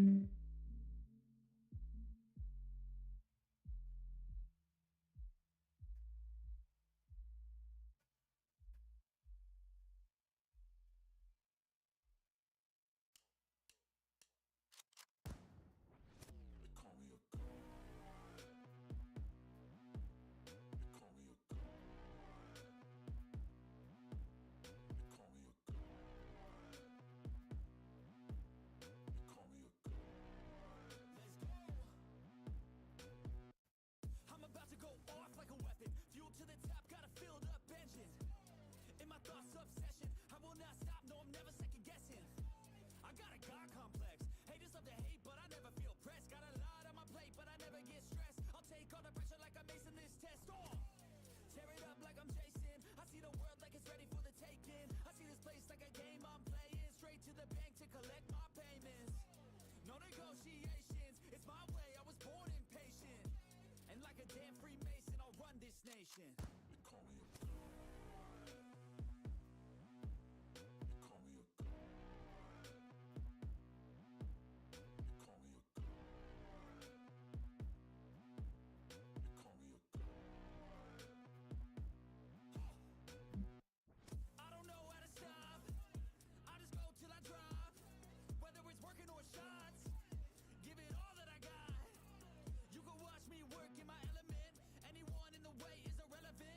I'm about to go off like a weapon. Fuel to the top, got a filled up engine. In my thoughts, obsession. I will not stop, no, I'm never second guessing. I got a God complex. Haters love to hate, but I never feel pressed. Got a lot on my plate, but I never get stressed. I'll take all the pressure like I'm acing this test. Oh! Tear it up like I'm Jason. I see the world like it's ready for the taking. I see this place like a game I'm playing. Straight to the bank to collect my payments. No negotiations, it's my way, I was born impatient. And like a damn Freemason, I'll run this nation. They call me a god. They call me a god. They call me a god. They call me a god. I don't know how to stop. I just go till I drop. Whether it's working or shots, give it all that I got. You can watch me work in my element. Anyone in the way is irrelevant.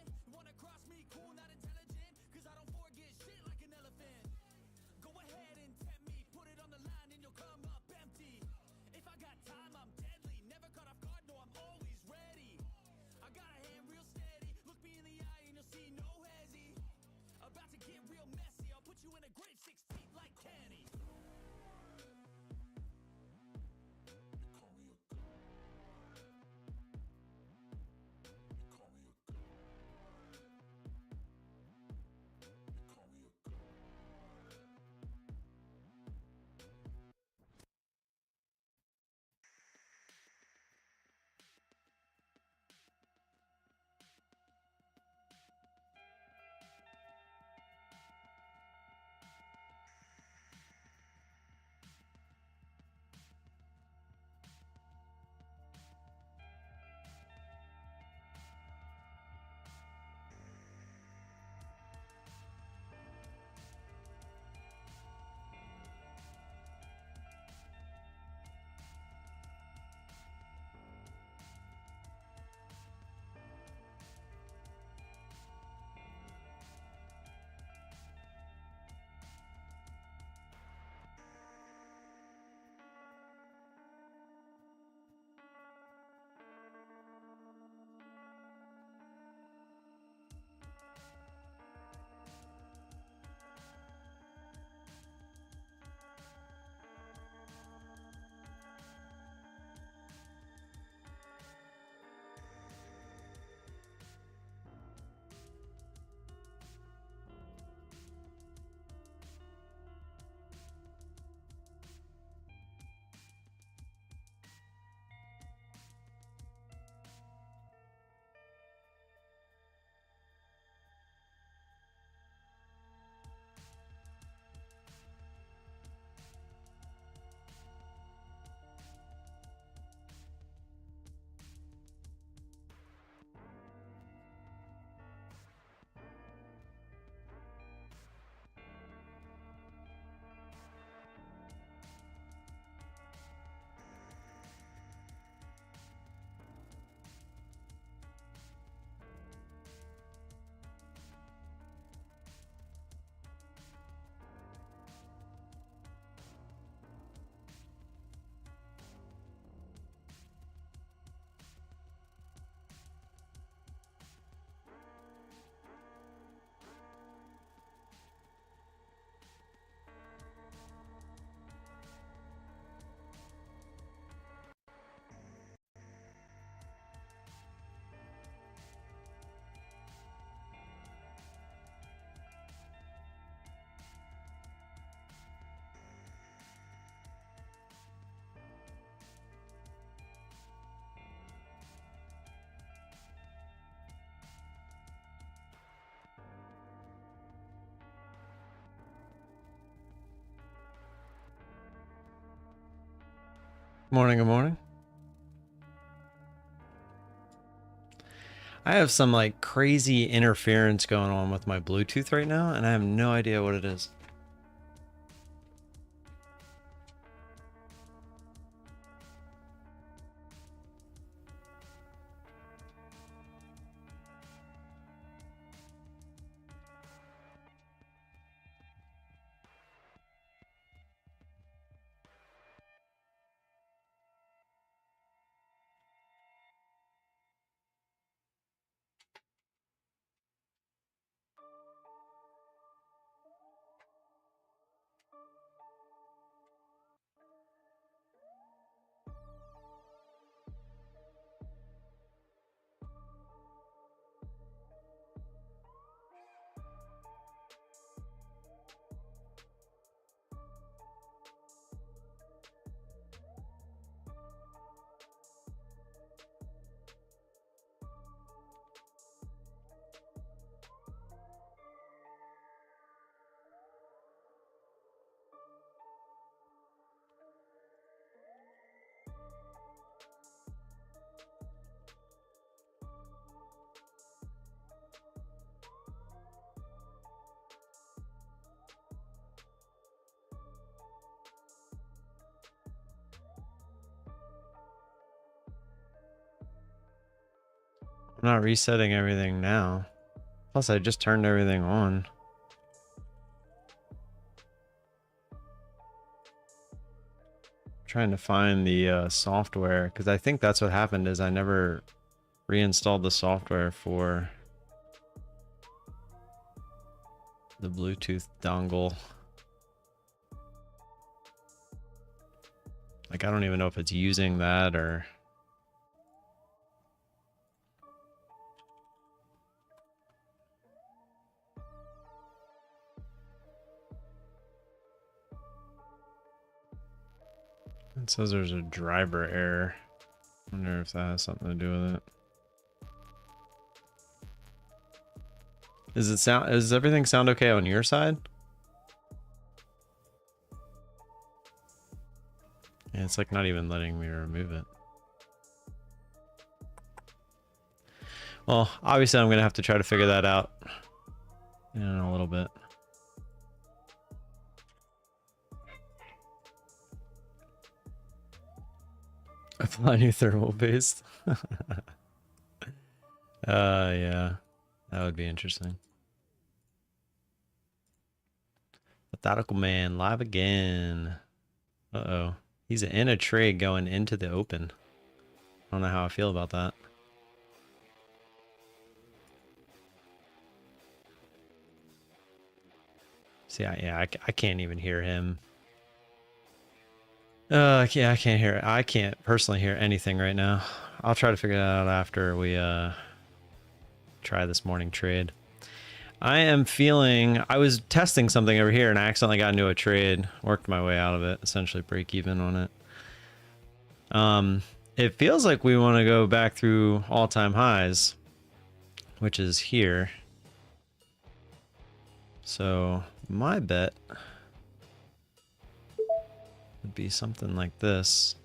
Morning, good morning. I have some like crazy interference going on with my Bluetooth right now, and I have no idea what it is. I'm not resetting everything now. Plus, I just turned everything on. Trying to find the software, because I think that's what happened is I never reinstalled the software for the Bluetooth dongle. Like, I don't even know if it's using that or... It says there's a driver error. I wonder if that has something to do with it. Does everything sound okay on your side? Yeah, it's like not even letting me remove it. Well, obviously I'm gonna have to try to figure that out in a little bit. Apply new thermal paste. Yeah, that would be interesting. Methodical man live again. Uh-oh. He's in a trade going into the open. I don't know how I feel about that. See, yeah, I can't even hear him. Yeah, I can't hear it. I can't personally hear anything right now. I'll try to figure that out after we try this morning trade. I am feeling... I was testing something over here and I accidentally got into a trade. Worked my way out of it. Essentially break even on it. It feels like we want to go back through all-time highs, which is here. So my bet would be something like this.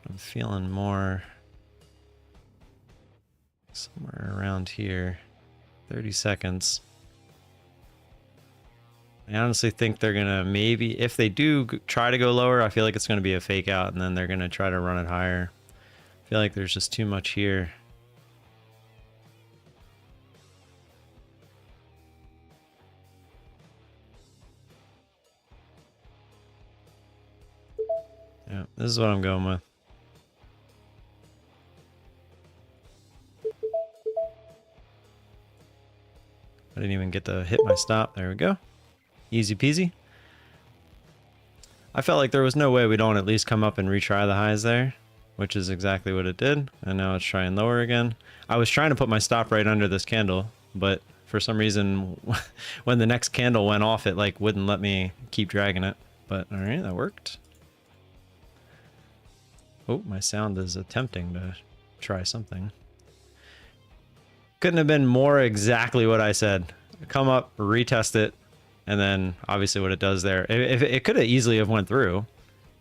I'm feeling more somewhere around here. 30 seconds. I honestly think they're gonna maybe, if they do try to go lower, I feel like it's gonna be a fake out and then they're gonna try to run it higher. I feel like there's just too much here. Yeah, this is what I'm going with. I didn't even get to hit my stop. There we go. Easy peasy. I felt like there was no way we don't at least come up and retry the highs there, which is exactly what it did. And now it's trying lower again. I was trying to put my stop right under this candle, but for some reason, when the next candle went off, it like wouldn't let me keep dragging it. But all right, that worked. Oh, my sound is attempting to try something. Couldn't have been more exactly what I said. Come up, retest it, and then obviously what it does there. If it could have easily have went through,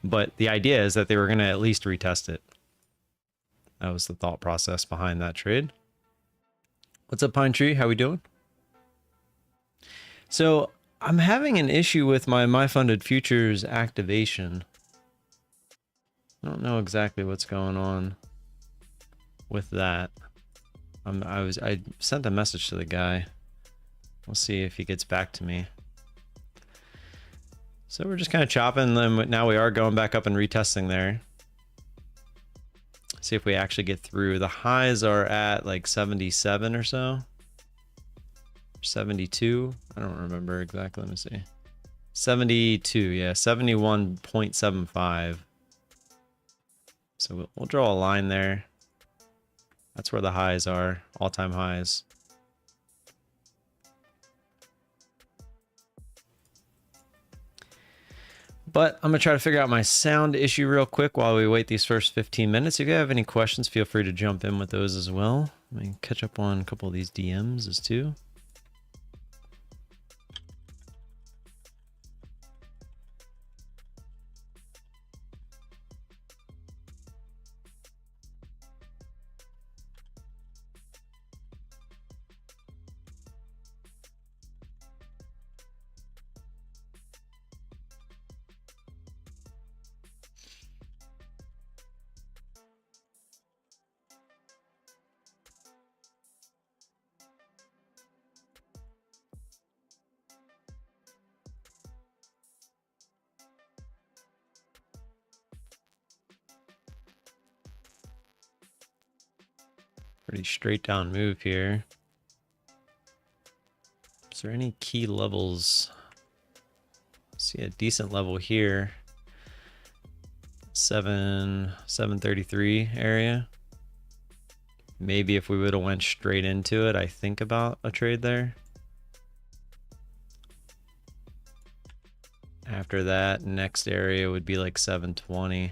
But the idea is that they were going to at least retest it. That was the thought process behind that trade. What's up, Pine Tree? How we doing? So I'm having an issue with my funded futures activation. I don't know exactly what's going on with that. I sent a message to the guy. We'll see if he gets back to me. So we're just kind of chopping them. Now we are going back up and retesting there. See if we actually get through. The highs are at like 77 or so. 72. I don't remember exactly. Let me see. 72. Yeah, 71.75. So we'll draw a line there. That's where the highs are, all-time highs. But I'm going to try to figure out my sound issue real quick while we wait these first 15 minutes. If you have any questions, feel free to jump in with those as well. Let me catch up on a couple of these DMs as too. Pretty straight down move here. Is there any key levels? See a decent level here. 733 area. Maybe if we would have went straight into it, I think about a trade there. After that, next area would be like 720.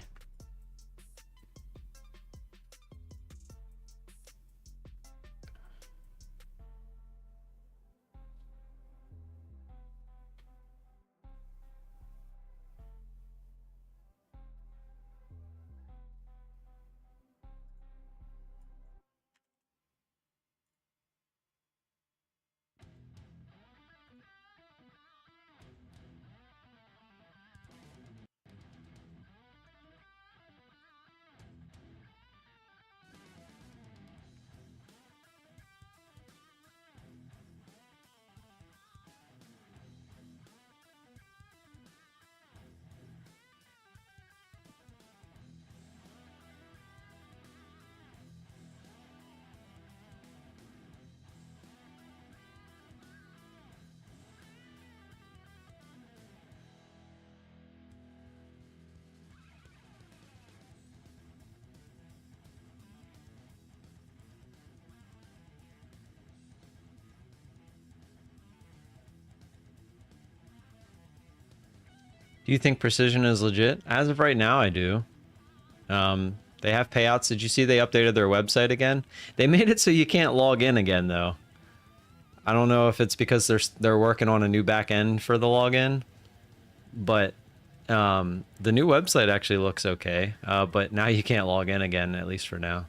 Do you think Precision is legit? As of right now, I do. They have payouts. Did you see they updated their website again? They made it so you can't log in again, though. I don't know if it's because they're working on a new back end for the login, but the new website actually looks okay. But now you can't log in again, at least for now.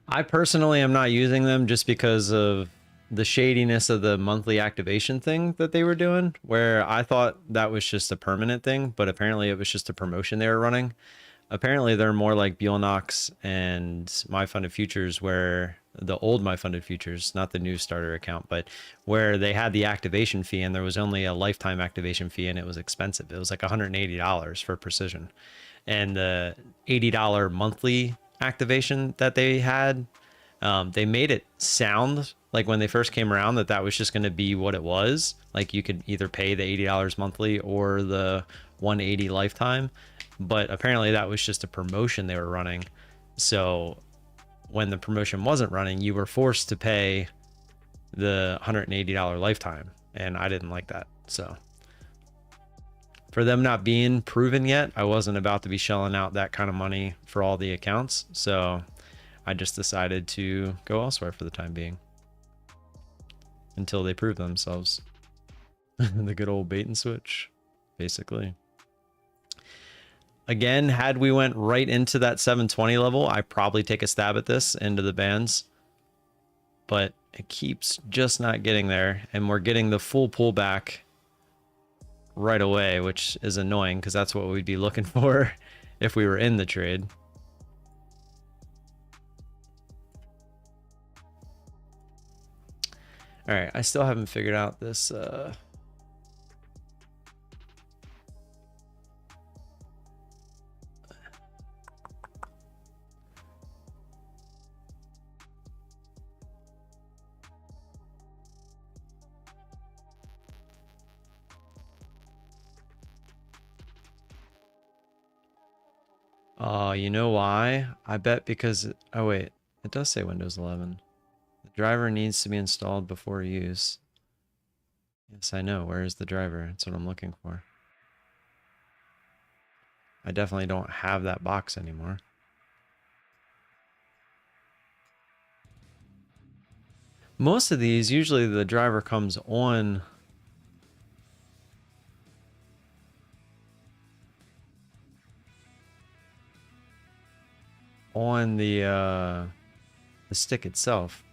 I personally am not using them just because of the shadiness of the monthly activation thing that they were doing, where I thought that was just a permanent thing, but apparently it was just a promotion they were running. Apparently they're more like Bulenox and My Funded Futures, where the old My Funded Futures, not the new starter account, but where they had the activation fee and there was only a lifetime activation fee and it was expensive. It was like $180 for Precision. And the $80 monthly activation that they had, they made it sound like when they first came around that was just going to be what it was. Like you could either pay the $80 monthly or the $180 lifetime, but apparently that was just a promotion they were running. So when the promotion wasn't running, you were forced to pay the $180 lifetime, and I didn't like that. So for them not being proven yet, I wasn't about to be shelling out that kind of money for all the accounts. So I just decided to go elsewhere for the time being until they prove themselves. The good old bait and switch, basically. Again, had we went right into that 720 level, I probably take a stab at this into the bands, but it keeps just not getting there, and we're getting the full pullback right away, which is annoying because that's what we'd be looking for if we were in the trade. All right, I still haven't figured out this you know why? I bet because, oh wait, it does say Windows 11. The driver needs to be installed before use. Yes, I know. Where is the driver? That's what I'm looking for. I definitely don't have that box anymore. Most of these, usually the driver comes on the stick itself.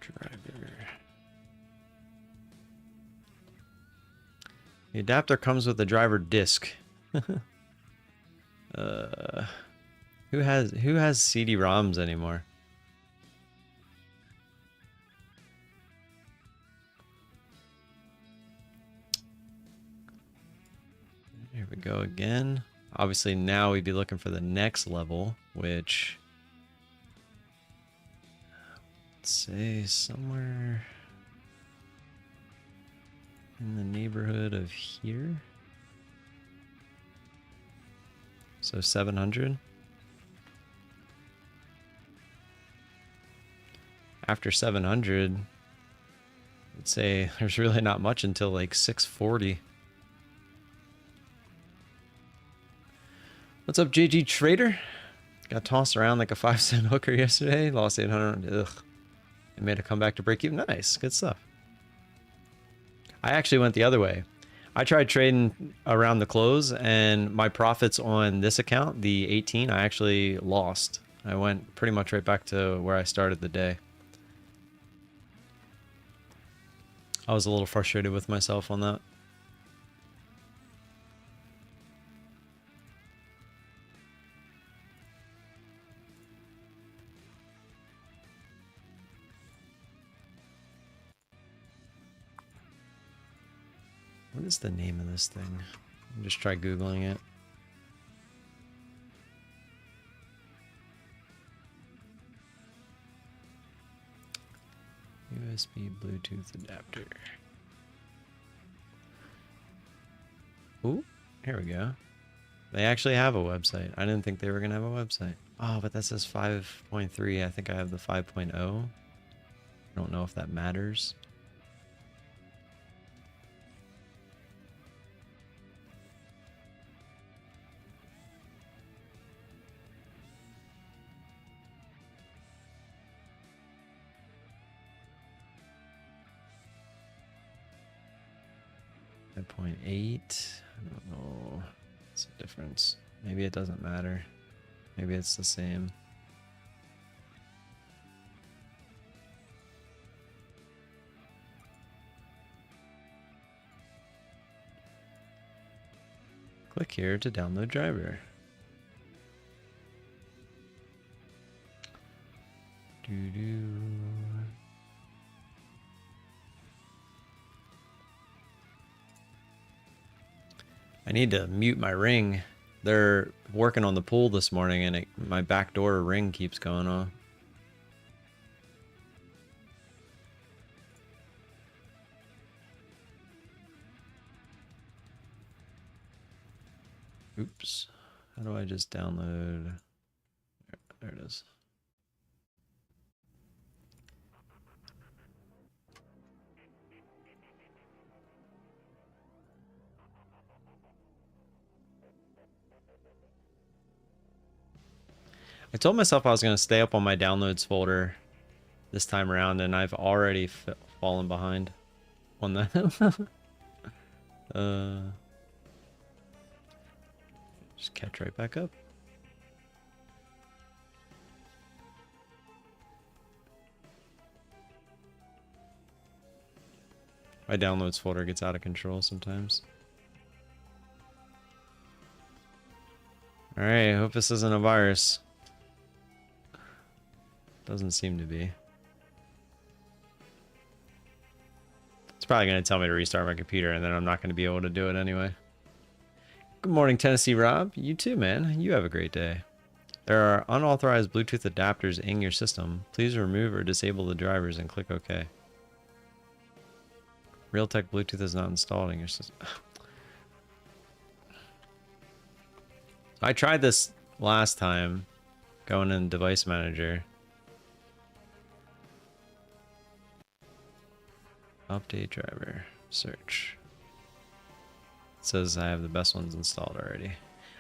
Driver. The adapter comes with a driver disc. Who has CD-ROMs anymore? Here we go again. Obviously now we'd be looking for the next level, which, let's say somewhere in the neighborhood of here. So 700. After 700, let's say there's really not much until like 640. What's up, JG Trader? Got tossed around like a 5-cent hooker yesterday. Lost 800. Ugh. It made a comeback to break even. Nice. Good stuff. I actually went the other way. I tried trading around the close, and my profits on this account, the 18, I actually lost. I went pretty much right back to where I started the day. I was a little frustrated with myself on that. What is the name of this thing? I'll just try Googling it. USB Bluetooth adapter. Ooh, here we go. They actually have a website. I didn't think they were going to have a website. Oh, but that says 5.3. I think I have the 5.0. I don't know if that matters. .8. I don't know. What's the difference? Maybe it doesn't matter. Maybe it's the same. Click here to download driver. Doo-doo. I need to mute my ring. They're working on the pool this morning, and my backdoor ring keeps going on. Oops. How do I just download? There it is. I told myself I was going to stay up on my downloads folder this time around, and I've already fallen behind on that. Just catch right back up. My downloads folder gets out of control sometimes. Alright, I hope this isn't a virus. Doesn't seem to be. It's probably going to tell me to restart my computer, and then I'm not going to be able to do it anyway. Good morning, Tennessee Rob. You too, man. You have a great day. There are unauthorized Bluetooth adapters in your system. Please remove or disable the drivers and click OK. Realtek Bluetooth is not installed in your system. I tried this last time, going in Device Manager. Update driver. Search. It says I have the best ones installed already.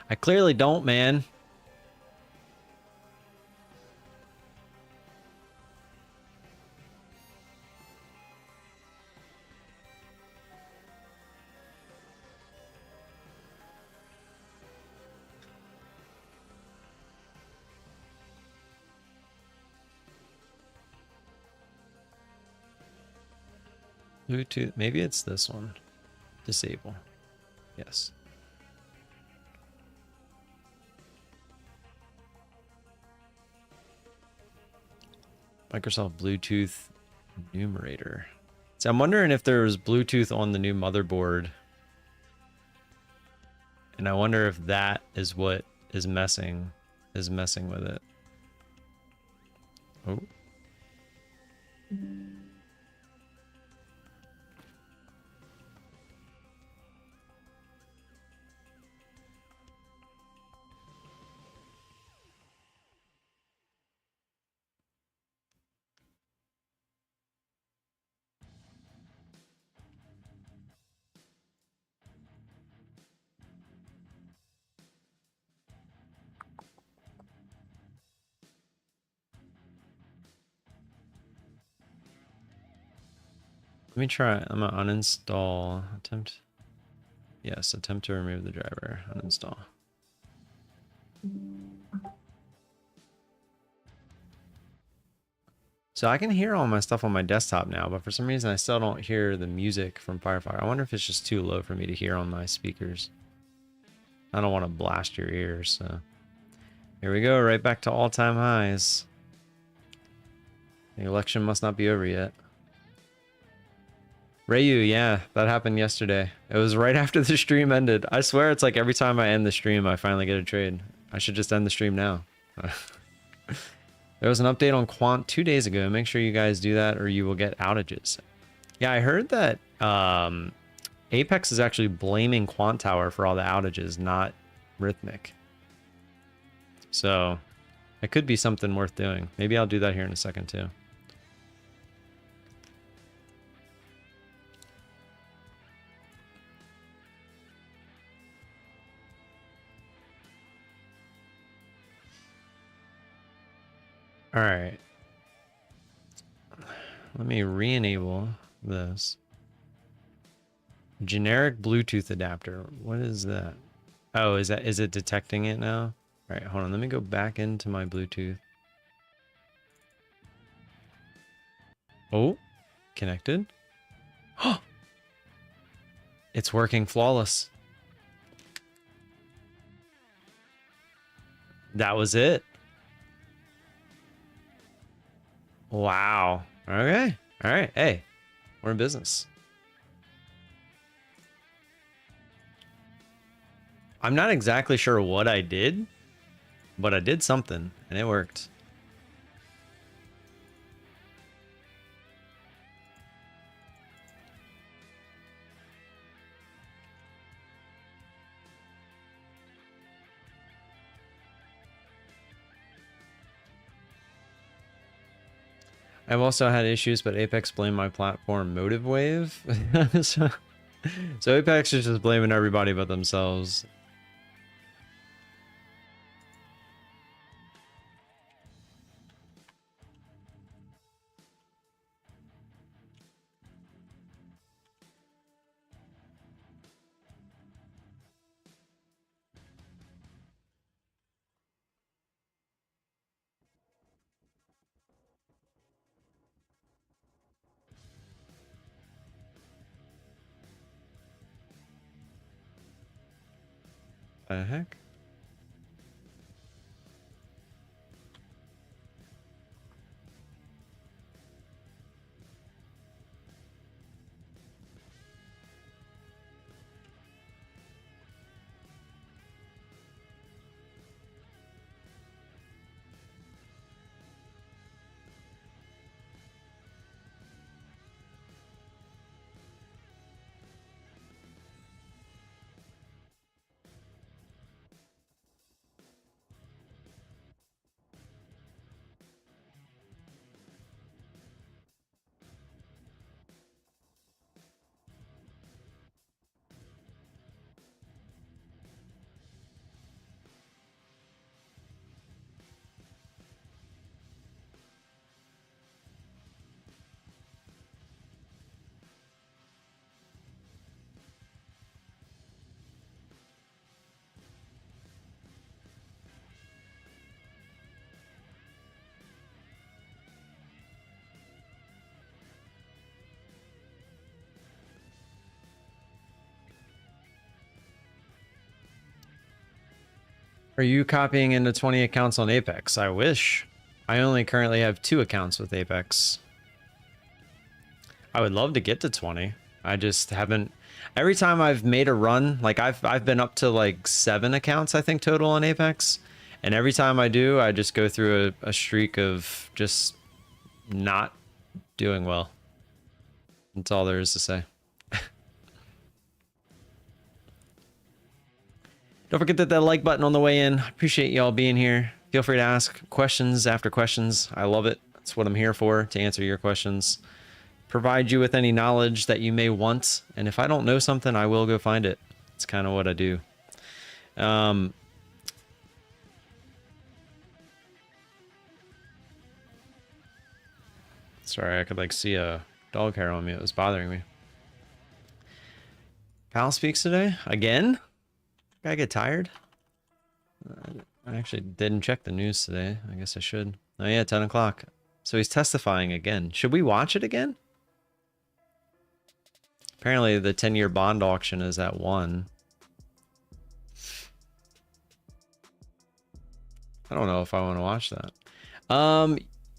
I clearly don't, man. Bluetooth, maybe it's this one. Disable. Yes. Microsoft Bluetooth numerator. So I'm wondering if there's Bluetooth on the new motherboard. And I wonder if that is what is messing with it. Oh. Let me try. I'm gonna uninstall. Attempt. Yes, attempt to remove the driver. Uninstall. So I can hear all my stuff on my desktop now, but for some reason I still don't hear the music from Firefly. I wonder if it's just too low for me to hear on my speakers. I don't want to blast your ears, so. Here we go, right back to all-time highs. The election must not be over yet. Rayu, yeah, that happened yesterday. It was right after the stream ended. I swear it's like every time I end the stream, I finally get a trade. I should just end the stream now. There was an update on Quant 2 days ago. Make sure you guys do that or you will get outages. Yeah, I heard that Apex is actually blaming Quantower for all the outages, not Rhythmic. So it could be something worth doing. Maybe I'll do that here in a second too. All right. Let me re-enable this. Generic Bluetooth adapter. What is that? Oh, is it detecting it now? All right, hold on. Let me go back into my Bluetooth. Oh, connected. Oh, it's working flawless. That was it. Wow. Okay. All right. Hey, we're in business. I'm not exactly sure what I did, but I did something and it worked. I've also had issues, but Apex blamed my platform Motive Wave. so Apex is just blaming everybody but themselves. The heck? Are you copying into 20 accounts on Apex? I wish. I only currently have 2 accounts with Apex. I would love to get to 20. I just haven't. Every time I've made a run, like I've been up to like 7 accounts, I think, total on Apex. And every time I do, I just go through a streak of just not doing well. That's all there is to say. Don't forget that like button on the way in. Appreciate y'all being here. Feel free to ask questions after questions. I love it. That's what I'm here for, to answer your questions. Provide you with any knowledge that you may want. And if I don't know something, I will go find it. It's kind of what I do. Sorry, I could like see a dog hair on me. It was bothering me. Pal speaks today? Again? I get tired? I actually didn't check the news today. I guess I should. Oh yeah, 10 o'clock. So he's testifying again. Should we watch it again? Apparently the 10-year bond auction is at 1. I don't know if I want to watch that.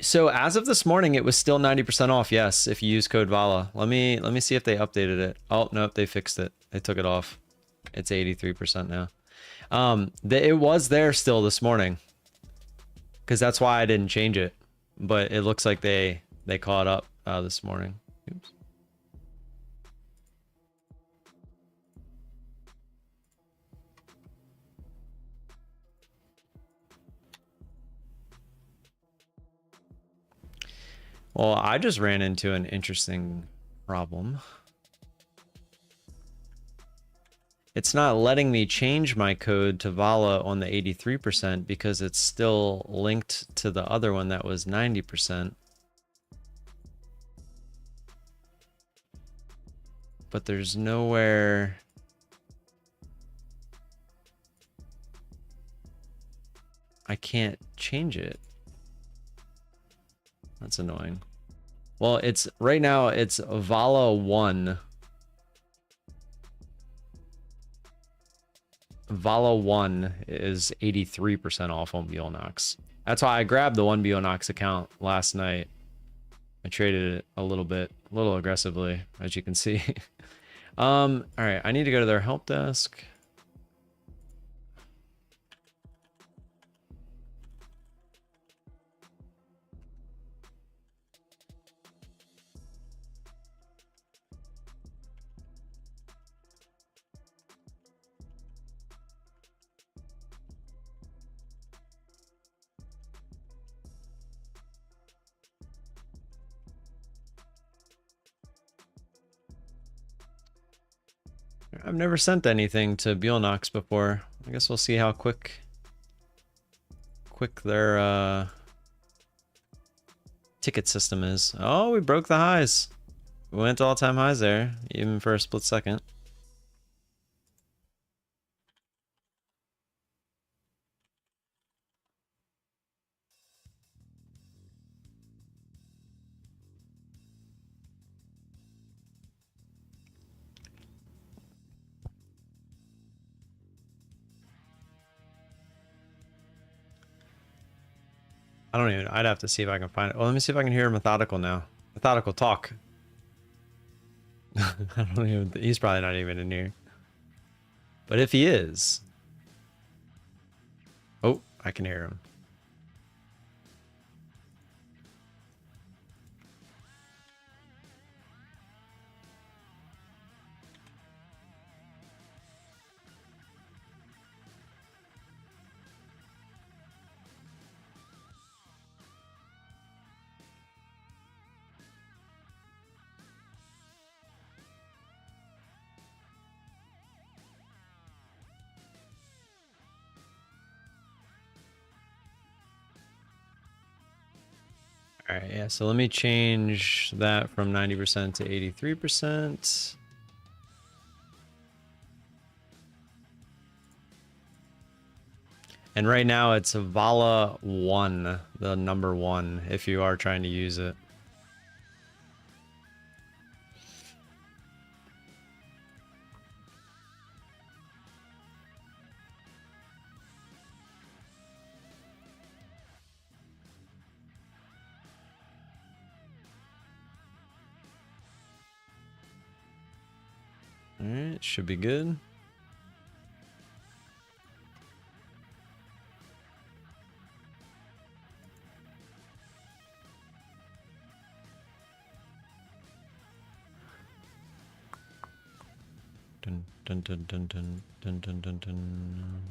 So as of this morning, it was still 90% off. Yes, if you use code VOLA. Let me see if they updated it. Oh, nope, they fixed it. They took it off. It's 83% now. It was there still this morning, because that's why I didn't change it. But it looks like they caught up this morning. Oops. Well, I just ran into an interesting problem. It's not letting me change my code to VOLA on the 83% because it's still linked to the other one that was 90%. But there's nowhere... I can't change it. That's annoying. Well, it's right now it's VOLA 1. VOLA 1 is 83% off on Bulenox. That's why I grabbed the one Bulenox account last night. I traded it a little aggressively, as you can see. All right, I need to go to their help desk. I've never sent anything to Bulenox before. I guess we'll see how quick their ticket system is. Oh, we broke the highs. We went to all-time highs there, even for a split second. I don't even, I'd have to see if I can find it. Well, let me see if I can hear Methodical now. Methodical, talk. I don't even, he's probably not even in here. But if he is, oh, I can hear him. All right, yeah, so let me change that from 90% to 83%. And right now it's a VOLA 1, the number 1, if you are trying to use it. All right, should be good. Dun, dun, dun, dun, dun, dun, dun, dun, dun.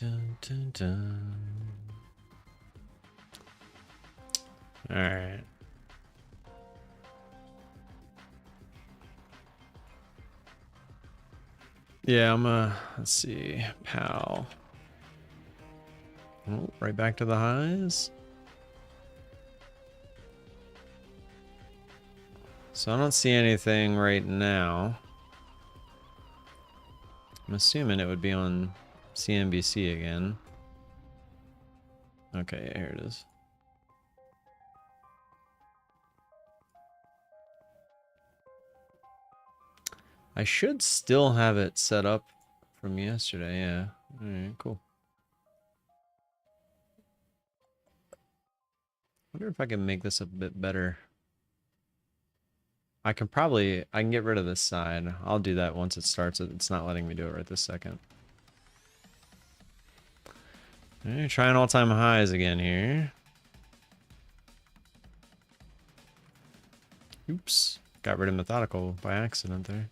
Dun, dun, dun. All right. Yeah, let's see, Powell. Oh, right back to the highs. So I don't see anything right now. I'm assuming it would be on CNBC again. Okay, here it is. I should still have it set up from yesterday, yeah. Alright, cool. Wonder if I can make this a bit better. I can get rid of this side. I'll do that once it starts. It's not letting me do it right this second. Alright, trying all-time highs again here. Oops. Got rid of Methodical by accident there.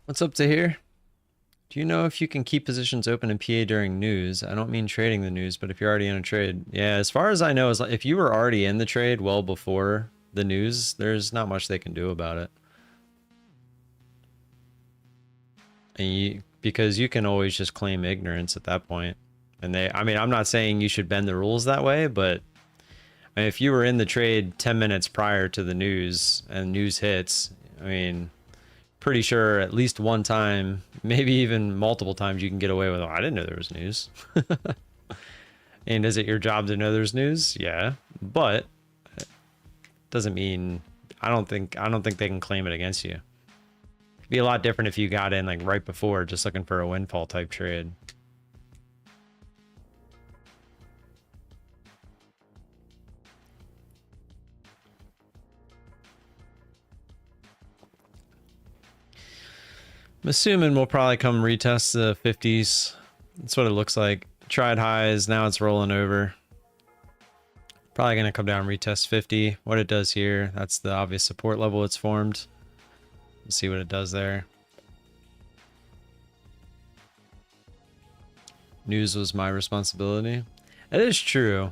What's up to here? Do you know if you can keep positions open in PA during news? I don't mean trading the news, but if you're already in a trade. Yeah, as far as I know, if you were already in the trade well before the news, there's not much they can do about it. And because you can always just claim ignorance at that point. And I mean, I'm not saying you should bend the rules that way, but I mean, if you were in the trade 10 minutes prior to the news and news hits, I mean, pretty sure at least one time, maybe even multiple times, you can get away with, oh, I didn't know there was news. And is it your job to know there's news? Yeah, but it doesn't mean I don't think they can claim it against you. It'd be a lot different if you got in like right before, just looking for a windfall type trade. I'm assuming we'll probably come retest the 50s. That's what it looks like. Tried highs, now it's rolling over. Probably going to come down retest 50. What it does here, that's the obvious support level it's formed. Let's see what it does there. News was my responsibility. It is true.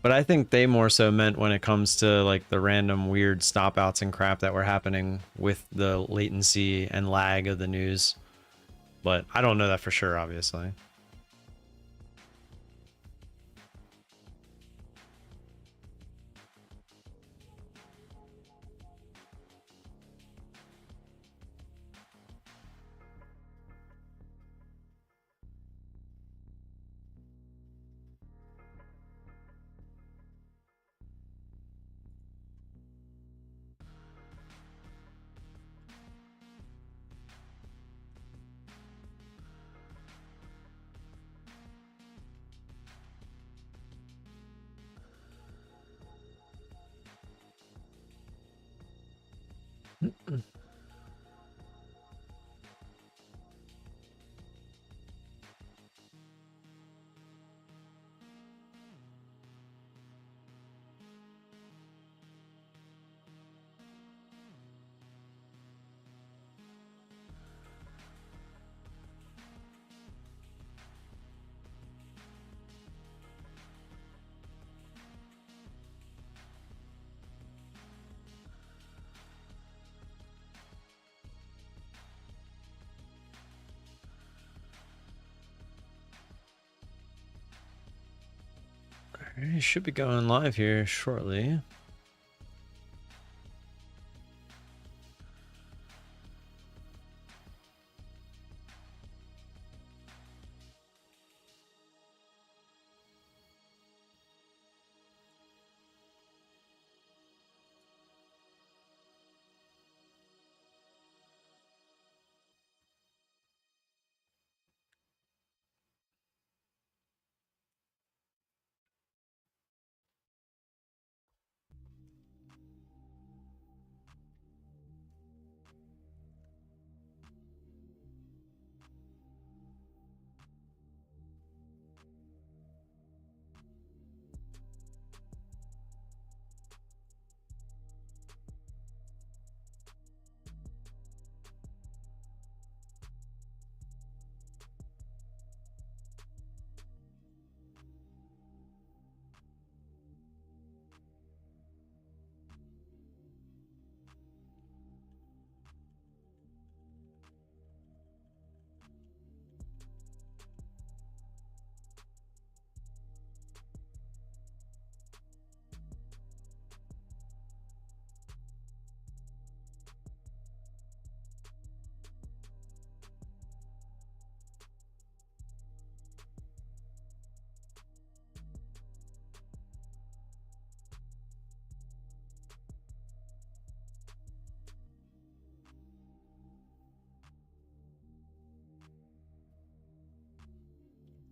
But I think they more so meant when it comes to like the random weird stop outs and crap that were happening with the latency and lag of the news. But I don't know that for sure, obviously. Alright, should be going live here shortly.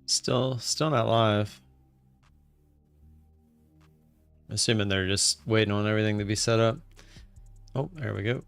Still not live. Assuming they're just waiting on everything to be set up. Oh, there we go.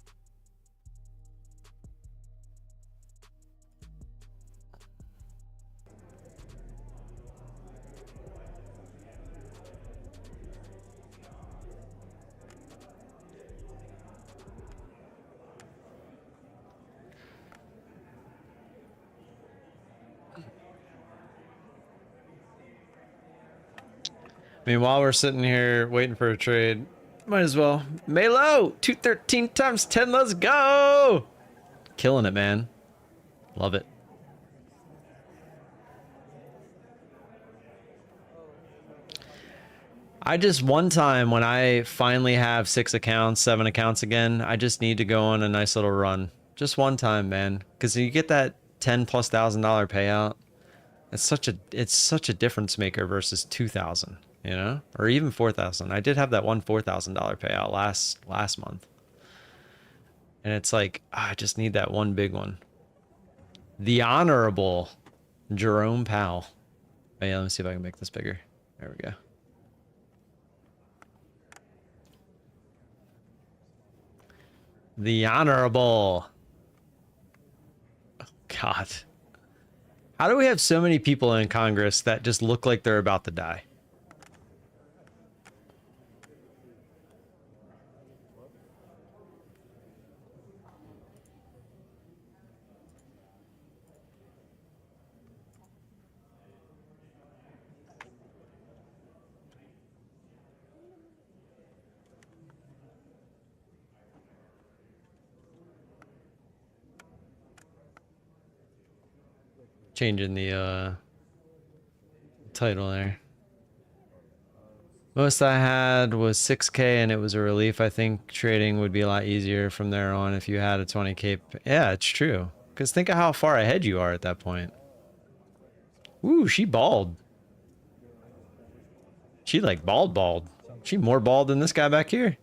Meanwhile, we're sitting here waiting for a trade. Might as well. Melo! 213 times 10, let's go! Killing it, man. Love it. I just, one time when I finally have 6 accounts, 7 accounts again, I just need to go on a nice little run. Just one time, man. Because you get that $10,000+ payout. It's such a difference maker versus 2,000, you know? Or even 4,000. I did have that one $4,000 payout last month. And it's like, I just need that one big one. The Honorable Jerome Powell. Oh yeah, let me see if I can make this bigger. There we go. The Honorable. Oh, God. How do we have so many people in Congress that just look like they're about to die? Changing the title there. Most I had was 6K and it was a relief. I think trading would be a lot easier from there on if you had a 20K. Yeah, it's true. Because think of how far ahead you are at that point. Ooh, she bald. She like bald. She more bald than this guy back here.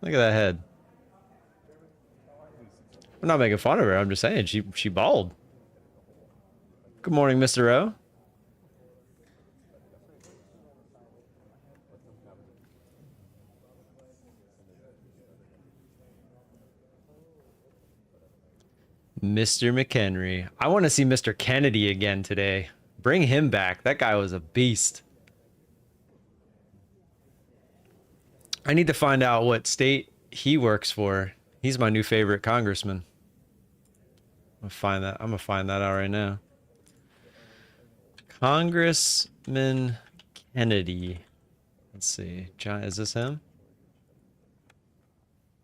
Look at that head. I'm not making fun of her. I'm just saying she bald. Good morning, Mr. O. Mr. McHenry. I want to see Mr. Kennedy again today. Bring him back. That guy was a beast. I need to find out what state he works for. He's my new favorite congressman. I'm gonna find that out right now. Congressman Kennedy. Let's see. John, is this him?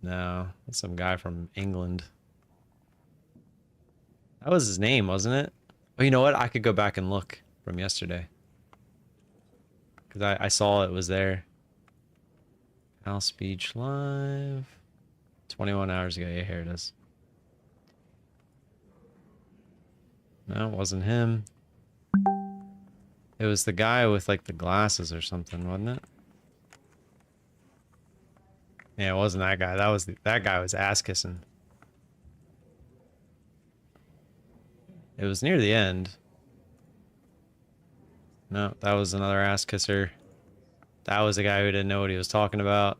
No, that's some guy from England. That was his name, wasn't it? Oh, you know what? I could go back and look from yesterday. Because I saw it was there. Al Speech Live. 21 hours ago. Yeah, here it is. No, it wasn't him. It was the guy with like the glasses or something, wasn't it? Yeah, it wasn't that guy. That guy was ass kissing. It was near the end. No, that was another ass kisser. That was the guy who didn't know what he was talking about.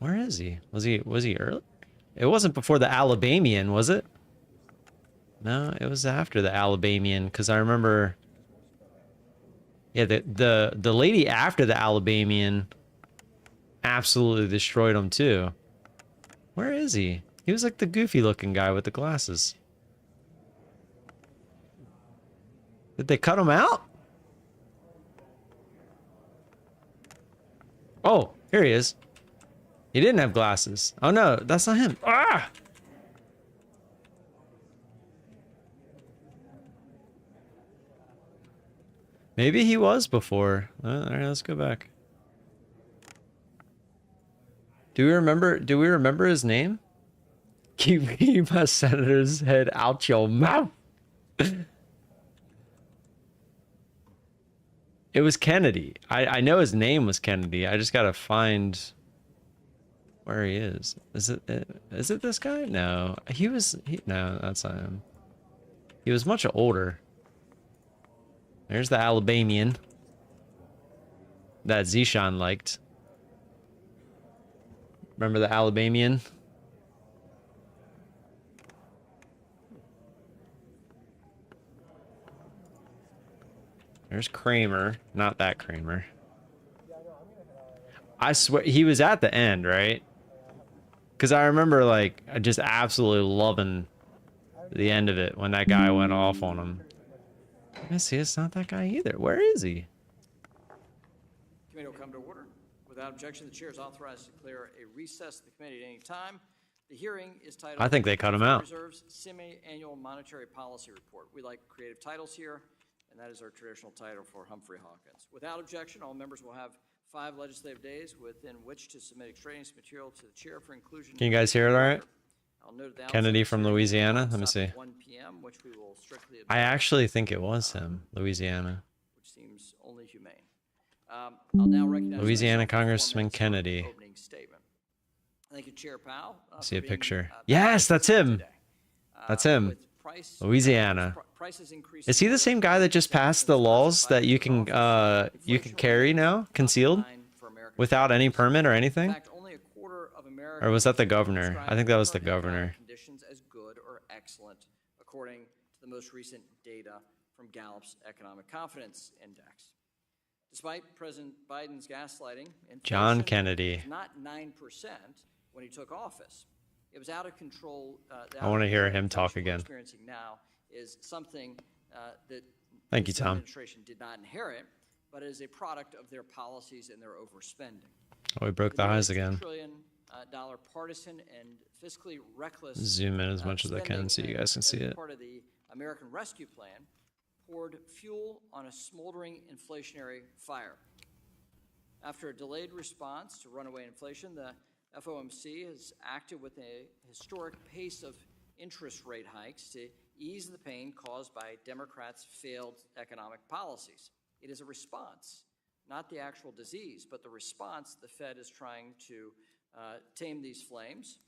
Where is he? Was he early? It wasn't before the Alabamian, was it? No, it was after the Alabamian, because I remember. Yeah, the lady after the Alabamian absolutely destroyed him too. Where is he? He was like the goofy looking guy with the glasses. Did they cut him out? Oh, here he is. He didn't have glasses. Oh no, that's not him. Ah! Maybe he was before. All right, let's go back. Do we remember his name? Keep my senator's head out your mouth. It was Kennedy. I know his name was Kennedy. I just gotta find where he is. Is it this guy? No. No, that's not him. He was much older. There's the Alabamian that Zishan liked. Remember the Alabamian? There's Kramer. Not that Kramer. I swear, he was at the end, right? Because I remember, like, just absolutely loving the end of it when that guy went off on him. I see, it's not that guy either. Where is he? Committee will come to order. Without objection, the chair is authorized to declare a recess of the committee at any time. The hearing is titled, I think they cut him Federal out. Reserve's Semi-Annual Monetary Policy Report. We like creative titles here, and that is our traditional title for Humphrey Hawkins. Without objection, all members will have 5 legislative days within which to submit extraneous material to the chair for inclusion. Can you guys hear it all right? I'll note the Kennedy outset from of the hearing Louisiana? will Let me stop see. at 1 p.m., which we will strictly I adhere, actually think it was him, Louisiana. which seems only humane. I'll now recognize Louisiana myself for 4 Congressman minutes for Kennedy. opening statement. Thank you, Chair Powell. See a for being, picture. back Yes, that's today. him. That's him. With Louisiana. prices increasing Is he the same guy that just passed the laws that you can carry now, concealed, without any permit or In anything? fact, only a quarter of Or was that the Americans governor? describe I think that was the current economic governor. Conditions as good or excellent, according to the most recent data from Gallup's Economic Confidence Index. Despite President Biden's gaslighting, John inflation Kennedy. was not 9% when he took office. It was out of control. I wanna hear him inflation talk we're again. Experiencing now is something that Thank you, this Tom. administration did not inherit, but is a product of their policies and their overspending. Oh, we broke the highs again. $2 trillion partisan and fiscally reckless Zoom in as much as I can spending so you guys can see as it. part of the American Rescue Plan poured fuel on a smoldering inflationary fire. After a delayed response to runaway inflation, the FOMC has acted with a historic pace of interest rate hikes to ease the pain caused by Democrats' failed economic policies. It is a response, not the actual disease, but the response the Fed is trying to tame these flames,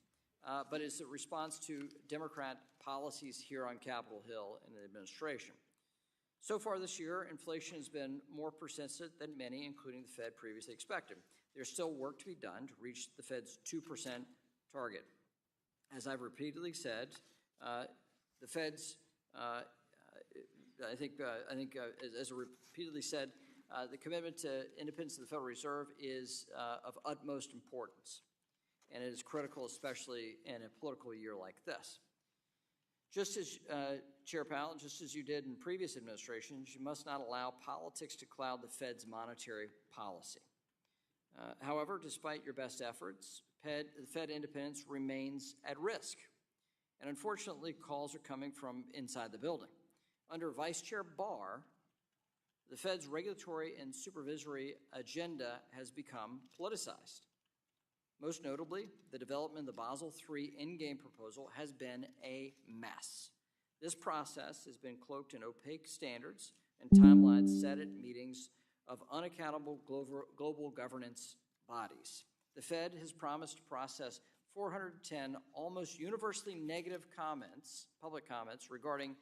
but it's a response to Democrat policies here on Capitol Hill in the administration. So far this year, inflation has been more persistent than many, including the Fed, previously expected. There's still work to be done to reach the Fed's 2% target. As I've repeatedly said, the Fed's, as I repeatedly said, the commitment to independence of the Federal Reserve is of utmost importance, and it is critical, especially in a political year like this. Just as, Chair Powell, just as you did in previous administrations, you must not allow politics to cloud the Fed's monetary policy. However, despite your best efforts, the Fed independence remains at risk. And unfortunately, calls are coming from inside the building. Under Vice Chair Barr, the Fed's regulatory and supervisory agenda has become politicized. Most notably, the development of the Basel III endgame proposal has been a mess. This process has been cloaked in opaque standards and timelines set at meetings of unaccountable global governance bodies. The Fed has promised to process 410 almost universally negative comments, public comments, regarding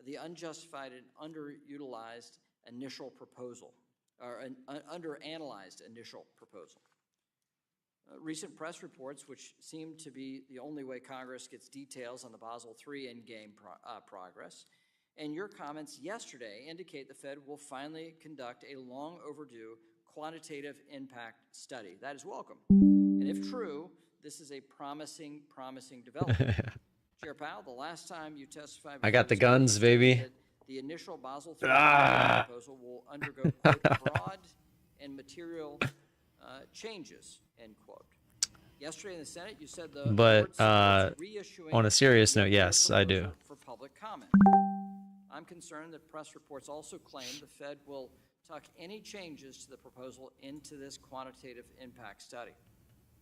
the unjustified and underutilized initial proposal, or an underanalyzed initial proposal. Recent press reports, which seem to be the only way Congress gets details on the Basel III endgame progress, and your comments yesterday indicate the Fed will finally conduct a long overdue quantitative impact study. That is welcome. And if true, this is a promising development. Chair Powell, the last time you testified, I got the guns, baby. The initial Basel III proposal will undergo, quote, broad and material changes, end quote. Yesterday in the Senate, you said the But reissuing on a serious note, yes, I do. for public comment. I'm concerned that press reports also claim the Fed will tuck any changes to the proposal into this quantitative impact study.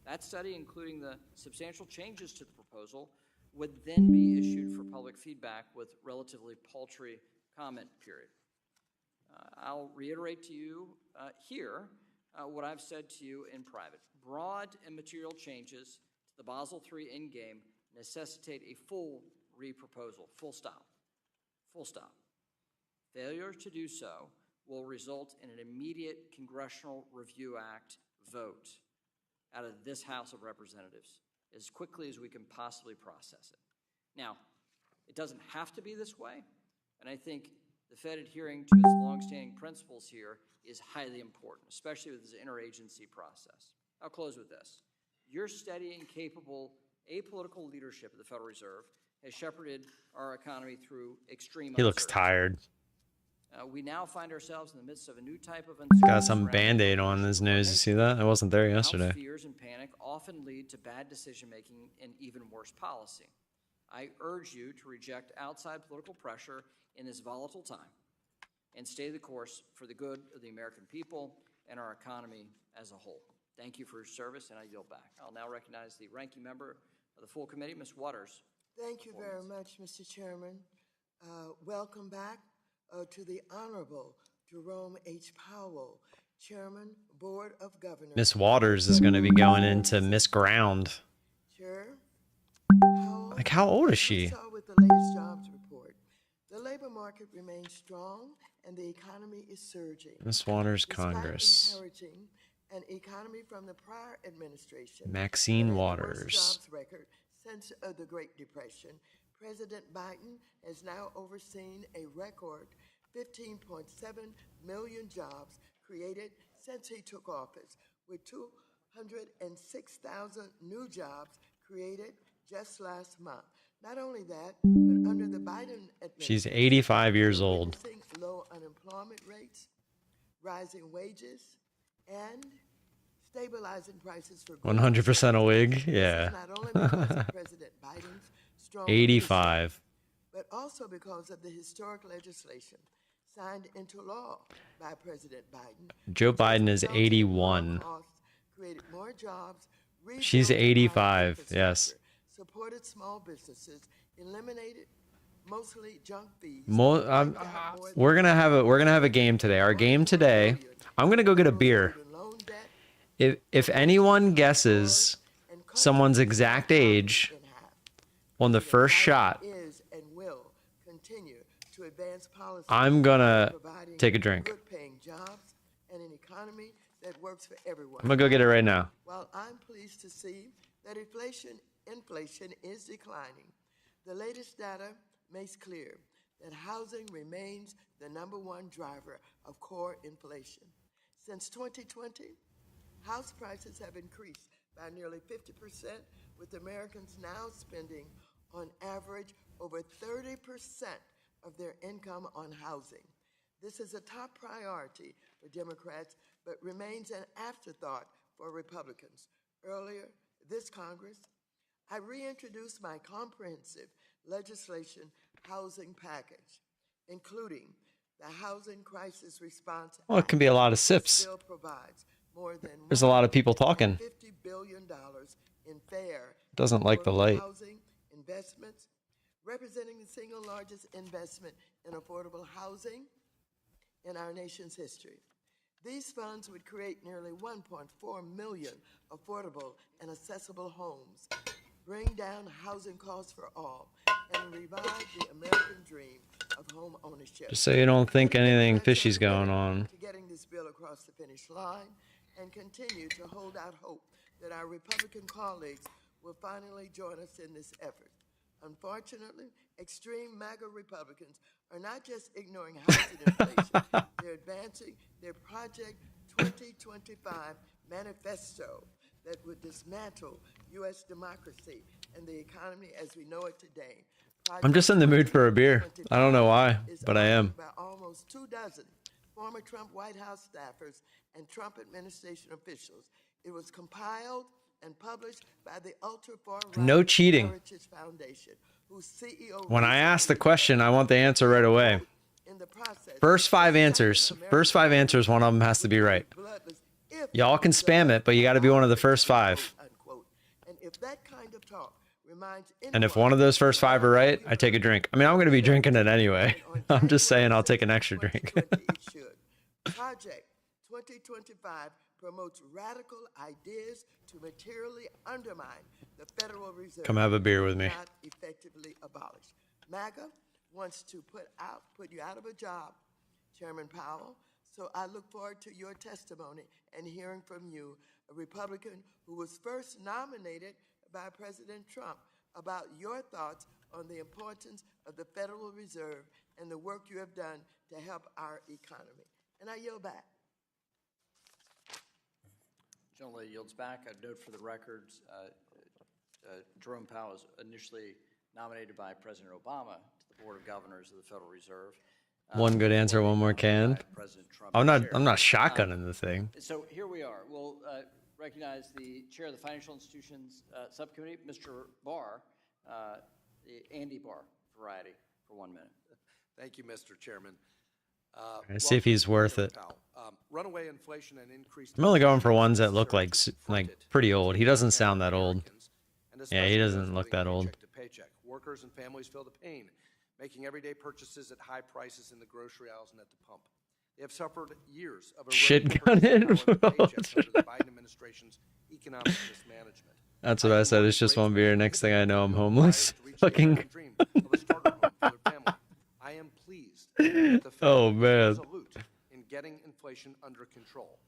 That study, including the substantial changes to the proposal, would then be issued for public feedback with relatively paltry comment period. I'll reiterate to you here what I've said to you in private. Broad and material changes to the Basel III endgame necessitate a full reproposal, full stop, full stop. Failure to do so will result in an immediate Congressional Review Act vote out of this House of Representatives as quickly as we can possibly process it. Now, it doesn't have to be this way, and I think the Fed adhering to its longstanding principles here is highly important, especially with this interagency process. I'll close with this. Your steady and capable apolitical leadership of the Federal Reserve has shepherded our economy through extreme He looks uncertainty. tired. We now find ourselves in the midst of a new type of Got some Band-Aid on his nose. You see that? I wasn't there yesterday. Fears and panic often lead to bad decision-making and even worse policy. I urge you to reject outside political pressure in this volatile time and stay the course for the good of the American people and our economy as a whole. Thank you for your service, and I yield back. I'll now recognize the ranking member of the full committee, Ms. Waters. Thank you very much, Mr. Chairman. Welcome back to the Honorable Jerome H. Powell, Chairman, Board of Governors. Miss Waters is going to be going into Miss Ground. Chair, Like, how old is she? we saw with the latest jobs report, the labor market remains strong and the economy is surging. Miss Waters, Despite Congress. inheriting an economy from the prior administration, Maxine that had the worst Waters. jobs record since the Great Depression, President Biden has now overseen a record 15.7 million jobs created since he took office, with 206,000 new jobs created just last month. Not only that, but under the Biden administration, She's 85 years old. witnessing low unemployment rates, rising wages, and stabilizing prices for goods. 100% a wig? This is Yeah. not only because of President Biden's strong 85. leadership, but also because of the historic legislation signed into law by President Biden. Joe Biden is Resulting in 81. low costs, created more jobs, She's rebuilt 85, infrastructure, yes. supported small businesses, eliminated mostly junk fees. We're gonna have a game today. Our game today. I'm gonna go get a beer. If anyone guesses someone's exact age on the first shot, is and will continue to advance policies I'm gonna providing take a drink. good-paying jobs and an economy that works for everyone. I'm gonna go get it right now. While I'm pleased to see that inflation is declining, the latest data makes clear that housing remains the #1 driver of core inflation. Since 2020, house prices have increased by nearly 50%, with Americans now spending on average over 30% of their income on housing. This is a top priority for Democrats, but remains an afterthought for Republicans. Earlier this Congress, I reintroduced my comprehensive legislation housing package, including the Housing Crisis Response Well, it can be a lot of Act. sips. This bill provides more than There's a lot of people talking. $50 billion in fair Doesn't like the affordable light. housing investments, representing the single largest investment in affordable housing in our nation's history. These funds would create nearly 1.4 million affordable and accessible homes, bring down housing costs for all, and revive the American dream of home ownership. Just so you don't think anything Democrats fishy's are going committed on. to getting this bill across the finish line and continue to hold out hope that our Republican colleagues will finally join us in this effort. Unfortunately, extreme MAGA Republicans are not just ignoring housing inflation, they're advancing their Project 2025 manifesto that would dismantle U.S. democracy and the economy as we know it today. I'm just in the mood for a beer. I don't know why, but I am. By almost 24 former Trump White House staffers and Trump administration officials. It was compiled and published by the ultra-far-right No cheating. Heritage Foundation, whose CEO When I ask the question, I want the answer right away. in the process, First five answers, one of them has to be right. Y'all can spam it, but you got to be one of the first five. Unquote. And if that kind of talk reminds And if one of those first five are right, I take a drink. I mean, I'm going to be drinking it anyway. I'm just saying I'll take an extra drink. Project 2025 promotes radical ideas to materially undermine the Federal Reserve. Come have a beer with me. Not effectively abolished. MAGA wants to put you out of a job, Chairman Powell. So I look forward to your testimony and hearing from you, a Republican who was first nominated by President Trump, about your thoughts on the importance of the Federal Reserve and the work you have done to help our economy. And I yield back. Gentleman yields back. I note for the records, Jerome Powell was initially nominated by President Obama to the Board of Governors of the Federal Reserve. One good answer, one more can. President Trump I'm to share. not shotgunning the thing. So here we are. We'll recognize the chair of the Financial Institutions Subcommittee, Mr. Barr, the Andy Barr variety, for 1 minute. Thank you, Mr. Chairman. Let's see if he's worth it. Runaway inflation and increased. I'm only going for ones that look like pretty old. He doesn't sound that old. Yeah, he doesn't look that old. Paycheck to paycheck. Workers and families feel the pain, making everyday purchases at high prices in the grocery aisles and at the pump. They have suffered years of Shit gun it. under the Biden administration's economic mismanagement. That's what I said. It's just one beer. Next thing I know, I'm homeless. Fucking. Dream of a starter home for their family. I am pleased that the Fed Oh, is man. resolute in getting inflation under control.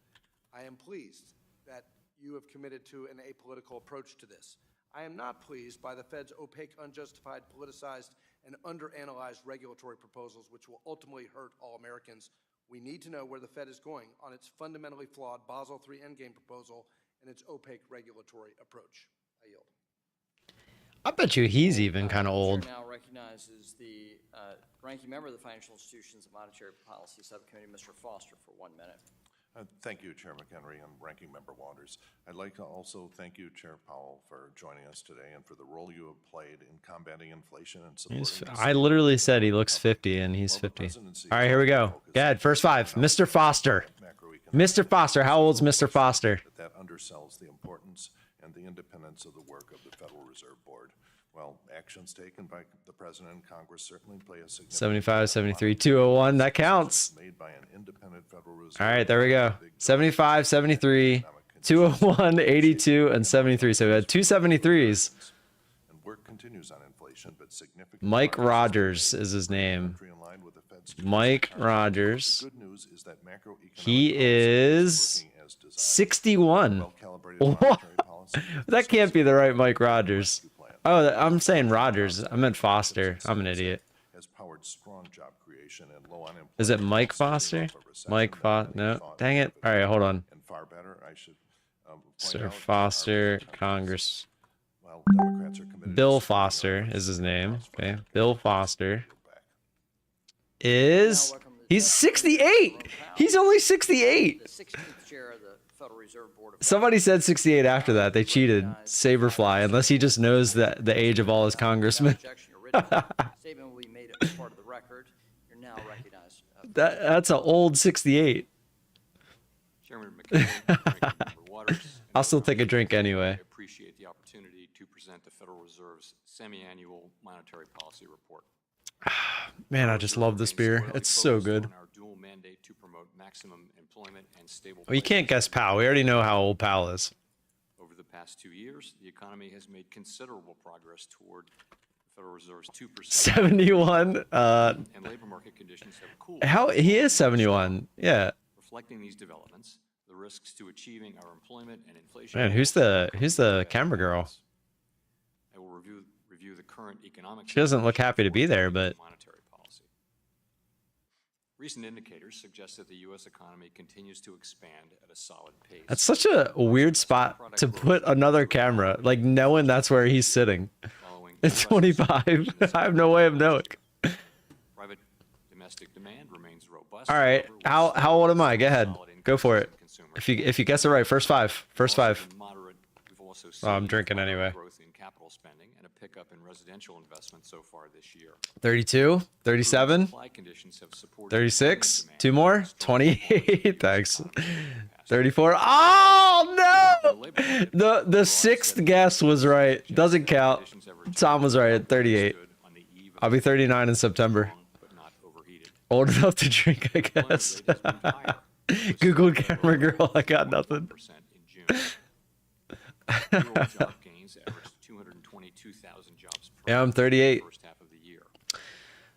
I am pleased that you have committed to an apolitical approach to this. I am not pleased by the Fed's opaque, unjustified, politicized, and underanalyzed regulatory proposals, which will ultimately hurt all Americans. We need to know where the Fed is going on its fundamentally flawed Basel III Endgame proposal and its opaque regulatory approach. I yield. I bet you he's even kind of The old. chair now recognizes the ranking member of the Financial Institutions and Monetary Policy Subcommittee, Mr. Foster, for 1 minute. Thank you, Chair McHenry and Ranking Member Waters. I'd like to also thank you, Chair Powell, for joining us today and for the role you have played in combating inflation and supporting. I literally said he looks 50, and he's 50. All right, here we go. Go ahead, first five. Mr. Foster. Mr. Foster. How old's Mr. Foster? That undersells the importance and the independence of the work of the Federal Reserve Board. Well, actions taken by the President and Congress certainly play a significant 75, 73, 201. That counts. made by an independent Federal Reserve. All right, there we go. 75, 73, 201, 82, and 73. So we had two 73s. And work continues on inflation, but significant. Mike Rogers is his name. Mike Rogers. Good news is that macroeconomic He is 61. What? That can't be the right Mike Rogers. Oh, I'm saying Rogers. I meant Foster. I'm an idiot. Has powered strong job creation and low unemployment. Is it Mike Foster? Mike Foster? No. Dang it. All right, hold on. And far better, I should point Sir out Foster, that our Congress. Well, Democrats are committed Bill to Foster is his name. Okay. Bill Foster back. is. He's 68. He's only 68. The 16th chair of the Federal Reserve Board of Somebody said 68 after that. They cheated. Saberfly, unless he just knows that the age of all his congressmen. Objection originally. Statement will be made as part of the record. You're now recognized. That's an old 68. Chairman McKinley, Ranking Member Waters, and I'll still members take a of the drink committee, anyway. I appreciate the opportunity to present the Federal Reserve's semi-annual monetary policy report. Man, I just love this beer. It's so good. On our dual mandate to promote maximum employment and stable Well, you can't prices. guess Powell. We already know how old Powell is. Over the past 2 years, the economy has made considerable progress toward the Federal Reserve's 2%. 71. And labor market conditions have cooled. How he is 71. Yeah. Reflecting these developments, the risks to achieving our employment and inflation. Man, who's the camera girl? I will review the current economic. She doesn't look situation happy to be before there, determining but monetary policy. Recent indicators suggest that the U.S. economy continues to expand at a solid pace. that's such a weird spot to put another camera, like knowing that's where he's sitting. Following It's compressive 25. inflation I have no way of knowing. Private domestic demand remains robust. All right, however, with how old am I? Go ahead, solid go for it. increases in consumer If you guess it right, first five. We've also Oh, I'm seen drinking moderate anyway. growth in capital spending and a pickup in residential investment so far this year. 32, 37, Supply conditions have supported 36, demand. two more, 28. Thanks. 34. Oh no! The sixth guess was right. Doesn't count. Tom was right at 38. I'll be 39 in September. But not overheated. Old enough to drink, I guess. Googled camera girl. I got nothing. 1% in June. Payroll job gains averaged 222,000 jobs per Yeah, I'm month in the 38. first half of the year.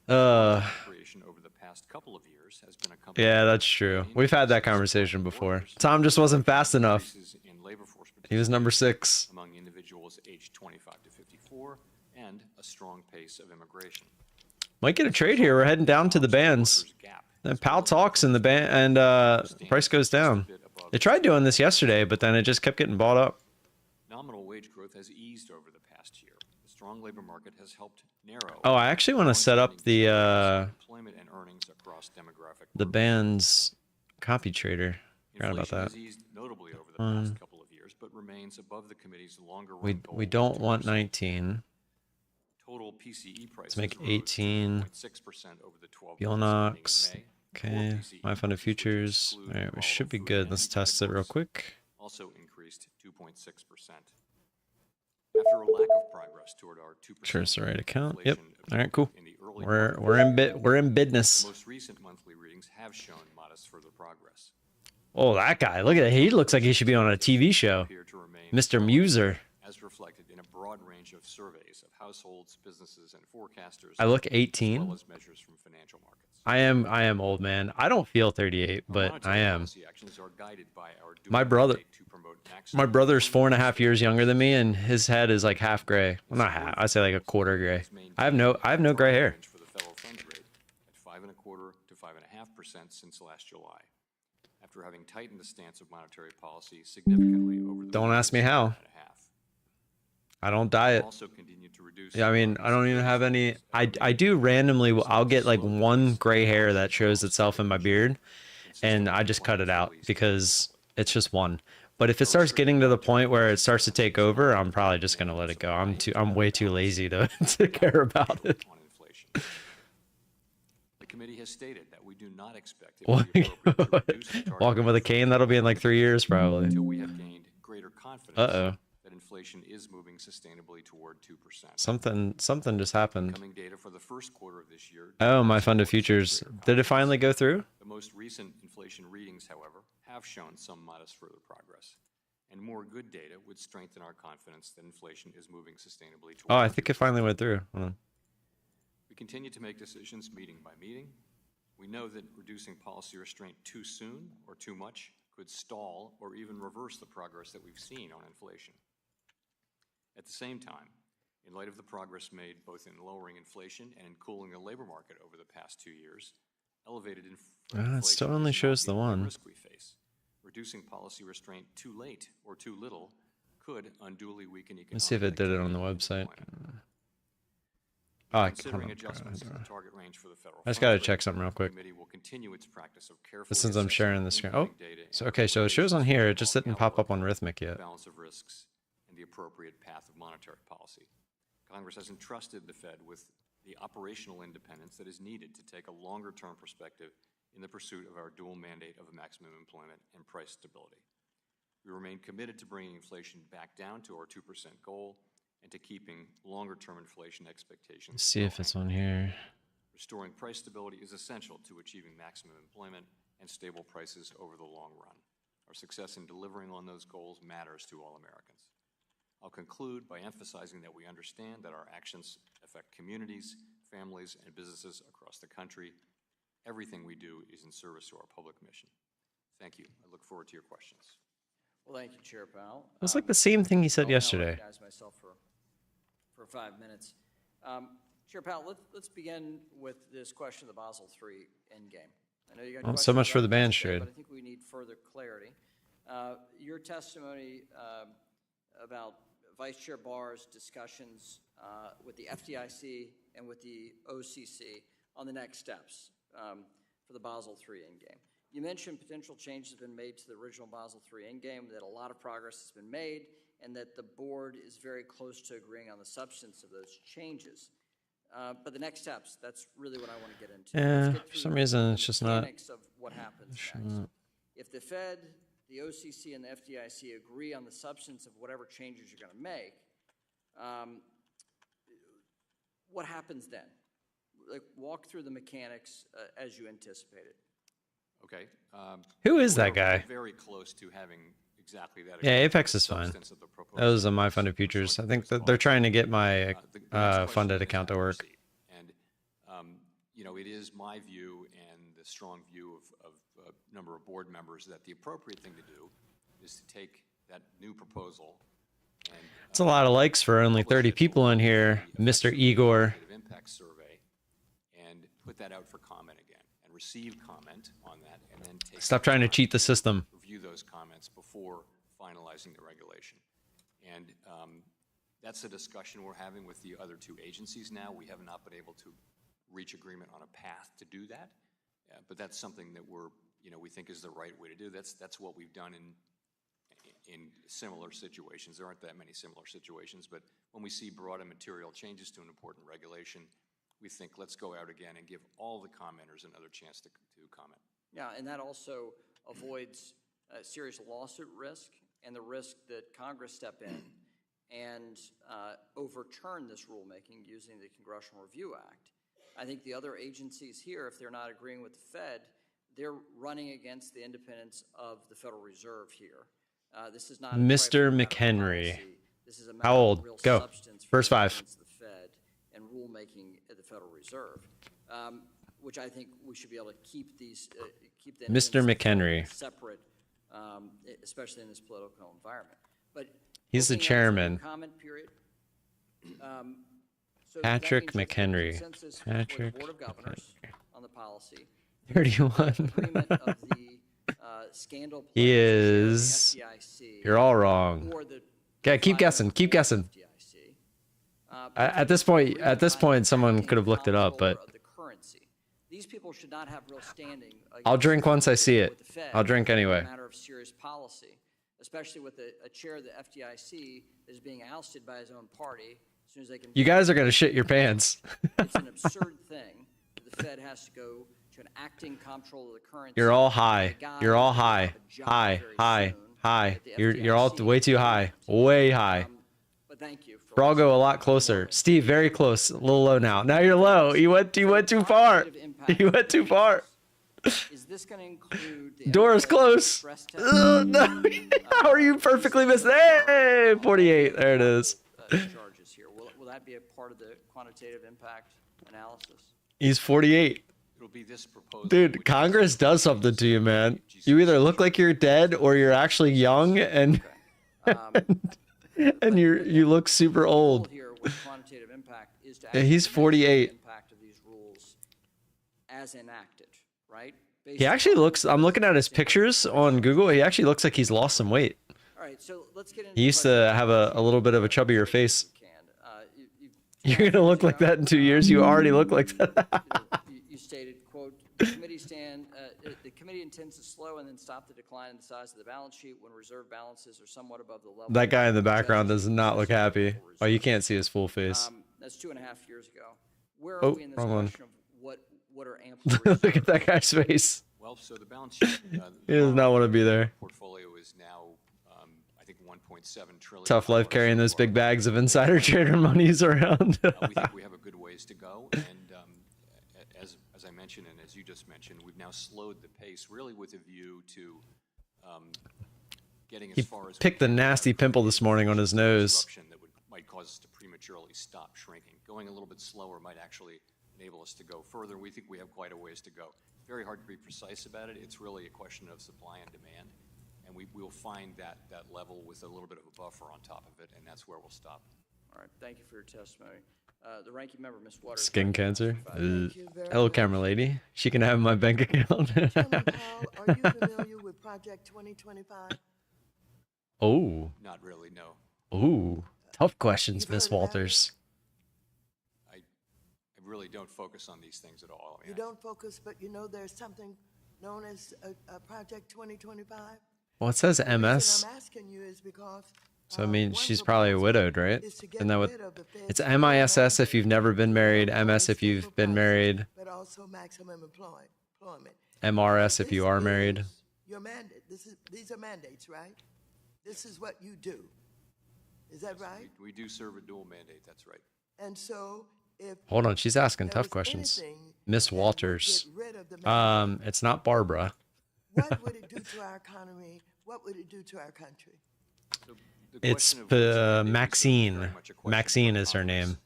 Uh, Creation over the past couple of years has been accompanied yeah, by that's true. We've had that conversation before. workers, Tom just wasn't fast enough. increases in labor force He was number 6. among individuals aged 25 to 54, and a strong pace of immigration. Might get a trade here. We're heading down to the bands. Workers' gap And has Powell been talks in the band, and price goes down. a bit above They tried doing this yesterday, but then it just kept getting bought up. Nominal wage growth has eased over the past year. The strong labor market has helped narrow. Oh, I actually want to set up the employment and earnings across demographic the groups. band's copy trader. Forgot about Inflation that. has eased notably over the past couple of years, but remains above the committee's longer run goal. We of don't 2%. want 19. Total PCE prices make rose 18. 2.6% over the 12 months Bulenox. ending in May. Okay. Core My funded PCEs, which futures. exclude All right, we volatile should be food good. and Let's energy test it real categories, quick. also increased 2.6%. After a lack of progress toward our 2% Sure, it's the right account. Yep. inflation All right, cool. in the early We're part of we're in bit we're in the business. most recent monthly readings have shown modest further progress. Oh, that guy! Look at that. He looks like he should be on a TV show. Appear to remain Mr. Muser. as reflected in a broad range of surveys of households, businesses, and forecasters. I look as 18. well as measures from financial markets. I am old, man. I don't feel 38, Our but I monetary am. policy actions are guided by our dual My brother- mandate to promote maximum My brother's employment 4.5 years younger than me, and his head is like half gray. Well, not half. I say like a quarter gray. I have no gray hair. range for the federal funds rate at 5.25% to 5.5% since last July, after having tightened the stance of monetary policy significantly over the Don't ask me previous how. year and a half. I don't We've diet. also continued to reduce Yeah, I mean, our I don't even have any. disabilities I do randomly. I'll get like one gray hair that shows itself in my beard, and I just cut it out because it's just one. But if it starts getting to the point where it starts to take over, I'm probably just gonna let it go. I'm way too lazy to to care about it. on inflation. The committee has stated that we do not expect it will be appropriate to reduce the target Walking with a rate cane, that'll be in like 3 years probably. until we have gained greater confidence Uh-oh. that inflation is moving sustainably toward 2%. Something just happened. Coming data for the first quarter of this year. Oh, my funded futures. Did it finally go through? The most recent inflation readings, however, have shown some modest further progress, and more good data would strengthen our confidence that inflation is moving sustainably toward. Oh, I think it finally went through. Hold on. We continue to make decisions meeting by meeting. We know that reducing policy restraint too soon or too much could stall or even reverse the progress that we've seen on inflation. At the same time, in light of the progress made both in lowering inflation and in cooling the labor market over the past 2 years, elevated inflation It still is only not shows the the only one. risk we face. Reducing policy restraint too late or too little could unduly weaken economic Let's see if it did it on the activity and website. employment. Oh, hold Considering on. adjustments to the target range for the federal I just funds gotta rate, check something real the quick. committee will continue its practice of carefully Since I'm assessing sharing the screen. Oh, incoming data so and okay, so it shows on here. It just recommendations didn't for pop up on outlook, Rhythmic yet. balance of risks, and the appropriate path of monetary policy. Congress has entrusted the Fed with the operational independence that is needed to take a longer-term perspective in the pursuit of our dual mandate of maximum employment and price stability. We remain committed to bringing inflation back down to our 2% goal and to keeping longer-term inflation expectations. Let's see if low. it's on here. Restoring price stability is essential to achieving maximum employment and stable prices over the long run. Our success in delivering on those goals matters to all Americans. I'll conclude by emphasizing that we understand that our actions affect communities, families, and businesses across the country. Everything we do is in service to our public mission. Thank you. I look forward to your questions. Well, thank you, Chair Powell. It's like the same thing he said I'll now yesterday. recognize myself for 5 minutes. Chair Powell, let's begin with this question of the Basel III endgame. I know you got Well, so questions much for about the it band yesterday, trade. but I think we need further clarity. Your testimony about Vice Chair Barr's discussions with the FDIC and with the OCC on the next steps for the Basel III endgame. You mentioned potential changes have been made to the original Basel III endgame, that a lot of progress has been made, and that the board is very close to agreeing on the substance of those changes. But the next steps, that's really what I want to get into. Yeah, Let's get for through some the reason it's just not. mechanics of what happens next. If the Fed, the OCC, and the FDIC agree on the substance of whatever changes you're going to make, what happens then? Like, walk through the mechanics as you anticipated. Okay. Who is that we're guy? Very close to having exactly that. Yeah, agreement. Apex The is fine. substance of the proposed Those are my changes, funded much futures. like I think the that they're trying to get my The next question funded is account to work. accuracy. And, it is my view and the strong view of a number of board members that the appropriate thing to do is to take that new proposal and It's a lot of likes for only 30 people in here, Mr. Igor. impact survey and put that out for comment again and receive comment on that and then take Stop trying to cheat the system. review those comments before finalizing the regulation. And That's a discussion we're having with the other two agencies now. We have not been able to reach agreement on a path to do that, but that's something that we think is the right way to do. That's what we've done in similar situations. There aren't that many similar situations, but when we see broad and material changes to an important regulation, we think let's go out again and give all the commenters another chance to comment. Yeah, and that also avoids serious lawsuit risk and the risk that Congress step in and overturn this rulemaking using the Congressional Review Act. I think the other agencies here, if they're not agreeing with the Fed, they're running against the independence of the Federal Reserve here. This is not Mr. a McHenry. This is a matter How old? of real Go. substance for Verse 5. the Fed and rulemaking at the Federal Reserve, which I think we should be able to keep these keep the Mr. McHenry. separate, especially in this political environment. But He's the opening up to chairman. Comment period. So Patrick that means there's McHenry. consensus for the Patrick Board of Governors on the policy. 31. Agreement of the scandal He players, is. the FDIC, You're all wrong. or the Okay, keep guessing. Keep guessing. FDIC. At this point, someone could have looked it up, but Of the currency. These people should not have real standing. I'll drink once I see it. with the Fed I'll drink anyway. in a matter of serious policy, especially with a chair of the FDIC that is being ousted by his own party as soon as they can. You guys are gonna shit your pants. It's an absurd thing that the Fed has to go to an acting comptroller of the currency. You're all high. A guy You're all who's gonna high. have a job High. very High. soon High. at the You're all FDIC. way too high. Way high. But thank you for Brago a lot closer. Steve, very close. A little low now. Now you're low. You went too far. You went too far. Is this going to include the Door is FDIC close. stress test? No. How are you perfectly missed? Hey, 48. There it is. Charges here. Will that be a part of the quantitative impact analysis? He's 48. It'll be this proposal. Dude, which Congress is- does something to you, man. You either look like you're dead or you're actually young and and you look super The old. goal here with quantitative impact is to Yeah, he's actually measure 48. the impact of these rules as enacted, right? Based He actually upon- looks, I'm looking at his pictures on Google. He actually looks like he's lost some weight. All right, so let's get into He used to have a little bit of a chubbier face. You're going to look like that in 2 years. You already look like that. You stated, quote, the committee intends to slow and then stop the decline in the size of the balance sheet when reserve balances are somewhat above the level. That guy in the background does adjusted not look for happy. reserve. Oh, you can't see his full face. That's 2.5 years ago. Where are Oh, we in this wrong one. question of what are ample Look at reserves? that guy's face. Well, so the balance sheet. He does not want to be there. Portfolio is now, I think, 1.7 trillion. Tough life carrying those big bags of insider trader monies around. We think we have a good ways to go, and as I mentioned, and as you just mentioned, we've now slowed the pace, really with a view to getting as He far as we picked the can nasty without pimple this morning on his nose. disruption that might cause us to prematurely stop shrinking. Going a little bit slower might actually enable us to go further. We think we have quite a ways to go. Very hard to be precise about it. It's really a question of supply and demand, and we'll find that level with a little bit of a buffer on top of it, and that's where we'll stop. All right, thank you for your testimony. The ranking member, Ms. Waters. Skin cancer. Thank you very Hello, much. camera lady. She can have my bank account. Chairman Powell, are you familiar with Project 2025? Oh, Not really, no. ooh, tough questions, You've Miss heard of that? Walters. I really don't focus on these things at all. I mean, You don't focus, but you know there's something known as a Project 2025? Well, it says The reason MS, I'm asking you is because. so I mean she's probably widowed, right? Isn't Isn't that what? It's MISS if you've never been married, MS if you've been married, But also maximum employment. MRS if you This are married. is Your mandate, these are mandates, right? This is what you do. Is that right? we do serve a dual mandate, that's right. And so if. Hold on, she's asking there tough was questions. anything Miss that would Walters. get rid of the mandate, It's not Barbara. what would it do to our economy? What would it do to our country? So the It's question of what's a mandate is Maxine. very much a question Maxine for is her Congress. name.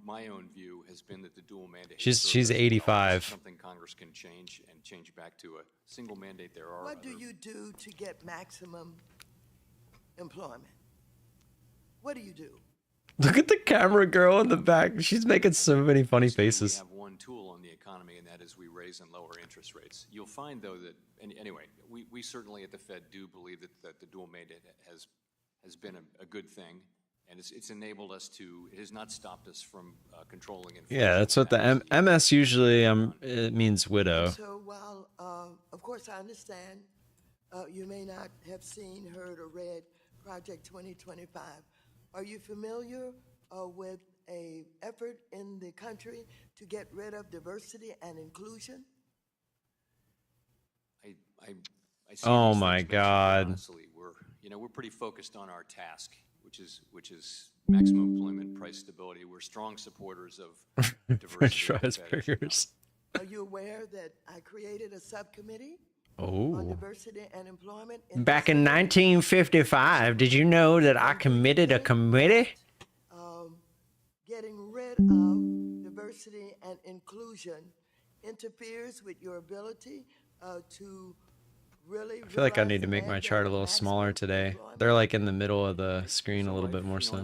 My own view has been that the dual mandate. She's- has she's served us well. 85. It's something Congress can change and change back to a single mandate. There are What do other- you do to get maximum employment? What do you do? Look at the camera girl in the back. She's making so many funny So we faces. have one tool on the economy, and that is we raise and lower interest rates. You'll find, though, that anyway, we certainly at the Fed do believe that the dual mandate has been a good thing. And it's enabled us to, it has not stopped us from controlling inflation. Yeah, that's what the MS usually it means widow. So while, of course, I understand you may not have seen, heard, or read Project 2025, are you familiar with a effort in the country to get rid of diversity and inclusion? I see Oh these my things, but God. honestly, we're pretty focused on our task, which is maximum employment, price stability. We're strong supporters of French diversity. fries burgers. Are you aware that I created a subcommittee on Oh. diversity and employment? Back in 1955, did you know that I committed a committee? Getting rid of diversity and inclusion interferes with your ability to really. I feel like I need to make my chart a little smaller today. They're like in the middle of the screen a little bit more so. I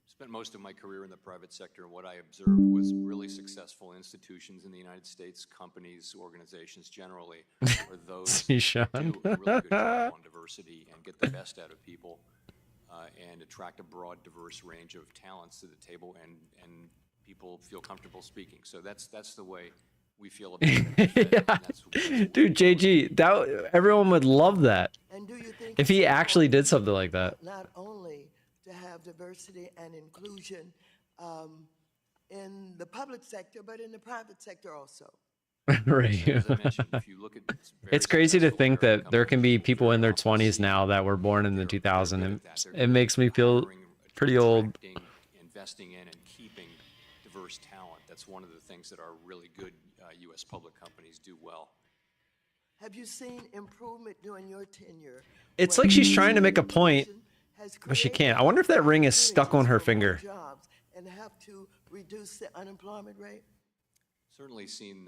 spent most of my career in the private sector, and what I observed was really successful institutions in the United States, companies, organizations generally, are those See, Sean? who do a really good job on diversity and get the best out of people, and attract a broad, diverse range of talents to the table, and people feel comfortable speaking. So that's the way we feel about it. Yeah. Dude, JG, everyone would love that And do you think if he actually did something like that. not only to have diversity and inclusion in the public sector, but in the private sector also? Right. As I mentioned, if you look at It's crazy to think that there can be people in their 20s now that were born in the 2000s, and it makes me feel pretty old. Attracting, investing in, and keeping diverse talent. That's one of the things that our really good U.S. public companies do well. Have you seen improvement during your tenure? It's when like she's trying to make a point, has but she created can't. I wonder if that ring is stuck on her opportunities for more finger. jobs and help to reduce the unemployment rate? Certainly seen,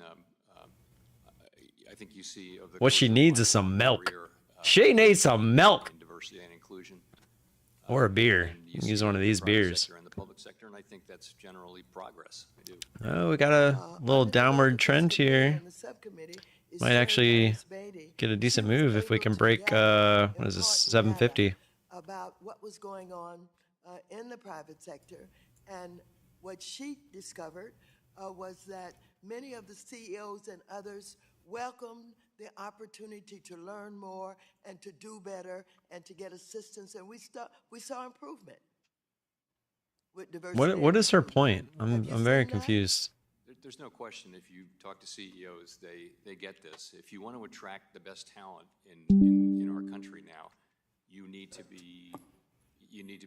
I think you see of the What she course of needs my is some milk. career, She needs some milk. in diversity and inclusion. Or a beer. And You can see use it one in of the these private beers. sector and the public sector, and I think that's generally progress. I do. Oh, we got a little downward trend here. Might actually get a decent move if we can break, what is this, 750. About what was going on in the private sector. And what she discovered was that many of the CEOs and others welcomed the opportunity to learn more and to do better and to get assistance. And we saw improvement with diversity. What is her and point? inclusion. Have I'm you very seen that? confused. There's no question, if you talk to CEOs, they get this. If you want to attract the best talent in our country now, you need to be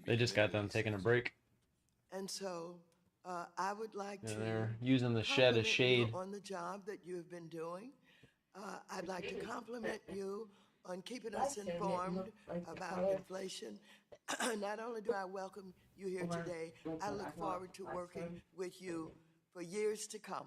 They just got committed to done these taking a things. break. And so I would like And to they're using the shed as compliment you shade. on the job that you've been doing. I'd like to compliment you on keeping us informed about inflation. Not only do I welcome you here today, I look forward to working with you for years to come.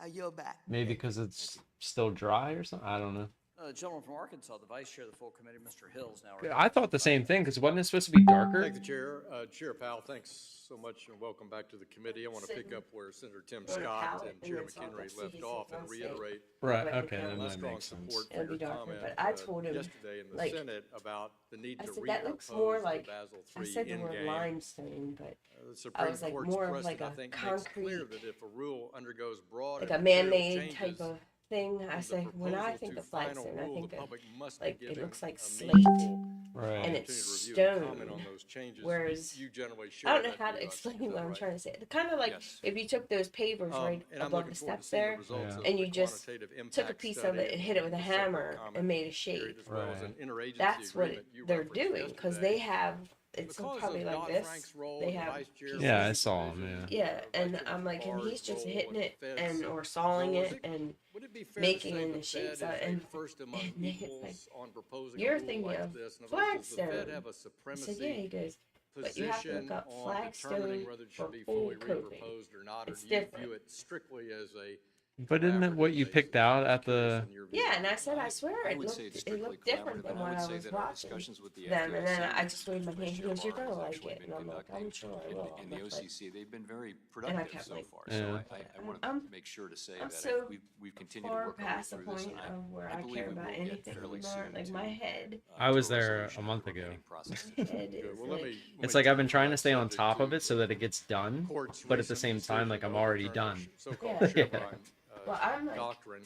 I yield back. Maybe because it's still dry or something? I don't know. The gentleman from Arkansas, the vice chair of the full committee, Mr. Hills, now. I thought the same thing, because wasn't it supposed to be darker? Thank the Chair. Chair Powell, thanks so much and welcome back to the committee. I want to pick up where Senator Tim Scott and Chair McHenry left off and reiterate Right, okay, that my might strong make sense. support for It'll be your darker, comment but I told him, yesterday in the like, Senate about the need I to said, that looks more reimpose the like, Basel I III said the word endgame. limestone, but The Supreme was like Court's more of precedent, like I a think, makes clear concrete, that if a rule undergoes broad like and a material man-made changes, type of thing. I from the say, when I proposal think to of final flagstone, I rule, think the of, public must be like, it given looks like a slate, meaningful Right. and opportunity it's to review and stone. comment on those changes. Whereas, You generally share I don't know that how to view, is explain that what I'm right? trying to say. Kind of like Yes. if you took those pavers right And I'm above looking the forward to steps seeing the there, results of and the you just quantitative took a impact piece of study it and hit it with a the separate hammer comment and made a period, shape. as well as an Right. interagency That's what agreement you they're referenced doing, because yesterday. they have, it's Because probably of like this. Dodd-Frank's role They and have Vice Chair pieces. Yeah, I Rose's saw 'em, supervision, Yeah, Vice and Chair I'm like, and Barr's he's just role hitting with it the Fed's and or sawing role. Is it and would it be fair making to say in the the shapes Fed out- is a and- first among and they hit, equals like, on proposing you're a rule thinking like of this? In other words, does the Fed flagstone. have a I said, yeah, supremacy he goes, but you have to position look up on determining flagstone whether it for should be full fully coping. reproposed or not, or It's do you different. view it strictly as a But isn't it what you collaborative picked basis. out I'm at curious the? in your view. Yeah, and I said, I swear, I it would looked, say it's it strictly looked different collaborative, than and I what would I say was that our watching discussions with the them. And then FDIC, I just waved my which hand. He Chair goes, "You're Barr gonna has like actually it," been and I'm like, conducting, "I'm sure I will." and the That's like, OCC, they've been very and I productive kept so like, far. Yeah. So I want to I'm make sure to say I'm that so we've continued to far work our way past the through this, point and of where I I believe care we about will get anything fairly anymore. soon Like to, my head, I to was a there resolution a of month the ago. remaining process. my head Good. is Well, like, It's like I've been turn trying to that stay on subject top of to it so that it gets done, court's but at the recent same time, like decision I'm to already overturn the done. So-called Yeah. Chevron well, I'm like, doctrine.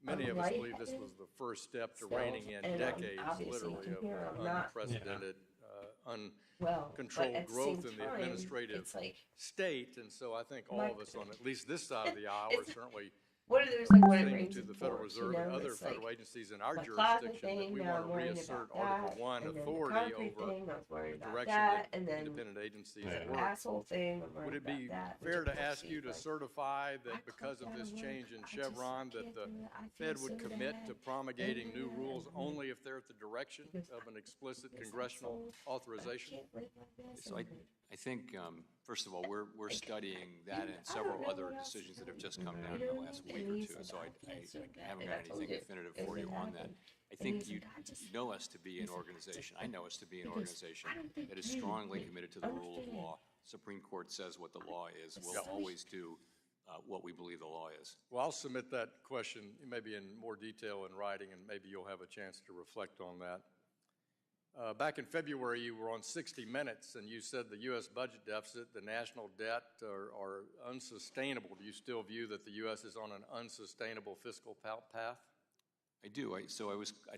Many of us believe this lightheaded was the first step to still, reining in and decades, obviously you literally, can of hear I'm not unprecedented, well, but uncontrolled at the growth same in the time, administrative it's like, state. And so I think all my- of us on at least this side of the aisle are it's- certainly what are those like when it saying rains to in the Federal ports, Reserve you and know? other It's like federal agencies in our my closet jurisdiction that thing, we now want I'm to worried reassert about Article that, 1 and then the authority concrete over thing, I was worried the about direction that, that and then independent agencies the work. asshole thing, I'm worried Would it about be that. which fair of to course ask she's you to like, certify I that because clocked of out this of work, change in I just Chevron, that can't the do it. I feel Fed would so commit bad. to promulgating new Yeah, rules and then only if they're at the direction because of an explicit this congressional asshole, I authorization? can't live like this. So and I think, first of all, we're studying that and I don't several know other what else decisions to that have tell just you. come down You in know the last what I week mean? or He two. said, So "I I can't do that." haven't And got I told anything you, definitive it for you would on that. happen. I And he think was you like, "I just- know us to be an he's like, organization. I know us to be an Because organization I don't think that is you strongly would committed to the rule of understand. law. Supreme Court says what the law is. We'll Yep. always do what we believe the law is. Well, I'll submit that question maybe in more detail in writing, and maybe you'll have a chance to reflect on that. Back in February, you were on 60 Minutes, and you said the U.S. budget deficit, the national debt are unsustainable. Do you still view that the U.S. is on an unsustainable fiscal path? I do. I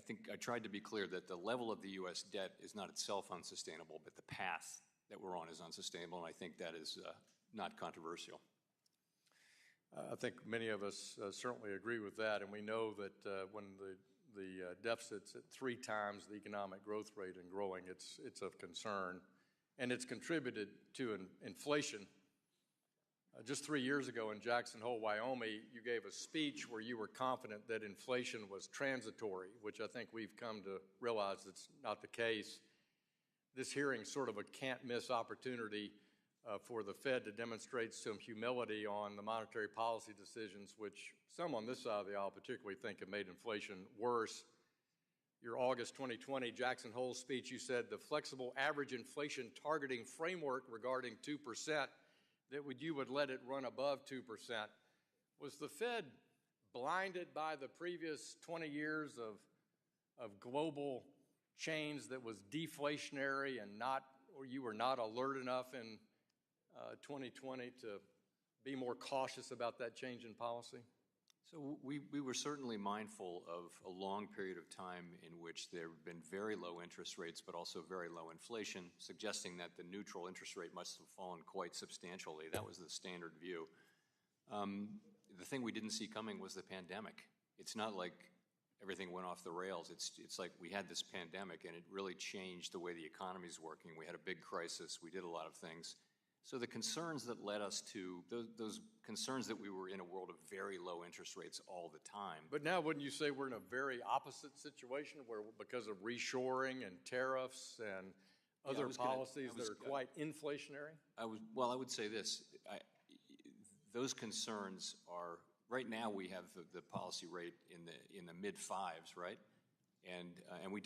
think I tried to be clear that the level of the U.S. debt is not itself unsustainable, but the path that we're on is unsustainable, and I think that is not controversial. I think many of us certainly agree with that, and we know that when the deficit's at 3 times the economic growth rate and growing, it's of concern, and it's contributed to inflation. Just 3 years ago in Jackson Hole, Wyoming, you gave a speech where you were confident that inflation was transitory, which I think we've come to realize it's not the case. This hearing is sort of a can't-miss opportunity for the Fed to demonstrate some humility on the monetary policy decisions, which some on this side of the aisle particularly think have made inflation worse. Your August 2020 Jackson Hole speech, you said the flexible average inflation targeting framework regarding 2%, that you would let it run above 2%. Was the Fed blinded by the previous 20 years of global change that was deflationary and or you were not alert enough in 2020 to be more cautious about that change in policy? So we were certainly mindful of a long period of time in which there have been very low interest rates, but also very low inflation, suggesting that the neutral interest rate must have fallen quite substantially. That was the standard view. The thing we didn't see coming was the pandemic. It's not like everything went off the rails. It's like we had this pandemic, and it really changed the way the economy is working. We had a big crisis. We did a lot of things. So the concerns that led us to, those concerns that we were in a world of very low interest rates all the time. But now wouldn't you say we're in a very opposite situation where because of reshoring and tariffs and other policies that are quite inflationary? I would say this. Those concerns are, right now we have the policy rate in the mid-5s, right? And we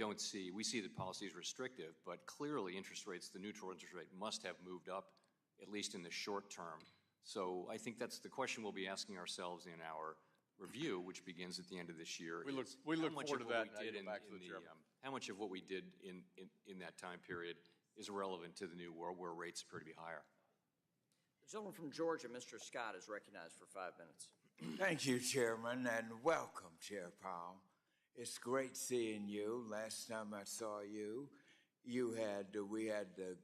see that policy is restrictive, but clearly interest rates, the neutral interest rate must have moved up, at least in the short term. So I think that's the question we'll be asking ourselves in our review, which begins at the end of this year. We look forward to that. How much of what we did in that time period is relevant to the new world where rates appear to be higher? The gentleman from Georgia, Mr. Scott, is recognized for 5 minutes. Thank you, Chairman, and welcome, Chair Powell. It's great seeing you. Last time I saw you, we had the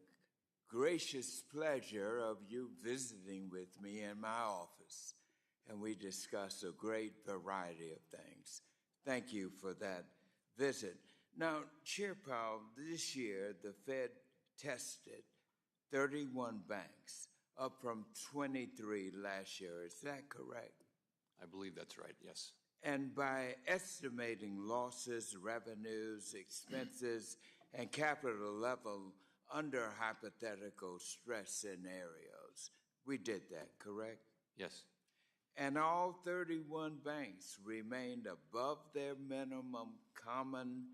gracious pleasure of you visiting with me in my office, and we discussed a great variety of things. Thank you for that visit. Now, Chair Powell, this year the Fed tested 31 banks, up from 23 last year. Is that correct? I believe that's right, yes. And by estimating losses, revenues, expenses, and capital level under hypothetical stress scenarios, we did that, correct? Yes. and all 31 banks remained above their minimum common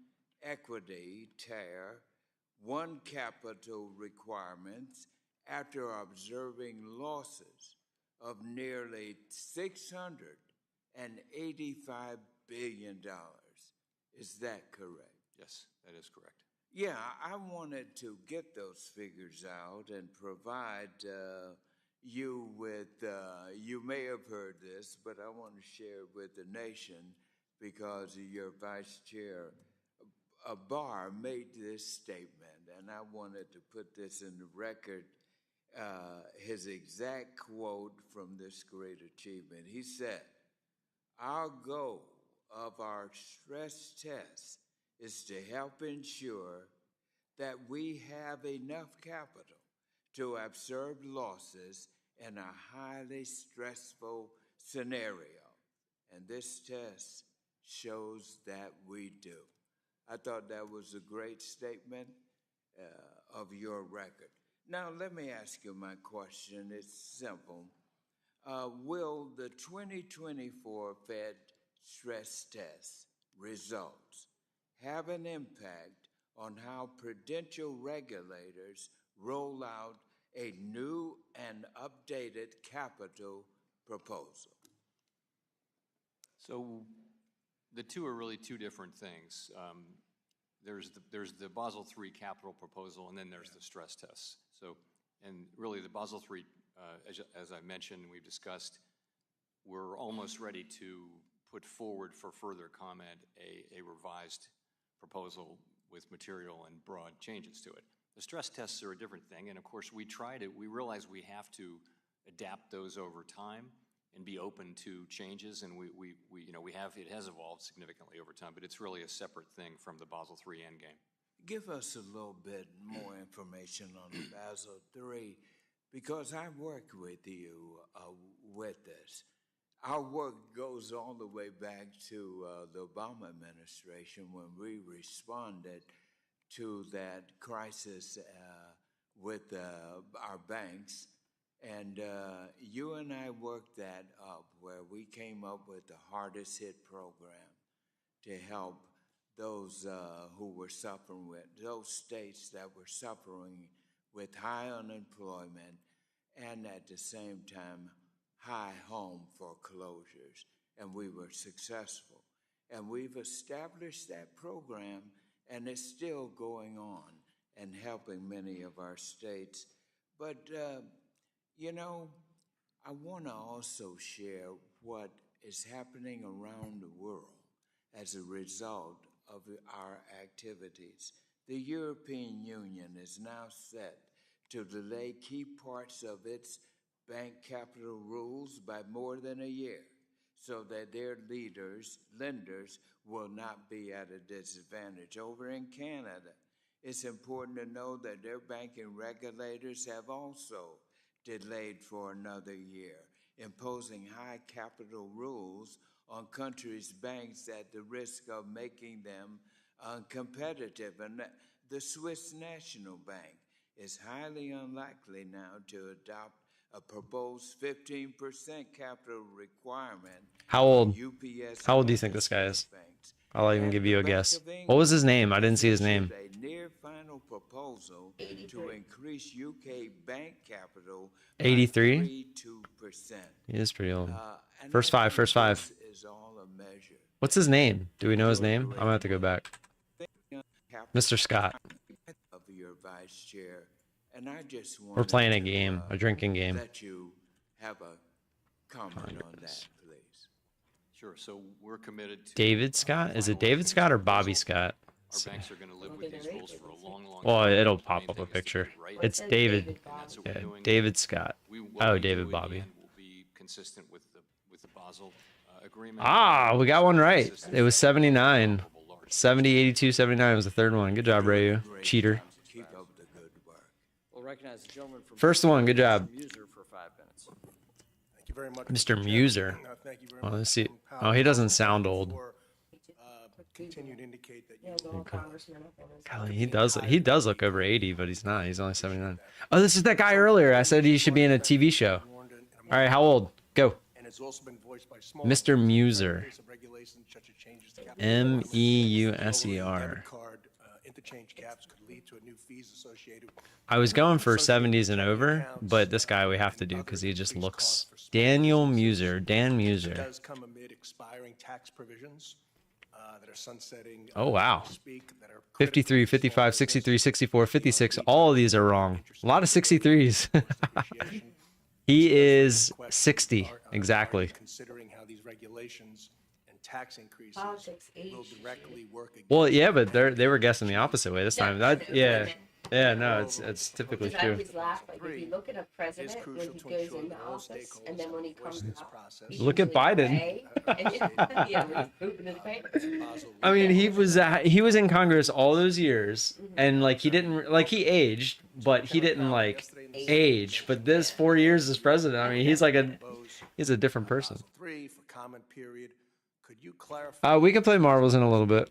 equity tier 1 capital requirements after observing losses of nearly $685 billion. Is that correct? Yes, that is correct. Yeah, I wanted to get those figures out and provide you with, you may have heard this, but I want to share it with the nation because your Vice Chair Barr made this statement, and I wanted to put this in the record, his exact quote from this great achievement. He said, "Our goal of our stress test is to help ensure that we have enough capital to absorb losses in a highly stressful scenario. And this test shows that we do." I thought that was a great statement of your record. Now, let me ask you my question. It's simple. Will the 2024 Fed stress test results have an impact on how prudential regulators roll out a new and updated capital proposal? So the two are really two different things. There's the Basel III capital proposal, and then there's the stress tests. So, and really the Basel III, as I mentioned, we've discussed, we're almost ready to put forward for further comment a revised proposal with material and broad changes to it. The stress tests are a different thing, and of course we realize we have to adapt those over time and be open to changes, and it has evolved significantly over time, but it's really a separate thing from the Basel III endgame. Give us a little bit more information on the Basel III, because I've worked with you with this. Our work goes all the way back to the Obama administration when we responded to that crisis with our banks. And you and I worked that up where we came up with the hardest hit program to help those who were suffering with, those states that were suffering with high unemployment and at the same time high home foreclosures. And we were successful. And we've established that program, and it's still going on and helping many of our states. But I want to also share what is happening around the world as a result of our activities. The European Union is now set to delay key parts of its bank capital rules by more than a year so that their lenders will not be at a disadvantage. Over in Canada, it's important to know that their banking regulators have also delayed for another year, imposing high capital rules on countries' banks at the risk of making them uncompetitive. And the Swiss National Bank is highly unlikely now to adopt a proposed 15% capital requirement. How old? UPS How old do you think this guy is? I'll even give you a guess. What was his name? I didn't see his name. A near final proposal to increase UK bank capital 83? 32%. He is pretty old. And First I five. think this is all a measure. What's his name? Do we know his name? I'm gonna have to go back. Mr. Scott. Of your vice chair, and I just want We're playing a game, a drinking game. Let you have a comment on that, please. Sure, so we're committed to... David Scott? Is it David Scott or Bobby Scott? Our banks are going to live with these rules for a long, long Well, time. it'll The pop main up a thing is to picture. do it right. It's David. And that's what we're Yeah, doing. David Scott. Oh, David Bobby. Will be consistent with the Basel agreement. Ah, we got one right. It was 79. 70, 82, 79 was the third one. Good job, Rayu. Cheater. Keep up the good work. We'll recognize the gentleman from... First one, good job. Muser for 5 minutes. Thank you very much, Mr. Muser. Thank you very Well, much, let's see. Chairman Powell, Oh, he doesn't sound old. for, continue to indicate that you Golly, he does look over 80, but he's not. He's only 79. Oh, this is that guy earlier. I said he should be in a TV show. All right, how old? Go. and has also been voiced by small Mr. businesses. Muser. In the case of regulations such as changes to capital requirements, Meuser. lowering debit card interchange caps could lead to a new fees associated. I was going for associated 70s and checking over, accounts, but this guy we have and to do because other he just increased looks. costs for small Daniel businesses. Muser. Dan It Muser. does come amid expiring tax provisions that are sunsetting. Oh, wow. as we speak, that are 53, 55, 63, 64, 56. All of these are wrong. A lot of 63s. He is 60, exactly. Considering how these regulations and tax increases Politics, will directly work against. Well, yeah, but they were guessing the opposite way this time. Yeah, no, it's typically Because I true. always laugh, like, if you look at a president when he goes into office, and then when he comes out, he's Look at usually Biden. gray, and yeah, when he's pooping his pants. I mean, he was in Congress all those years, and like he didn't like he aged, but he didn't like age. But this 4 years as president, I mean, he's a different person. Three for comment period. Could you clarify? We can play marbles in a little bit.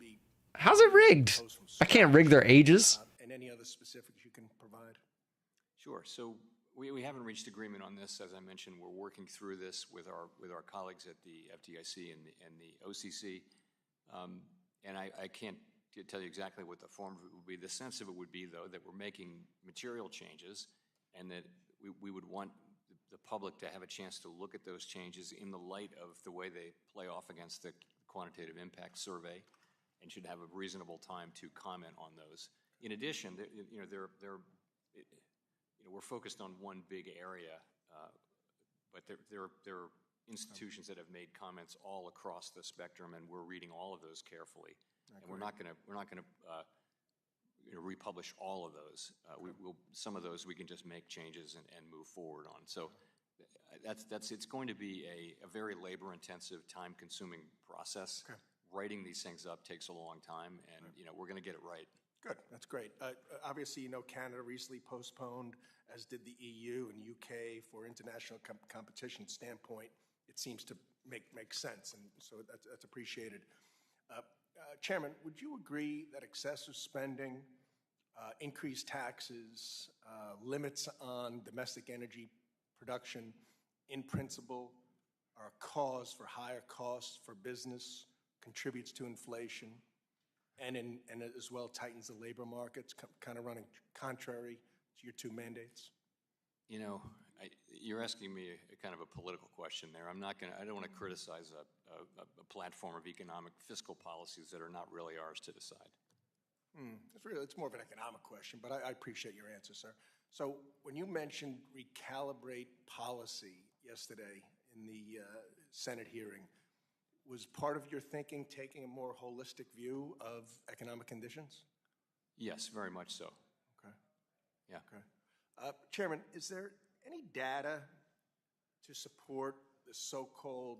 How's it rigged? I can't rig their ages. And any other specifics you can provide? Sure. So we haven't reached agreement on this. As I mentioned, we're working through this with our colleagues at the FDIC and the OCC. And I can't tell you exactly what the form would be. The sense of it would be, though, that we're making material changes and that we would want the public to have a chance to look at those changes in the light of the way they play off against the quantitative impact survey and should have a reasonable time to comment on those. In addition, we're focused on one big area, but there are institutions that have made comments all across the spectrum, and we're reading all of those carefully. And we're not going to republish all of those. Some of those we can just make changes and move forward on. So it's going to be a very labor-intensive, time-consuming process. Okay. Writing these things up takes a long time, and we're going to get it right. Good, that's great. Obviously, Canada recently postponed, as did the EU and UK, for international competition standpoint. It seems to make sense, and so that's appreciated. Chairman, would you agree that excessive spending, increased taxes, limits on domestic energy production, in principle, are a cause for higher costs for business, contributes to inflation, and as well tightens the labor markets, kind of running contrary to your two mandates? You're asking me a kind of a political question there. I don't want to criticize a platform of economic fiscal policies that are not really ours to decide. It's more of an economic question, but I appreciate your answer, sir. So when you mentioned recalibrate policy yesterday in the Senate hearing, was part of your thinking taking a more holistic view of economic conditions? Yes, very much so. Okay. Yeah. Okay. Chairman, is there any data to support the so-called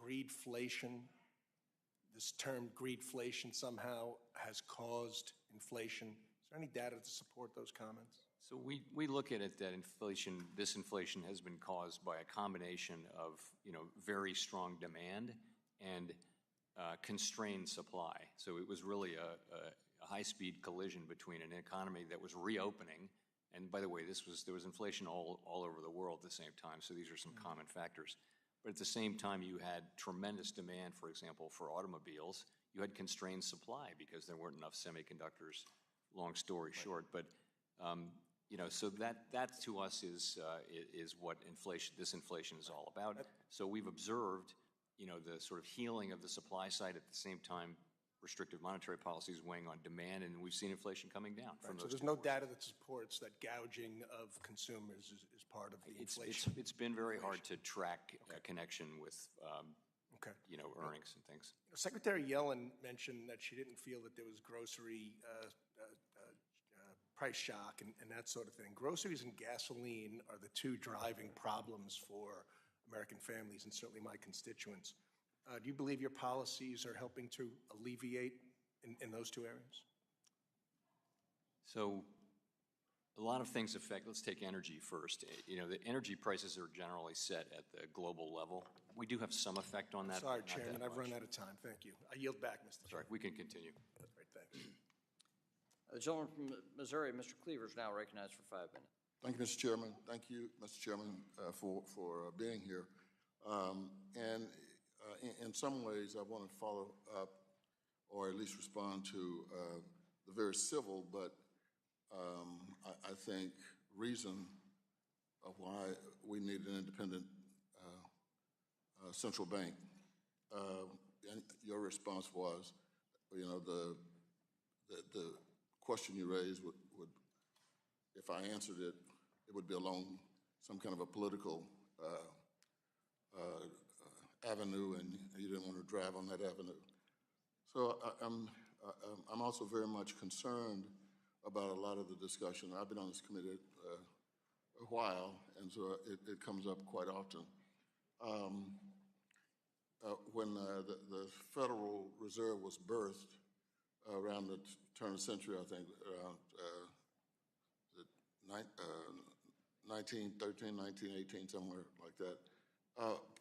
greedflation? This term greedflation somehow has caused inflation. Is there any data to support those comments? So we look at it that this inflation has been caused by a combination of very strong demand and constrained supply. So it was really a high-speed collision between an economy that was reopening, and by the way, there was inflation all over the world at the same time. So these are some common factors. But at the same time, you had tremendous demand, for example, for automobiles. You had constrained supply because there weren't enough semiconductors. Long story short, but so that to us is what this inflation is all about. So we've observed, the sort of healing of the supply side at the same time. Restrictive monetary policies weighing on demand, and we've seen inflation coming down. From those. So there's no data that supports that gouging of consumers is part of the inflation. It's been very hard to track a connection with earnings and things. Secretary Yellen mentioned that she didn't feel that there was grocery price shock and that sort of thing. Groceries and gasoline are the two driving problems for American families and certainly my constituents. Do you believe your policies are helping to alleviate in those two areas? So a lot of things affect. Let's take energy first. The energy prices are generally set at the global level. We do have some effect on that. Sorry, Chairman, I've run out of time. Thank you. I yield back, Mr. Chairman. Sorry, we can continue. That's great, thanks. The gentleman from Missouri, Mr. Cleaver, is now recognized for 5 minutes. Thank you, Mr. Chairman. Thank you, Mr. Chairman, for being here. And in some ways, I want to follow up or at least respond to the very civil, but I think reason of why we need an independent central bank. And your response was, you know, the question you raised would, if I answered it, it would be along some kind of a political avenue, and you didn't want to drive on that avenue. So I'm also very much concerned about a lot of the discussion. I've been on this committee a while, and so it comes up quite often. When the Federal Reserve was birthed around the turn of the century, I think, around 1913, 1918, somewhere like that.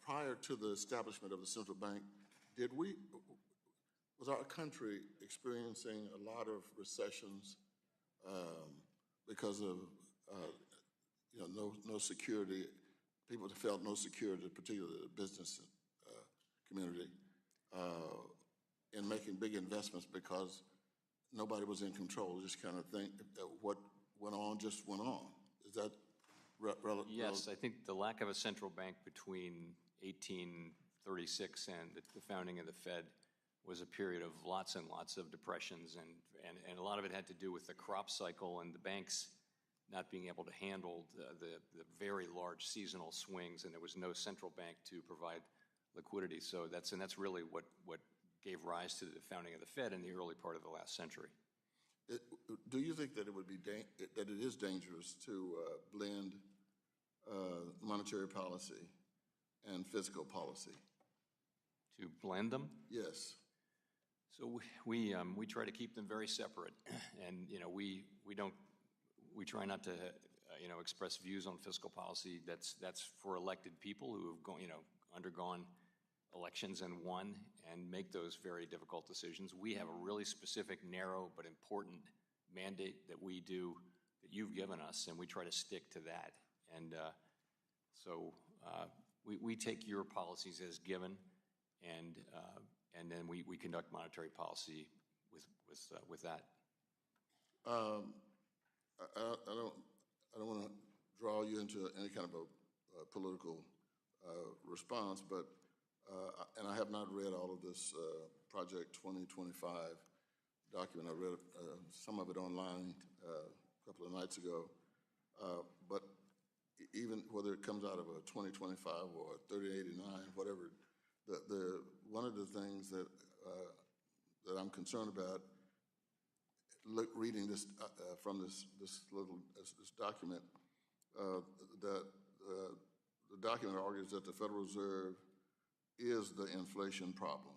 Prior to the establishment of the central bank, was our country experiencing a lot of recessions because of no security? People felt no security, particularly the business community, in making big investments because nobody was in control. Just kind of think what went on just went on. Is that relevant? Yes, I think the lack of a central bank between 1836 and the founding of the Fed was a period of lots and lots of depressions, and a lot of it had to do with the crop cycle and the banks not being able to handle the very large seasonal swings, and there was no central bank to provide liquidity. So that's really what gave rise to the founding of the Fed in the early part of the last century. Do you think that it is dangerous to blend monetary policy and fiscal policy? To blend them? Yes. So we try to keep them very separate, and we try not to express views on fiscal policy that's for elected people who have undergone elections and won and make those very difficult decisions. We have a really specific, narrow but important mandate that you've given us, and we try to stick to that. And so we take your policies as given, and then we conduct monetary policy with that. I don't want to draw you into any kind of a political response, but and I have not read all of this Project 2025 document. I read some of it online a couple of nights ago, but even whether it comes out of a 2025 or a 3089, whatever, one of the things that I'm concerned about, reading this from this document, the document argues that the Federal Reserve is the inflation problem,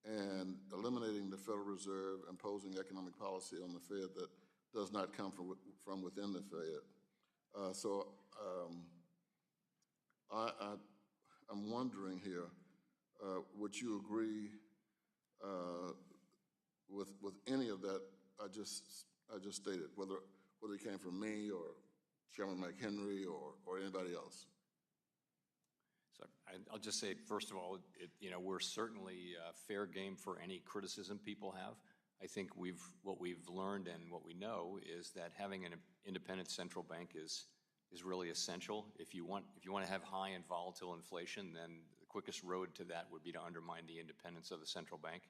and eliminating the Federal Reserve, imposing economic policy on the Fed that does not come from within the Fed. So I'm wondering here, would you agree with any of that I just stated, whether it came from me or Chairman McHenry or anybody else? So I'll just say, first of all, we're certainly fair game for any criticism people have. I think what we've learned and what we know is that having an independent central bank is really essential. If you want to have high and volatile inflation, then the quickest road to that would be to undermine the independence of the central bank,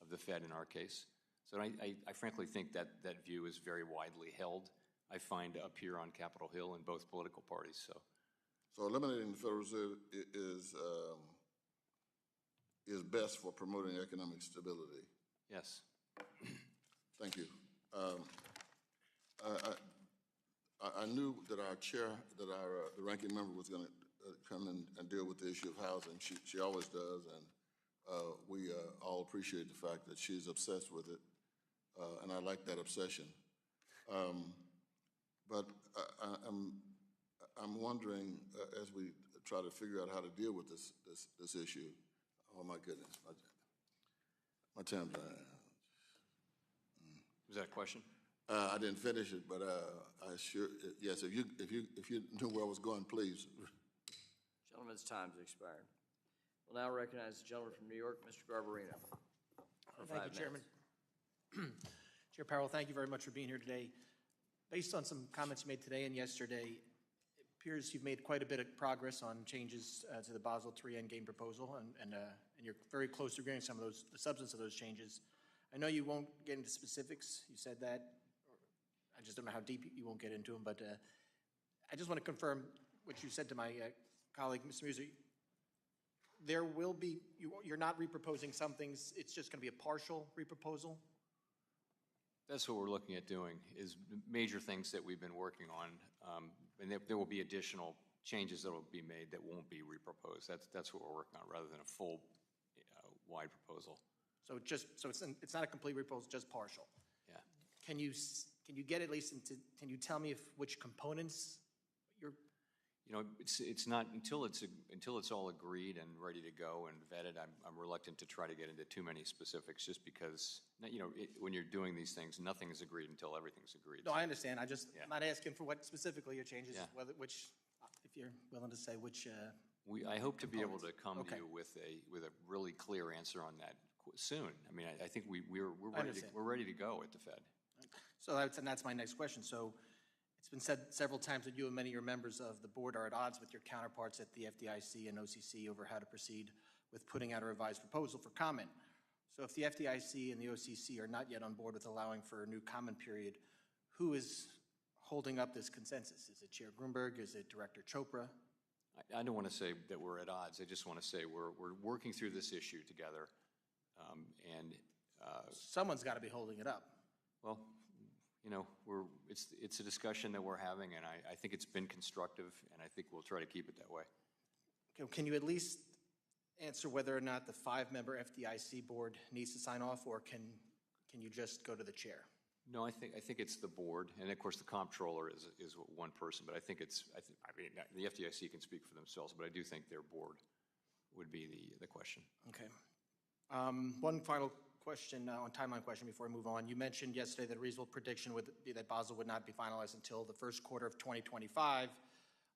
of the Fed in our case. So I frankly think that view is very widely held. I find up here on Capitol Hill in both political parties. So eliminating the Federal Reserve is best for promoting economic stability. Yes. Thank you. I knew that the ranking member was going to come in and deal with the issue of housing. She always does, and we all appreciate the fact that she's obsessed with it, and I like that obsession. But I'm wondering, as we try to figure out how to deal with this issue. Oh my goodness, my time's Was that a question? I didn't finish it, but yes. If you knew where I was going, please Gentleman's time has expired. We'll now recognize the gentleman from New York, Mr. Garbarino. Thank you, Chairman. Chair Powell, thank you very much for being here today. Based on some comments you made today and yesterday, it appears you've made quite a bit of progress on changes to the Basel III Endgame proposal, and you're very close to agreeing some of those, the substance of those changes. I know you won't get into specifics. You said that. I just don't know how deep you won't get into them, but I just want to confirm what you said to my colleague, Mr. Muser. There will be, you're not reproposing some things, it's just going to be a partial reproposal? That's what we're looking at doing, is major things that we've been working on, and there will be additional changes that will be made that won't be reproposed. That's what we're working on, rather than a full wide proposal. So it's not a complete reproposal, just partial. Yeah. Can you get at least into? Can you tell me which components you're? You know, it's not until it's all agreed and ready to go and vetted. I'm reluctant to try to get into too many specifics, just because when you're doing these things, nothing is agreed until everything's agreed. No, I understand. I'm not asking for what specifically your changes. Yeah. Which, if you're willing to say which. I hope to be able to come to you with a really clear answer on that soon. I mean, I think we're ready to go at the Fed. So that's my next question. So it's been said several times that you and many of your members of the board are at odds with your counterparts at the FDIC and OCC over how to proceed with putting out a revised proposal for comment. So if the FDIC and the OCC are not yet on board with allowing for a new comment period, who is holding up this consensus? Is it Chair Grunberg? Is it Director Chopra? I don't want to say that we're at odds. I just want to say we're working through this issue together, and someone's got to be holding it up. Well, it's a discussion that we're having, and I think it's been constructive, and I think we'll try to keep it that way. Okay, can you at least answer whether or not the 5-member FDIC board needs to sign off, or can you just go to the chair? No, I think it's the board, and of course the comptroller is one person, but I think the FDIC can speak for themselves, but I do think their board would be the question. Okay. One final question, on timeline question before I move on. You mentioned yesterday that a reasonable prediction would be that Basel would not be finalized until the first quarter of 2025.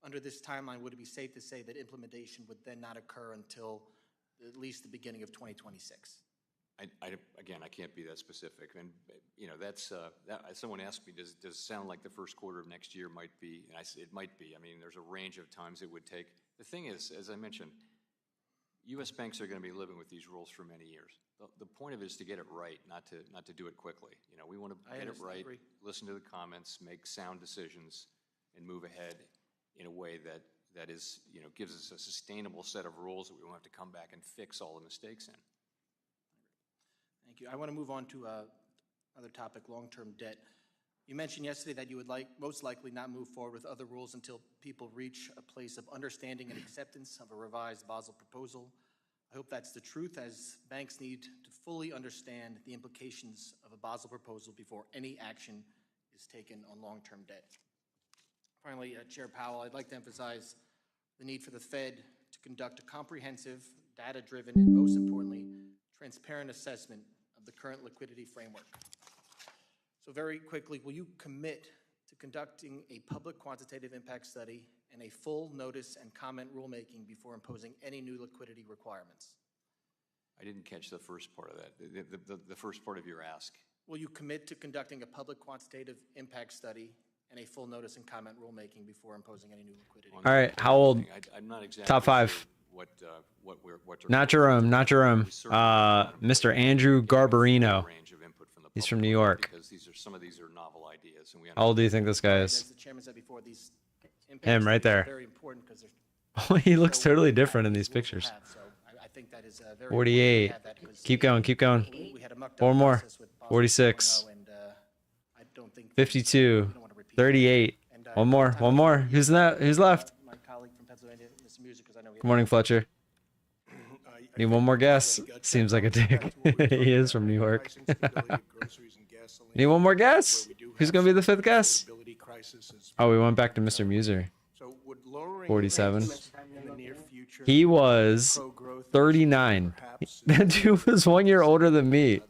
Under this timeline, would it be safe to say that implementation would then not occur until at least the beginning of 2026? Again, I can't be that specific, and someone asked me, does it sound like the first quarter of next year might be? And I said it might be. I mean, there's a range of times it would take. The thing is, as I mentioned, U.S. banks are going to be living with these rules for many years. The point of it is to get it right, not to do it quickly. We want to get it right, listen to the comments, make sound decisions, and move ahead in a way that is gives us a sustainable set of rules that we won't have to come back and fix all the mistakes in. Thank you. I want to move on to another topic, long-term debt. You mentioned yesterday that you would most likely not move forward with other rules until people reach a place of understanding and acceptance of a revised Basel proposal. I hope that's the truth, as banks need to fully understand the implications of a Basel proposal before any action is taken on long-term debt. Finally, Chair Powell, I'd like to emphasize the need for the Fed to conduct a comprehensive, data-driven, and most importantly, transparent assessment of the current liquidity framework. So very quickly, will you commit to conducting a public quantitative impact study and a full notice and comment rulemaking before imposing any new liquidity requirements? I didn't catch the first part of that, the first part of your ask. Will you commit to conducting a public quantitative impact study and a full notice and comment rulemaking before imposing any new liquidity? All right, how old? I'm not exactly Top 5. Sure what not Jerome, Mr. Andrew Garbarino. He's from New York. Because some of these are novel ideas, and How old do you think this guy is? As the chairman said before, these Him right there. are very important because Oh, he looks totally different in these pictures. So I think that is very 48. important to have that, Keep going, keep going. we had a mucked up 4 more. process with Basel 46. 2.0, and I don't think 52. we don't want to repeat 38. And, One more, one more. Who's that? Who's left? my colleague from Pennsylvania, Mr. Music, because I know Good morning, Fletcher. Need one more guess? Seems like a dick. He is from New York. Need one more guess? Who's going to be the 5th guess? Oh, we went back to Mr. Muser. 47. He was 39. That dude was 1 year older than me.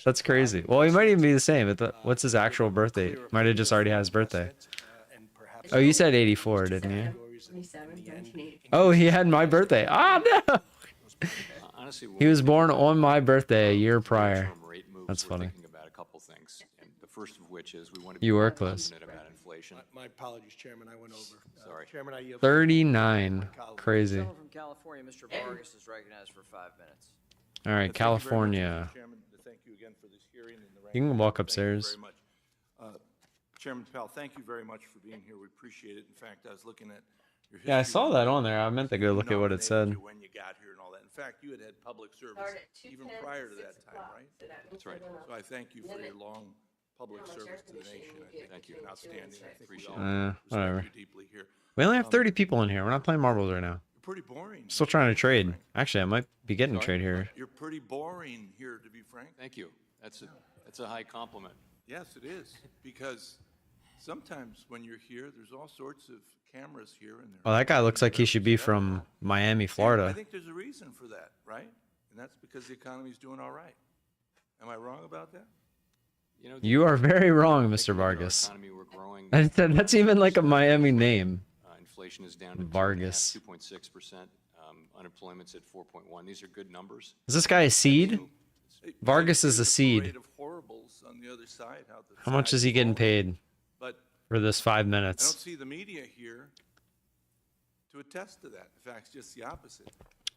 That's crazy. Well, he might even be the same. What's his actual birthday? Might have just already had his birthday. Oh, you said 84, didn't you? reason. 27, in the end, 1980. Oh, he had my birthday. Ah, no. Honestly, He was born on my birthday a year prior. short-term rate moves, That's we're funny. thinking about a couple things. And the first of which is we want to be You were more close. confident about inflation. My apologies, Chairman, I went over. Sorry. Chairman, I yield. 39. The Crazy. gentleman from California, Mr. Vargas, is recognized for 5 minutes. All right, California. Chairman, thank you again for this hearing. And the You can walk Thank you upstairs. very much. Chairman Powell, thank you very much for being here. We appreciate it. In fact, I was looking at your history. Yeah, I saw that on there. I meant to go look at what it said. When you got here and all that. In fact, you had public service Start at 2:10 even prior to to that 6 time, o'clock, right? so that means That's right. we're gonna So I thank you for your limit long public how much service air to the conditioning nation. you I get think it's between been 2 and outstanding. I 6. think we Appreciate all it. Whatever. respect you deeply here. We only have 30 people in here. We're not playing marbles right now. You're pretty boring. Still trying to trade. Actually, I might be getting a trade here. You're pretty boring here, to be frank. Thank you. That's a high compliment. Yes, it is, because sometimes when you're here, there's all sorts of cameras here and there. Well, that guy looks like he should be from Miami, I Florida. think there's a reason for that, right? And that's because the economy's doing all right. Am I wrong about that? You know, You are very wrong, thinking Mr. about our Vargas. economy, we're growing. That's even like a Miami name. Inflation is down to Vargas. 2.6%. Unemployment's at 4.1. These are good numbers. Is this guy a seed? Hey, Vargas is a there's seed. parade of horribles on the other side, How much is he getting paid But for this 5 I don't minutes? see the media here to attest to that. In fact, it's just the opposite.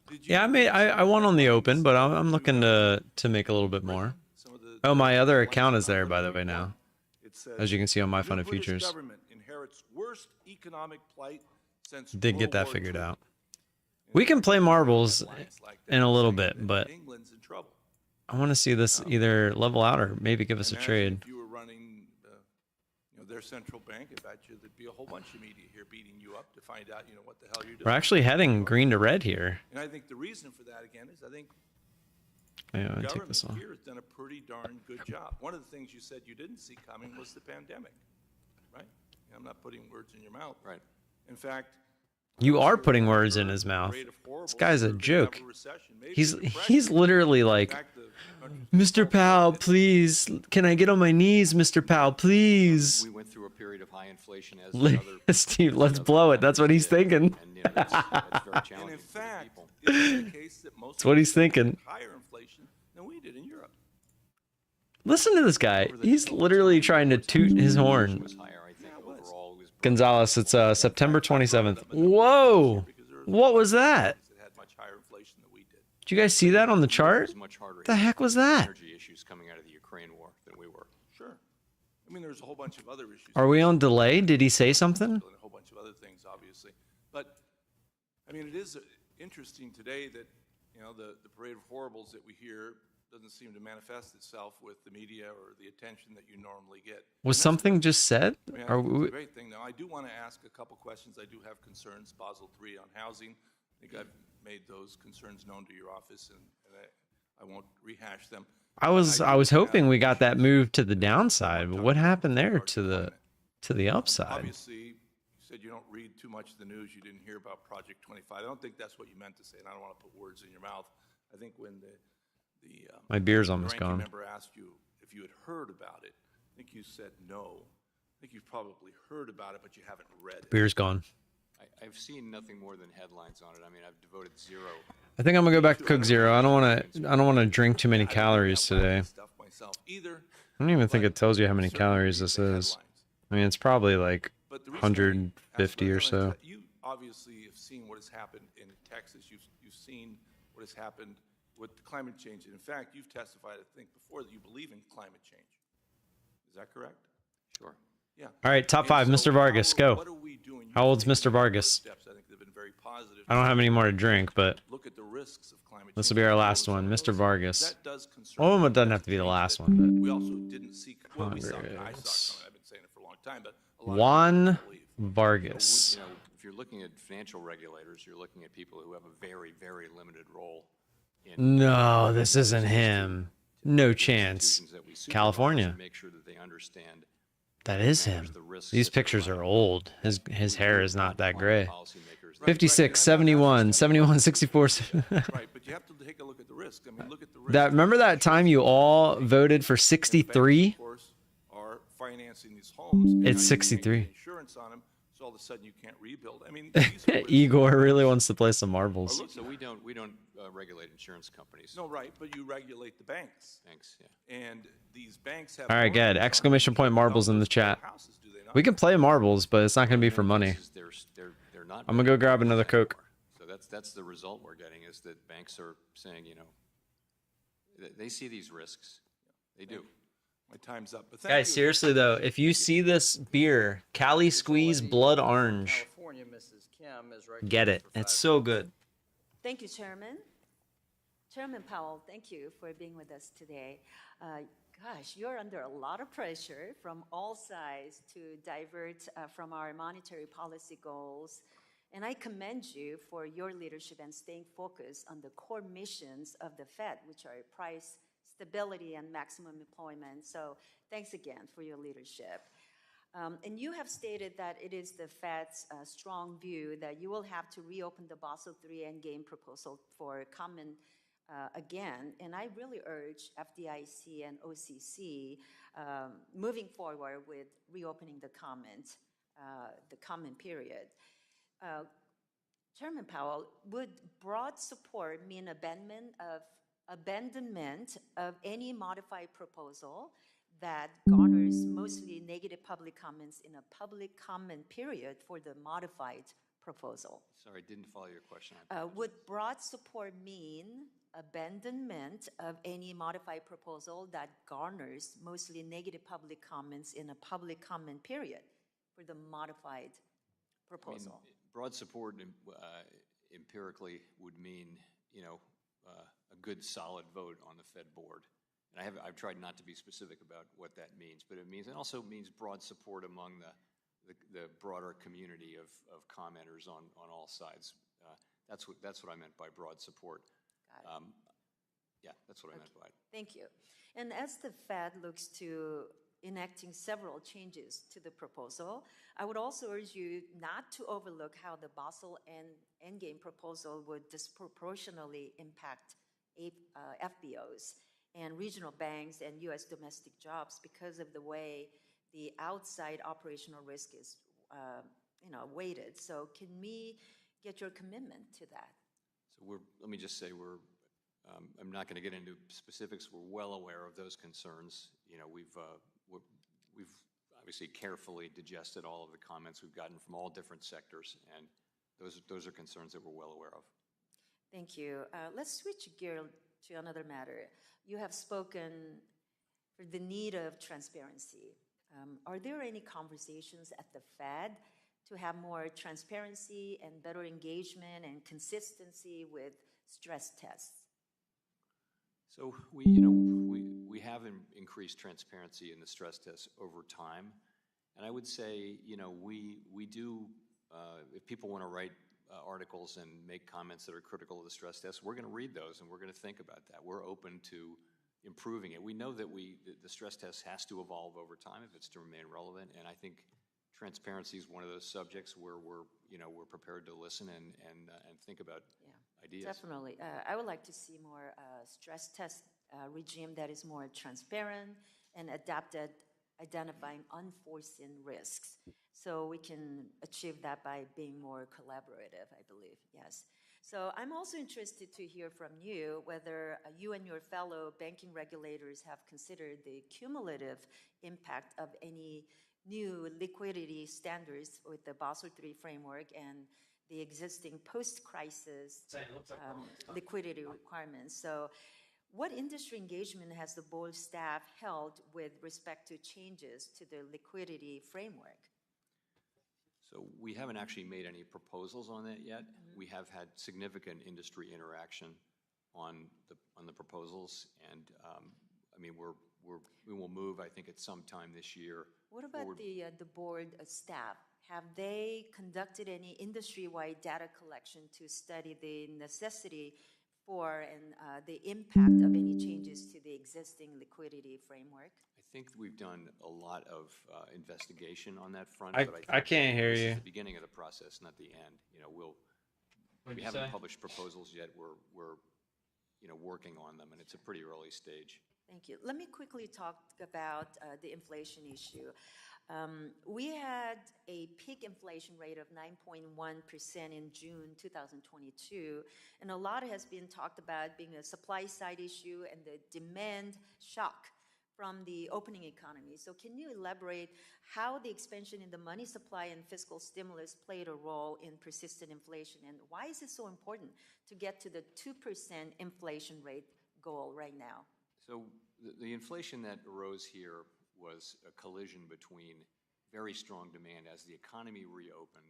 Did you Yeah, I won on the open, but I'm looking to make a little bit more. some of the Oh, my other account is there, by the way, now. It says, As you can see on my "The new funded British futures. government inherits worst economic plight since Did get World that War figured II." out. We can play marbles in a little bit, but England's in trouble. I want to see this either level out or maybe give us a Imagine trade. If you were running, their central bank, I bet you there'd be a whole bunch of media here beating you up to find out, what the hell you're doing. We're actually heading green to red here. And I think the reason for that again is I think Yeah, the I take this government off. here has done a pretty darn good job. One of the things you said you didn't see coming was the pandemic, right? And I'm not putting words in your mouth. Right. In fact, You are putting words in his mouth. This guy's a joke. He's literally like, Mr. Powell, please, can I get on my knees, Mr. Powell, please? We went through a period of high inflation as the other. Steve, let's blow it. That's what he's thinking. And that's very and challenging in for the fact, people. it's the case that most That's what he's countries thinking. had higher inflation than we did in Europe. Listen to this guy. He's literally trying to toot his horn. Was higher, I think, overall. It was Gonzalez, it's September 27th. Whoa! What was that? That had much higher inflation than we did. Did you guys see that on the chart? It was much harder. The heck was that? Energy issues coming out of the Ukraine war than we were. Sure. I mean, there's a whole bunch of other issues. Are we on delay? Did he say something? And a whole bunch of other things, obviously. But, I mean, it is interesting today that, the parade of horribles that we hear doesn't seem to manifest itself with the media or the attention that you normally get. Was something just said? I mean, I Are think it's we, a great thing. Now, I do want to ask a couple questions. I do have concerns, Basel III on housing. I think I've made those concerns known to your office, and I won't rehash them. I was hoping we got that move to the downside, but what happened there to the upside? Obviously, you said you don't read too much of the news. You didn't hear about Project 25. I don't think that's what you meant to say, and I don't want to put words in your mouth. I think when the My beer's the almost ranking gone. member asked you if you had heard about it, I think you said no. I think you've probably heard about it, but you haven't read it. Beer's gone. I've seen nothing more than headlines on it. I mean, I've devoted zero. I think I'm gonna go back to Coke Zero. I don't want to drink too many calories today. Stuff myself either. I don't even think it tells you how many calories this is. I mean, it's probably like But the reason 150 or I asked so. that, you obviously have seen what has happened in Texas. You've seen what has happened with climate change. And in fact, you've testified, I think, before that you believe in climate change. Is that correct? Sure. Yeah. All right, top And five, so Mr. Vargas, go. What are we doing? How old's You've Mr. taken Vargas? steps, I think they've been very positive. I don't have any more to drink, but Look at the risks of climate this change. will be our last one, Mr. Vargas. That does concern Well, me. it doesn't have to be the last one, We also didn't see, well, we saw, I saw it Congress. coming. I've been saying it for a long time, but a but lot of Juan people believe. Vargas. If you're looking at financial regulators, you're looking at people who have a very, very limited role in No, this isn't him. No chance. institutions that we supervise California. and make sure that they understand That is him. These pictures are old. His hair is not that gray. 56, 71, 71, 64. Right, but you have to take a look at the risk. I mean, look at the risk. That remember that time you all voted for 63? Of course, are financing these homes. and It's now you can get 63. Insurance on them. so all of a sudden you can't rebuild. I mean, these are Igor really wants to play some marbles. So we don't regulate insurance companies. no, right, but you regulate the banks. Banks, yeah. And these banks have. All right, good. mortgages on Exclamation point marbles in the chat. houses, do they not? We can play marbles, but it's not going to be for money. They're not. I'm going to go grab another Coke. So that's the result we're getting, is that banks are saying, they see these risks. They do. My time's up. But thank Guys, you. seriously though, if you see this beer, Cali Squeeze Blood Orange, California, Mrs. Kim is recognized get it. for It's 5 so good. Thank you, Chairman. Chairman Powell, thank you for being with us today. Gosh, you're under a lot of pressure from all sides to divert from our monetary policy goals. And I commend you for your leadership and staying focused on the core missions of the Fed, which are price stability and maximum employment. So thanks again for your leadership. And you have stated that it is the Fed's strong view that you will have to reopen the Basel III Endgame proposal for comment again. And I really urge FDIC and OCC moving forward with reopening the comment period. Chairman Powell, would broad support mean abandonment of any modified proposal that garners mostly negative public comments in a public comment period for the modified proposal? Sorry, I didn't follow your question. Would broad support mean abandonment of any modified proposal that garners mostly negative public comments in a public comment period for the modified proposal? I mean, broad support empirically would mean, a good solid vote on the Fed board. And I've tried not to be specific about what that means, but it also means broad support among the broader community of commenters on all sides. That's what I meant by broad support. Got it. Yeah, that's what I meant by it. Thank you. And as the Fed looks to enacting several changes to the proposal, I would also urge you not to overlook how the Basel Endgame proposal would disproportionately impact FBOs and regional banks and U.S. domestic jobs because of the way the outside operational risk is, weighted. So can we get your commitment to that? So let me just say I'm not going to get into specifics. We're well aware of those concerns. We've obviously carefully digested all of the comments we've gotten from all different sectors, and those are concerns that we're well aware of. Thank you. Let's switch gear to another matter. You have spoken for the need of transparency. Are there any conversations at the Fed to have more transparency and better engagement and consistency with stress tests? So we have increased transparency in the stress tests over time, and I would say we do. If people want to write articles and make comments that are critical of the stress tests, we're going to read those and we're going to think about that. We're open to improving it. We know that the stress test has to evolve over time if it's to remain relevant, and I think transparency is one of those subjects where we're prepared to listen and think about ideas. Definitely. I would like to see more stress test regime that is more transparent and adapted, identifying unforeseen risks. So we can achieve that by being more collaborative, I believe, yes. So I'm also interested to hear from you whether you and your fellow banking regulators have considered the cumulative impact of any new liquidity standards with the Basel III framework and the existing post-crisis liquidity requirements. So what industry engagement has the board staff held with respect to changes to the liquidity framework? So we haven't actually made any proposals on that yet. Mm-hmm. We have had significant industry interaction on the proposals, and we will move, I think, at some time this year. What about the board staff? Have they conducted any industry-wide data collection to study the necessity for and the impact of any changes to the existing liquidity framework? I think we've done a lot of investigation on that front. I can't hear you. This is the beginning of the process, not the end. We haven't published proposals yet. We're working on them, and it's a pretty early stage. Thank you. Let me quickly talk about the inflation issue. We had a peak inflation rate of 9.1% in June 2022, and a lot has been talked about being a supply side issue and the demand shock from the opening economy. So can you elaborate how the expansion in the money supply and fiscal stimulus played a role in persistent inflation, and why is it so important to get to the 2% inflation rate goal right now? So the inflation that arose here was a collision between very strong demand as the economy reopened.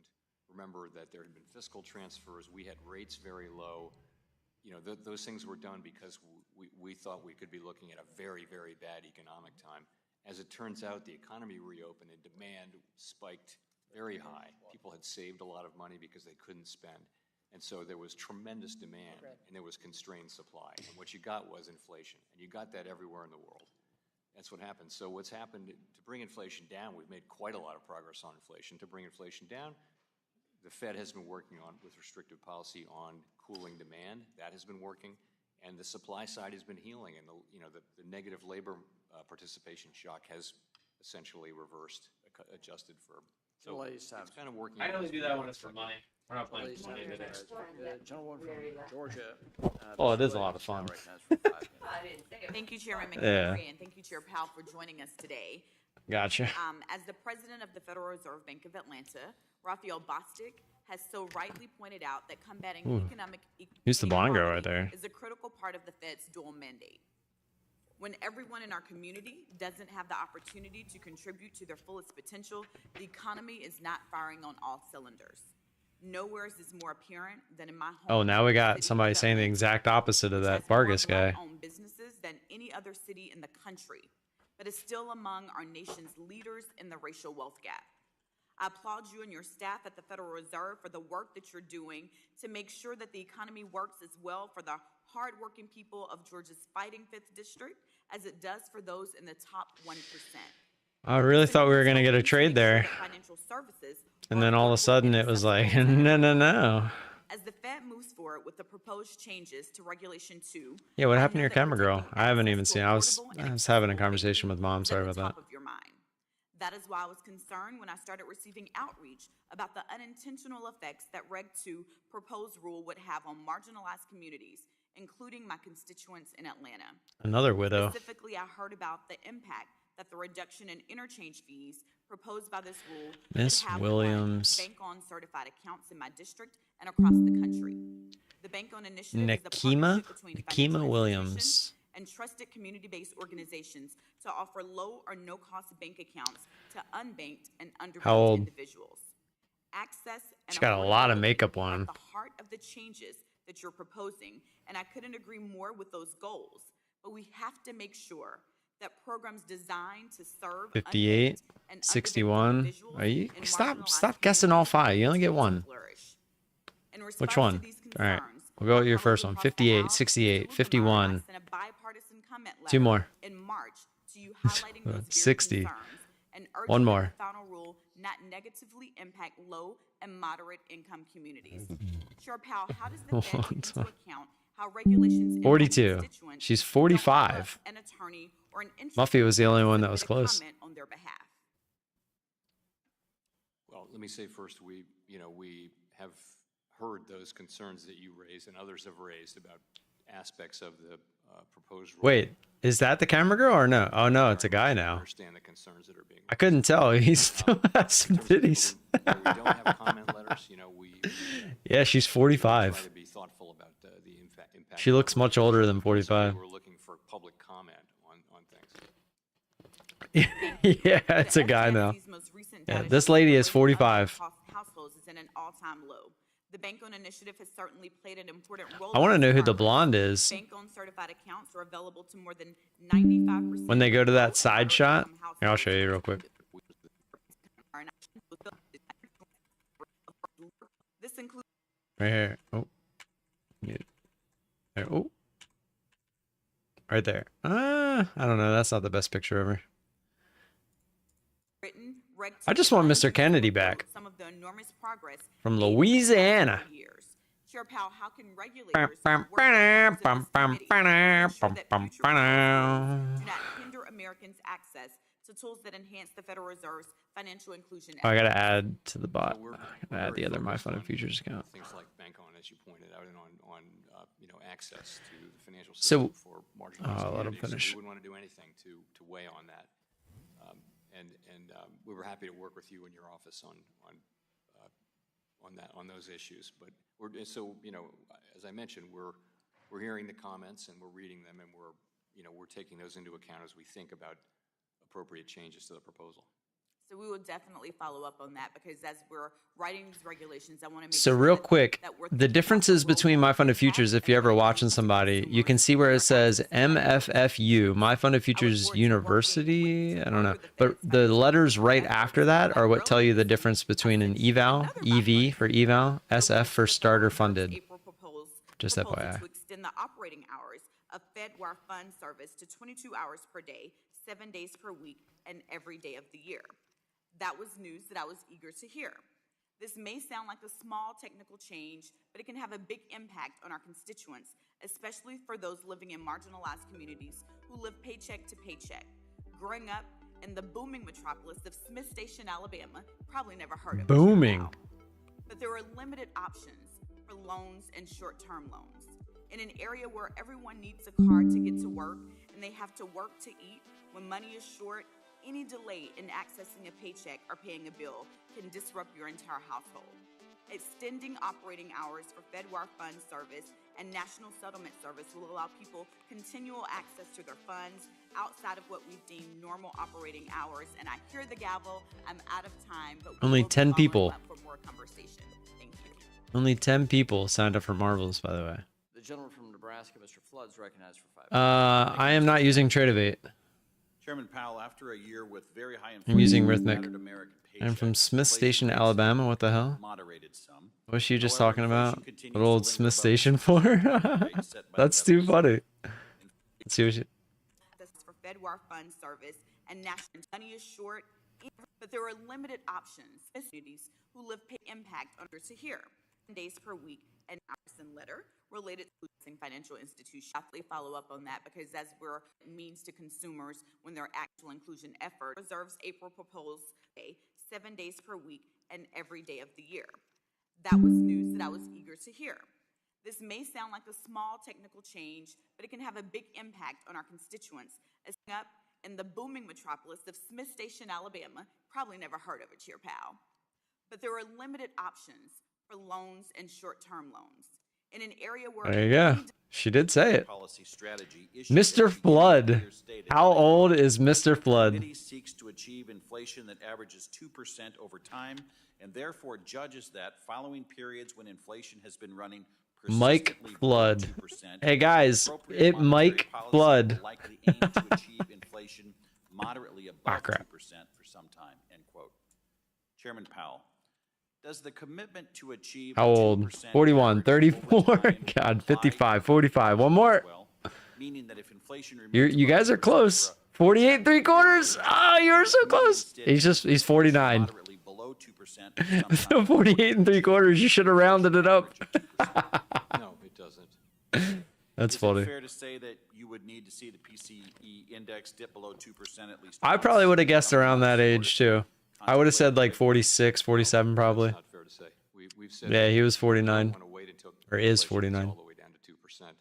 Remember that there had been fiscal transfers, we had rates very low. You know, those things were done because we thought we could be looking at a very, very bad economic time. As it turns out, the economy reopened and demand spiked very high. People had saved a lot of money because they couldn't spend. And so there was tremendous demand and there was constrained supply. And what you got was inflation. And you got that everywhere in the world. That's what happened. So what's happened to bring inflation down, we've made quite a lot of progress on inflation. To bring inflation down, the Fed has been working on, with restrictive policy, on cooling demand. That has been working. And the supply side has been healing. And the negative labor participation shock has essentially reversed, adjusted for. So it's kind of working. I only do that when it's for money. We're not playing for money today. Gentleman from Georgia. Oh, it is a lot of fun. Thank you, Chairman McHenry, and thank you, Chair Powell, for joining us today. Gotcha. As the president of the Federal Reserve Bank of Atlanta, Raphael Bostic has so rightly pointed out that combating economic Who's the blonde girl right there? is a critical part of the Fed's dual mandate. When everyone in our community doesn't have the opportunity to contribute to their fullest potential, the economy is not firing on all cylinders. Nowhere is this more apparent than in my home. Oh, now we got somebody saying the exact opposite of that Vargas guy. Own businesses than any other city in the country, but is still among our nation's leaders in the racial wealth gap. I applaud you and your staff at the Federal Reserve for the work that you're doing to make sure that the economy works as well for the hardworking people of Georgia's fighting 5th District as it does for those in the top 1%. I really thought we were going to get a trade there. And then all of a sudden it was like, no. As the Fed moves forward with the proposed changes to Regulation 2. Yeah, what happened to your camera girl? I haven't even seen. I was having a conversation with Mom. Sorry about that. That is why I was concerned when I started receiving outreach about the unintentional effects that Reg 2 proposed rule would have on marginalized communities, including my constituents in Atlanta. Another widow. Specifically, I heard about the impact that the reduction in interchange fees proposed by this rule Miss Williams. bank-owned certified accounts in my district and across the country. The bank-owned initiative is a partnership between financial Williams and trusted community-based organizations to offer low or no-cost bank accounts to unbanked and underbanked individuals. Access and she got a lot of makeup on. At the heart of the changes that you're proposing, and I couldn't agree more with those goals. But we have to make sure that programs designed to serve 58, 61. Are you stop guessing all 5? You only get one. Which one? All right. We'll go with your first one. 58, 68, 51. 2 more. In March, to you highlighting those 60. And One more. The final rule not negatively impact low and moderate income communities. Chair Powell, how does the Fed take into account how regulations 42. She's 45. An attorney or an Muffy was the only one that was close. On their behalf? Well, let me say first, we have heard those concerns that you raised and others have raised about aspects of the proposed rule. Wait, is that the camera girl or no? Oh no, it's a guy now. Understand the concerns that are being. I couldn't tell. He still has some titties. We don't have comment letters. Yeah, she's 45. Try to be thoughtful about the impact. She looks much older than 45. We're looking for public comment on things. Yeah, it's a guy now. Yeah, this lady is 45. Households is in an all-time low. The bank-owned initiative has certainly played an important role. I want to know who the blonde is. Bank-owned certified accounts are available to more than 95%. When they go to that side shot, here, I'll show you real quick. This includes right here. Oh, there. Oh, right there. I don't know. That's not the best picture ever. I just want Mr. Kennedy back. Some of the enormous progress From Louisiana. Chair Powell, how can regulators work do not hinder Americans' access to to tools that enhance the Federal Reserve's financial inclusion Oh, I efforts. gotta add to the bot. We're I gotta add the other My Funded Futures account. Things like bank on, as you pointed out, and on access to the financial So- system for marginalized I'll let him communities. So finish. we wouldn't want to do anything to weigh on that. We were happy to work with you in your office on those issues. But as I mentioned, we're hearing the comments and we're reading them, and we're taking those into account as we think about appropriate changes to the proposal. So we will definitely follow up on that, because as we're writing these regulations, I want to make So sure real that- quick, that we're the thinking differences about the between role My that Funded we Futures, have if you're ever and watching somebody, you can see where it says MFFU, My Funded Futures University. I don't know. But the letters right after that are what tell you the difference between an eval, EV for eval, SF for starter funded. April Just proposal FYI. to extend the operating hours of FedWire Fund service to 22 hours per day, 7 days per week, and every day of the year. That was news that I was eager to hear. This may sound like a small technical change, but it can have a big impact on our constituents, especially for those living in marginalized communities who live paycheck to paycheck. Growing up in the booming metropolis of Smith Station, Alabama, probably never heard of it. Booming. But there are limited options for loans and short-term loans. In an area where everyone needs a car to get to work and they have to work to eat, when money is short, any delay in accessing a paycheck or paying a bill can disrupt your entire household. Extending operating hours for FedWire Fund service and National Settlement Service will allow people continual access to their funds outside of what we've deemed normal operating hours. And I hear the gavel. I'm out of time, but we Only will be 10 following people. up for more conversation. Thank you. Only 10 people signed up for Marvels, by the way. The gentleman from Nebraska, Mr. Flood's recognized for 5 minutes. I am not using Tradevate. Chairman Powell, after a year with very high I'm using inflation, Rhythmic. battered American I'm from paychecks, Smith inflation Station, rates Alabama. What the hell? moderated some. What was she just However, talking inflation about? continues What to old linger Smith above Station the for? rate set by the That's too Federal funny. Reserve. Let's see what she... This is for FedWire Fund service and national money is short, but there are limited options. Communities who live pay impact under to hear. Days per week and hours and letter related to financial institutions. Definitely follow up on that, because as we're means to consumers when their actual inclusion effort reserves April proposed 7 days per week and every day of the year. That was news that I was eager to hear. This may sound like a small technical change, but it can have a big impact on our constituents. As up in the booming metropolis of Smith Station, Alabama, probably never heard of it, Chair Powell. But there are limited options for loans and short-term loans. In an area where There you go. She did say it. Policy strategy issued Mr. at the beginning of the Flood. year stated How that old is Mr. the Flood? committee seeks to achieve inflation that averages 2% over time, and therefore judges that following periods when inflation has been running Mike persistently below Flood. 2%, Hey guys, appropriate it monetary Mike policy Flood. will likely aim to achieve inflation moderately above 2% crap. for some time, end quote. Chairman Powell, does the commitment to achieve How a old? 2% 41, average 34. over time God, apply 55, 45. One more. well, meaning that if inflation You guys are close. 48 3/4. Ah, you were so close. He's 49. moderately below 2% So 48 3/4. You should have rounded it up. No, it doesn't. That's Is funny. it fair to say that you would need to see the PCE index dip below 2% at least? I probably would have guessed around that age too. I would have said like 46, 47 probably. That's not fair to say. We've said Yeah, he was we don't 49. wanna wait until Or is inflation 49. all the way down to 2%,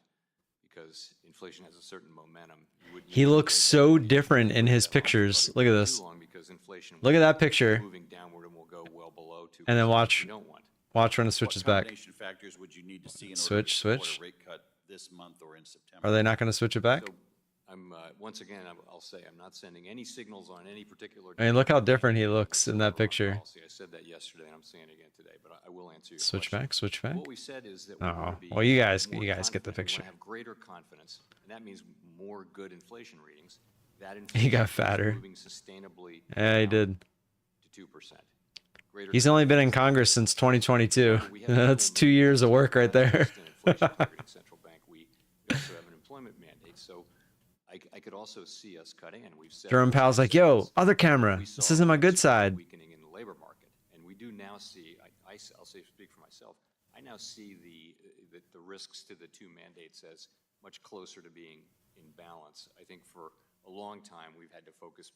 because inflation has a certain momentum. He looks so different in his pictures. Look at this. Look at that picture. Moving downward and will go well below 2%. And then which watch. we don't want. Watch when it switches back. Combination factors would you need to see in order Switch, to support switch. a rate cut this month or in September? Are they not going to switch it back? So I'm once again, I'll say I'm not sending any signals on any particular. I mean, look how different he looks in that picture. Policy. I said that yesterday, and I'm saying it again today. But I will answer your Switch question. back, switch back. What we said is that we Oh, want to be well, you guys more get the confident. picture. We want to have greater confidence, and that means more good inflation readings. That He inflation got is fatter. moving sustainably Yeah, he down did. to 2%. Greater He's only been in Congress since 2022. That's 2 years of work right there. Central bank. We also have an employment mandate, so I could also see us cutting, and we've said. Jerome Powell's like, yo, other camera. This isn't my good side. Weakening in the labor market, and we do now see. I'll say, speak for myself. I now see the risks to the two mandates as much closer to being in balance. I think for a long time we've had to focus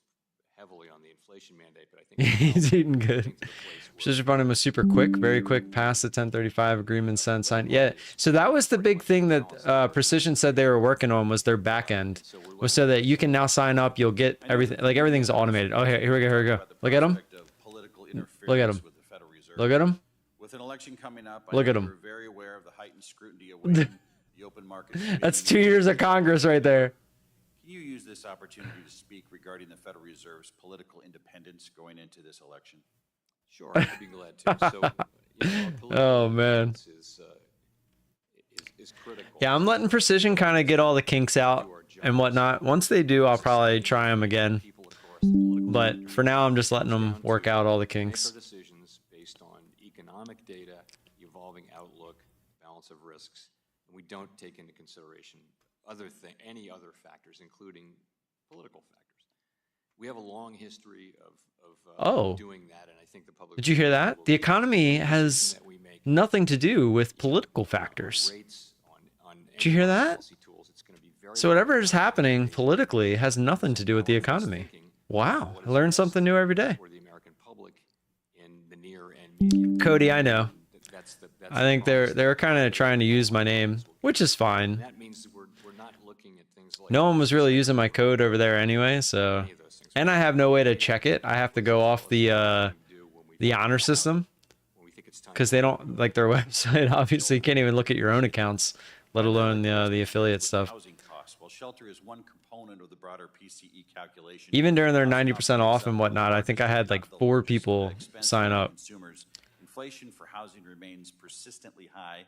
heavily on the inflation mandate, but I think He's eating good. Precision funding was super quick, very quick, past the 1035 agreement signed. Yeah, so that was the big thing that Precision said they were working on, was their back end, was so that you can now sign up, you'll get everything, like everything's automated. Oh, here we go. Look at him. Look at him. Look at him. With an election coming up, Look at him. we're very aware of the heightened scrutiny awaiting the open market. That's 2 years of Congress right there. Can you use this opportunity to speak regarding the Federal Reserve's political independence going into this election? Sure, I'd be glad to. So, Oh, man. Is critical. Yeah, I'm letting Precision kind of get all the kinks out and whatnot. Once they do, I'll probably try them again. But for now, I'm just letting them work out all the kinks. Make our decisions based on economic data, evolving outlook, balance of risks, and we don't take into consideration any other factors, including political factors. We have a long history of doing that, and I think the public. Did you hear that? The economy has nothing to do with political factors. Did you hear that? So whatever is happening politically has nothing to do with the economy. Wow, I learn something new every day. Cody, I know. I think they're kind of trying to use my name, which is fine. No one was really using my code over there anyway, so. And I have no way to check it. I have to go off the honor system, because they don't, like, their website obviously can't even look at your own accounts, let alone the affiliate stuff. Well, shelter is one component of the broader PCE calculation. Even during their 90% off and whatnot, I think I had like 4 people sign up. Inflation for housing remains persistently high.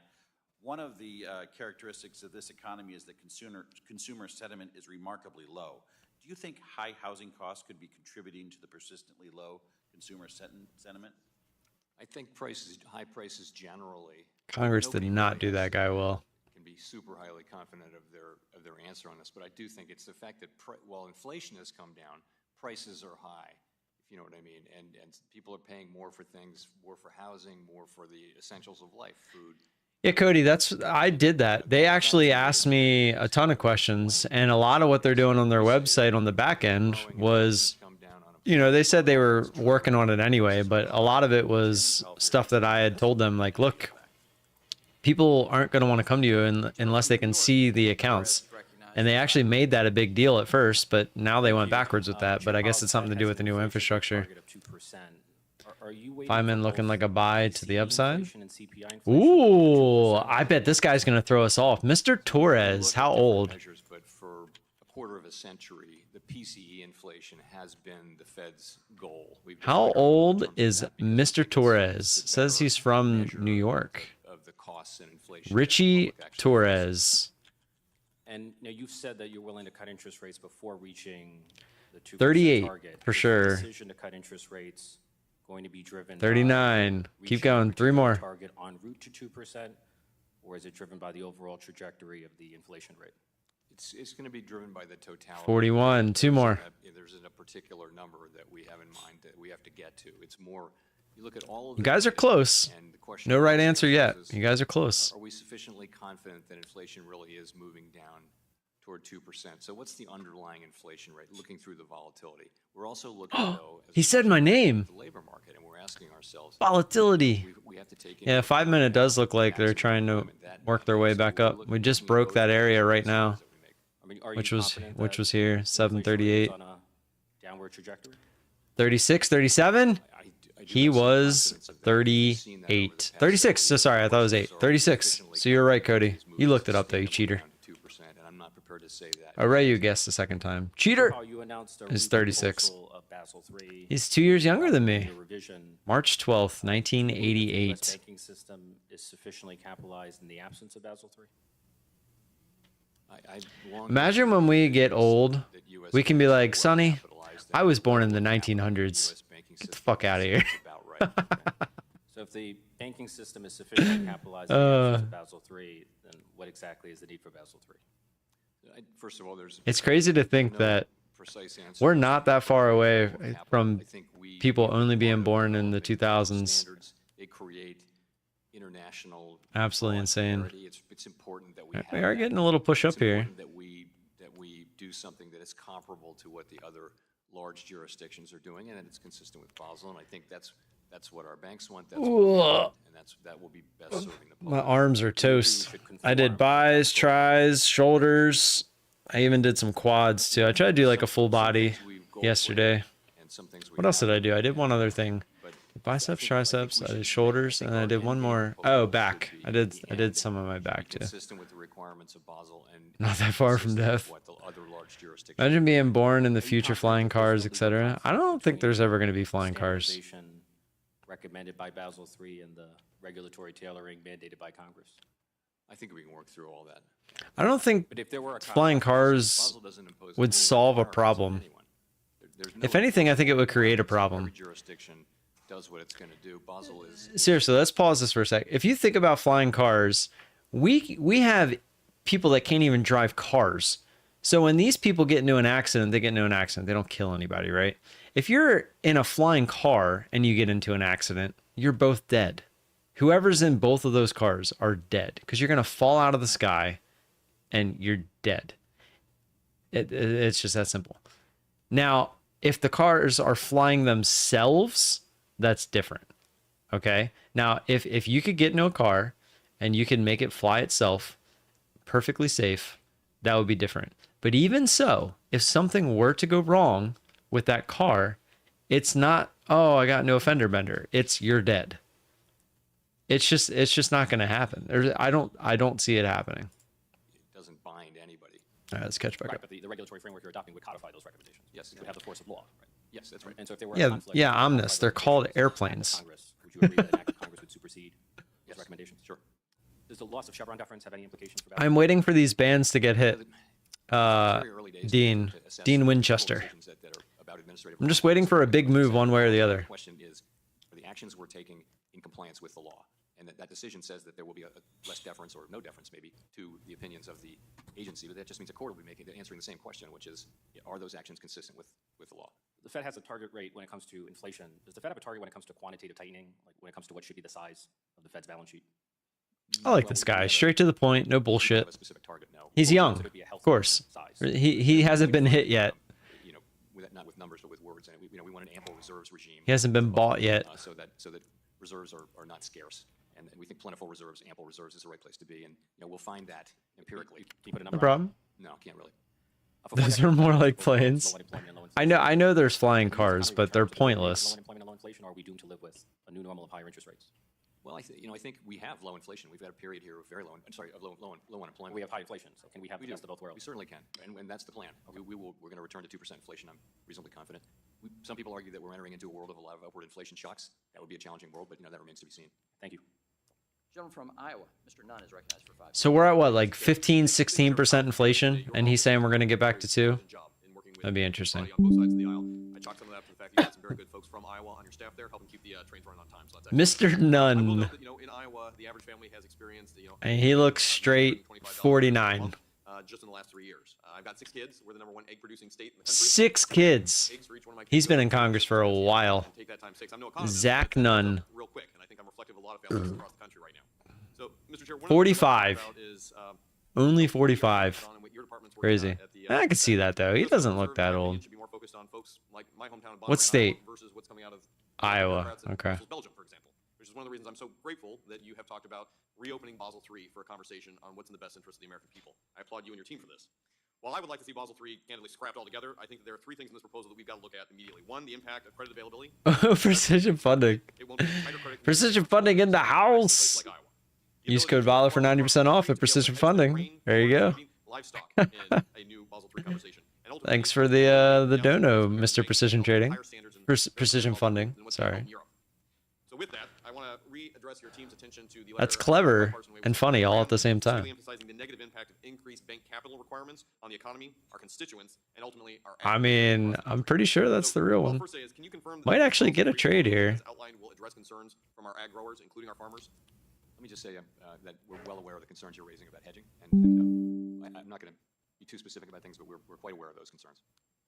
One of the characteristics of this economy is that consumer sentiment is remarkably low. Do you think high housing costs could be contributing to the persistently low consumer sentiment? I think high prices generally. Congress did not do that guy well. Can be super highly confident of their answer on this, but I do think it's the fact that while inflation has come down, prices are high, if you know what I mean, and people are paying more for things, more for housing, more for the essentials of life, food. Yeah, Cody, I did that. They actually asked me a ton of questions, and a lot of what they're doing on their website on the back end was, they said they were working on it anyway, but a lot of it was stuff that I had told them, like, look, people aren't going to want to come to you unless they can see the accounts. And they actually made that a big deal at first, but now they went backwards with that. But I guess it's something to do with the new infrastructure. Feynman looking like a buy to the upside. Ooh, I bet this guy's going to throw us off. Mr. Torres, how old? But for a quarter of a century, the PCE inflation has been the Fed's goal. How old is Mr. Torres? Says he's from New York. Richie Torres. And you've said that you're willing to cut interest rates before reaching the 2% 38 target. for sure. Is the decision to cut interest rates going to be driven 39. Keep going. 3 more. Target en route to 2%, or is it driven by the overall trajectory of the inflation rate? It's going to be driven by the totality. 41. 2 more. There's a particular number that we have in mind that we have to get to. It's more. You look at all of You guys are close. No right answer yet. You guys are close. Are we sufficiently confident that inflation really is moving down toward 2%? So what's the underlying inflation rate, looking through the volatility? We're also looking, though, He said my name. the labor market, and we're asking ourselves, Volatility. we have to take Yeah, 5 minute does look like they're trying to work their way back up. We just broke that area right now, which was here, 738. On a downward trajectory? 36, 37? He was 38. 36. So sorry, I thought it was 8. 36. So you're right, Cody. You looked it up, though, you cheater. I'll you guessed the second time. Cheater is 36. He's 2 years younger than me. March 12th, 1988. Banking system is sufficiently capitalized in the absence of Basel III? Imagine when we get old, we can be like, Sonny, I was born in the 1900s. Get the fuck out of here. So if the banking system is sufficiently capitalized in the absence of Basel III, then what exactly is the need for Basel III? First of all, It's crazy to think that we're not that far away from people only being born in the 2000s. They create international. Absolutely insane. It's important that we are getting a little push up here. That we do something that is comparable to what the other large jurisdictions are doing, and it's consistent with Basel, and I think that's what our banks want, that's Ugh. and that will be best serving the public. My arms are toast. I did buys, tries, shoulders. I even did some quads too. I tried to do like a full body yesterday. What else did I do? I did one other thing. Biceps, triceps, I did shoulders, and I did one more. Oh, back. I did some of my back too. Consistent with the requirements of Basel and Not that far from death. what the other large jurisdictions. Imagine being born in the future, flying cars, etc. I don't think there's ever going to be flying cars. Standardization recommended by Basel III and the regulatory tailoring mandated by Congress. I think we can work through all that. I don't think But if there were a flying cars Basel doesn't impose would any solve a requirements on problem. anyone. There's no If anything, I think it would create a Every problem. jurisdiction does what it's going to do. Basel is Seriously, let's pause this for a sec. If you think about flying cars, we have people that can't even drive cars. So when these people get into an accident, they get into an accident. They don't kill anybody, right? If you're in a flying car and you get into an accident, you're both dead. Whoever's in both of those cars are dead because you're going to fall out of the sky and you're dead. It's just that simple. Now, if the cars are flying themselves, that's different. Okay? Now, if you could get into a car and you can make it fly itself perfectly safe, that would be different. But even so, if something were to go wrong with that car, it's not, oh, I got no fender bender. It's you're dead. It's just not going to happen. I don't see it happening. it doesn't bind anybody. All right, let's catch back Right, up. but the regulatory framework you're adopting would codify those recommendations. Yes, It would have the force of law. Right? Yes, that's right. And so if there were a Yeah, conflict, yeah, with omnis. They're called recommendations of airplanes. Congress, would you agree that an act of Congress would supersede those recommendations? Sure. Does the loss of Chevron deference have any implications for I'm waiting for these bands to get hit. Very early days Dean to assess Dean the Winchester. decisions that are about administrative I'm just law. waiting for a big move one way or the other. The question is, are the actions we're taking in compliance with the law? And that decision says that there will be a less deference or no deference maybe to the opinions of the agency, but that just means a court will be answering the same question, which is, are those actions consistent with the law? The Fed has a target rate when it comes to inflation. Does the Fed have a target when it comes to quantitative tightening, like when it comes to what should be the size of the Fed's balance sheet? I like this guy. Straight to the point, no bullshit. A specific target, no. He's young, of course. He hasn't been hit yet. You know, not with numbers, but with words. And we want an ample reserves regime. He hasn't been bought yet. So that reserves are not scarce. And we think plentiful reserves, ample reserves is the right place to be. And we'll find that empirically. Can you put a number No problem. No, can't really. Those are more like planes. I know there's flying cars, but they're pointless. Low unemployment and low inflation, or are we doomed to live with a new normal of higher interest rates? Well, I think we have low inflation. We've had a period here of very low unemployment. We have high inflation, so can we have the best of both worlds? We certainly can, and that's the plan. Okay. We're going to return to 2% inflation. I'm reasonably confident. Some people argue that we're entering into a world of a lot of upward inflation shocks. That would be a challenging world, but that remains to be seen. Thank you. Gentleman from Iowa, Mr. Nunn, is recognized for 5 minutes. So we're at what, like 15-16% inflation, and he's saying we're going to get back to 2. That'd be interesting. On both sides of the aisle. I chalk some of that to the fact that you had some very good folks from Iowa on your staff there, helping keep the trains running on time. So that's Mr. Nunn. I will note that, in Iowa, the average family has experienced, And he looks straight 49. Just in the last 3 years. I've got 6 kids. We're the #1 egg-producing state in the country. 6 kids. Eggs for each one of my kids. He's been in Congress for a while. Take that time 6. I'm no economist. Zach Nunn. Real quick, and I think I'm reflective of a lot of families across the country right now. So, Mr. Chair, one 45. of the things I want to talk about is, Only 45. Crazy. I could see that though. He doesn't look that old. should be more focused on folks like my hometown of What state? versus what's coming out of Iowa. Okay. Belgium, for example, which is one of the reasons I'm so grateful that you have talked about reopening Basel III for a conversation on what's in the best interest of the American people. I applaud you and your team for this. While I would like to see Basel III candidly scrapped altogether, I think that there are 3 things in this proposal that we've got to look at immediately. 1, the impact of credit availability. Precision funding. Precision funding in the house. Use code VOLA for 90% off at Precision Funding. There you go. Thanks for the dono, Mr. Precision Trading. Precision Funding. Sorry. So with that, I want to readdress your team's attention to the That's clever and funny all at the same time. emphasizing the negative impact of increased bank capital requirements on the economy, our constituents, and ultimately our. I mean, I'm pretty sure that's the real one. Might actually get a trade here. Outlined will address concerns from our ag growers, including our farmers. Let me just say that we're well aware of the concerns you're raising about hedging, and I'm not going to be too specific about things, but we're quite aware of those concerns.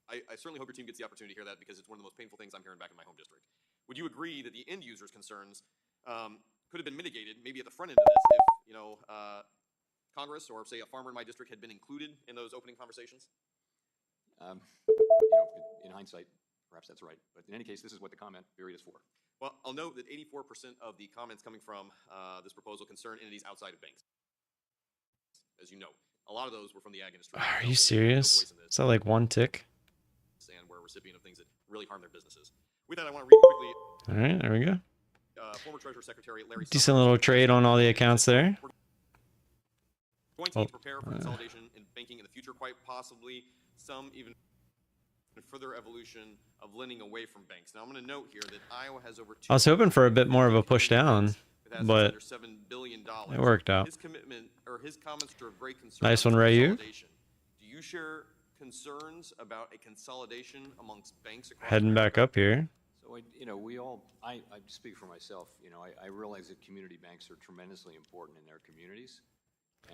I certainly hope your team gets the opportunity to hear that because it's one of the most painful things I'm hearing back in my home district. Would you agree that the end users' concerns could have been mitigated maybe at the front end of this if, Congress or, say, a farmer in my district had been included in those opening conversations? In hindsight, perhaps that's right. But in any case, this is what the comment period is for. Well, I'll note that 84% of the comments coming from this proposal concern entities outside of banks. As you know, a lot of those were from the ag industry. Are you serious? Is that like one tick? And we're a recipient of things that really harm their businesses. With that, I want to read quickly. All right, there we go. Former Treasury Secretary Larry Decent little trade on all the accounts there. We're going to need to prepare for consolidation in banking in the future, quite possibly some even further evolution of lending away from banks. Now, I'm going to note here that Iowa has over I was hoping for a bit more of a push down, but $7 billion. it worked out. His commitment or his comments are of great concern. Nice one, Rayu. Do you share concerns about a consolidation amongst banks across Heading back up here. So, I speak for myself, I realize that community banks are tremendously important in their communities.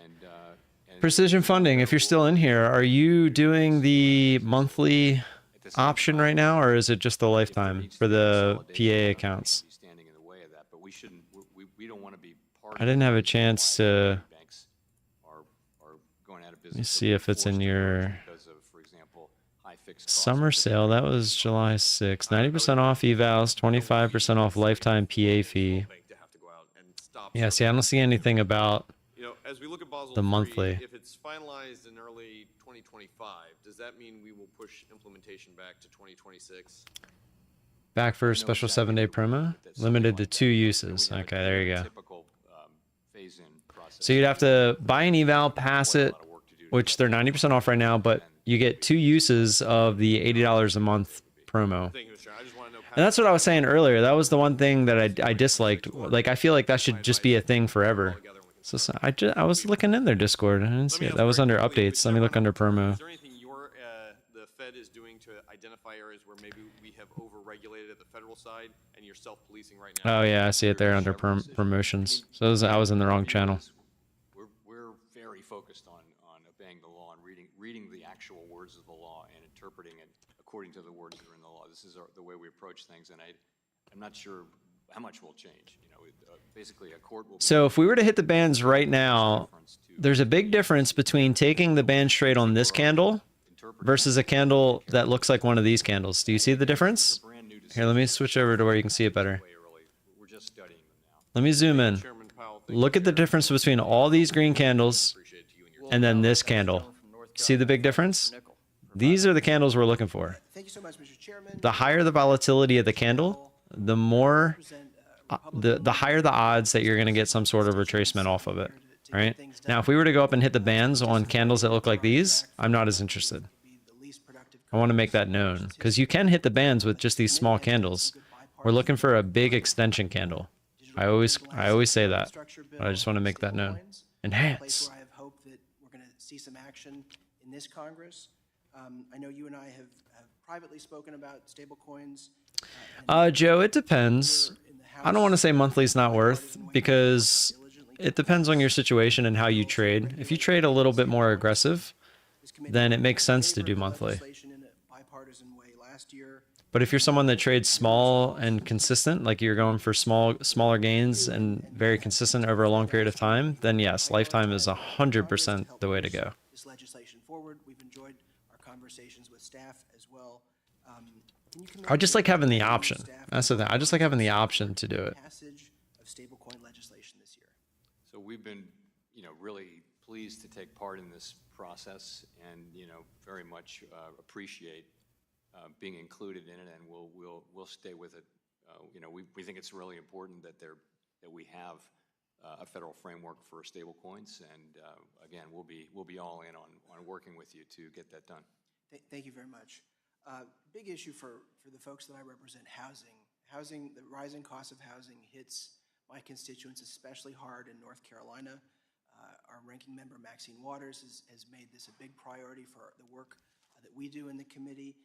And Precision Funding, if you're still in here, are you doing the monthly option right now, or is it just the lifetime for the PA accounts? standing in the way of that, but we shouldn't, we don't want to be part I didn't have a chance to... banks are going out of business. Let me see if it's in your because of, for example, high fixed summer sale. That was July 6th. 90% off evals, 25% off lifetime PA fee. Yeah, see, I don't see anything about as we look at Basel the III, monthly. if it's finalized in early 2025, does that mean we will push implementation back to 2026? Back for a special 7-day promo, limited to 2 uses. Okay, there you go. So you'd have to buy an eval, pass it, which they're 90% off right now, but you get 2 uses of the $80 a month promo. And that's what I was saying earlier. That was the one thing that I disliked. Like, I feel like that should just be a thing forever. So I was looking in their Discord. I didn't see it. That was under updates. Let me look under promo. Is there anything the Fed is doing to identify areas where maybe we have over-regulated at the federal side and you're self-policing right now? Oh yeah, I see it there under promotions. So I was in the wrong channel. We're very focused on obeying the law and reading the actual words of the law and interpreting it according to the words that are in the law. This is the way we approach things, and I'm not sure how much will change. Basically a court will. So if we were to hit the bands right now, there's a big difference between taking the band straight on this candle versus a candle that looks like one of these candles. Do you see the difference? Here, let me switch over to where you can see it better. Let me zoom in. Look at the difference between all these green candles and then this candle. See the big difference? These are the candles we're looking for. Thank you so much, Mr. Chairman. The higher the volatility of the candle, the more, the higher the odds that you're going to get some sort of retracement off of it. Right? Now, if we were to go up and hit the bands on candles that look like these, I'm not as interested. I want to make that known because you can hit the bands with just these small candles. We're looking for a big extension candle. I always say that, but I just want to make that known. Enhance. I have hope that we're going to see some action in this Congress. I know you and I have privately spoken about stable coins. Joe, it depends. I don't want to say monthly is not worth because it depends on your situation and how you trade. If you trade a little bit more aggressive, then it makes sense to do monthly. But if you're someone that trades small and consistent, like you're going for smaller gains and very consistent over a long period of time, then yes, lifetime is 100% the way to go. This legislation forward. We've enjoyed our conversations with staff as well. I just like having the option. That's the thing. I just like having the option to do it. Passage of stablecoin legislation this year. So we've been, really pleased to take part in this process, and very much appreciate being included in it, and we'll stay with it. We think it's really important that we have a federal framework for stable coins, and again, we'll be all in on working with you to get that done. Thank you very much. Big issue for the folks that I represent, housing. The rising cost of housing hits my constituents especially hard in North Carolina. Our ranking member, Maxine Waters, has made this a big priority for the work that we do in the committee.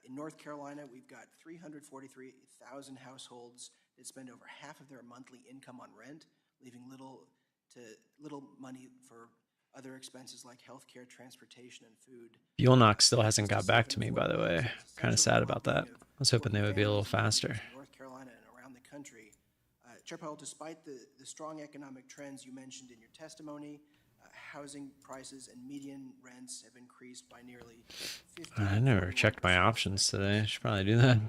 In North Carolina, we've got 343,000 households that spend over half of their monthly income on rent, leaving little money for other expenses like healthcare, transportation, and food. Bulenox still hasn't got back to me, by the way. Kind of sad about that. I was hoping they would be a little faster. North Carolina and around the country. Chair Powell, despite the strong economic trends you mentioned in your testimony, Housing prices and median rents have increased by nearly 50. I never checked my options today. I should probably do that.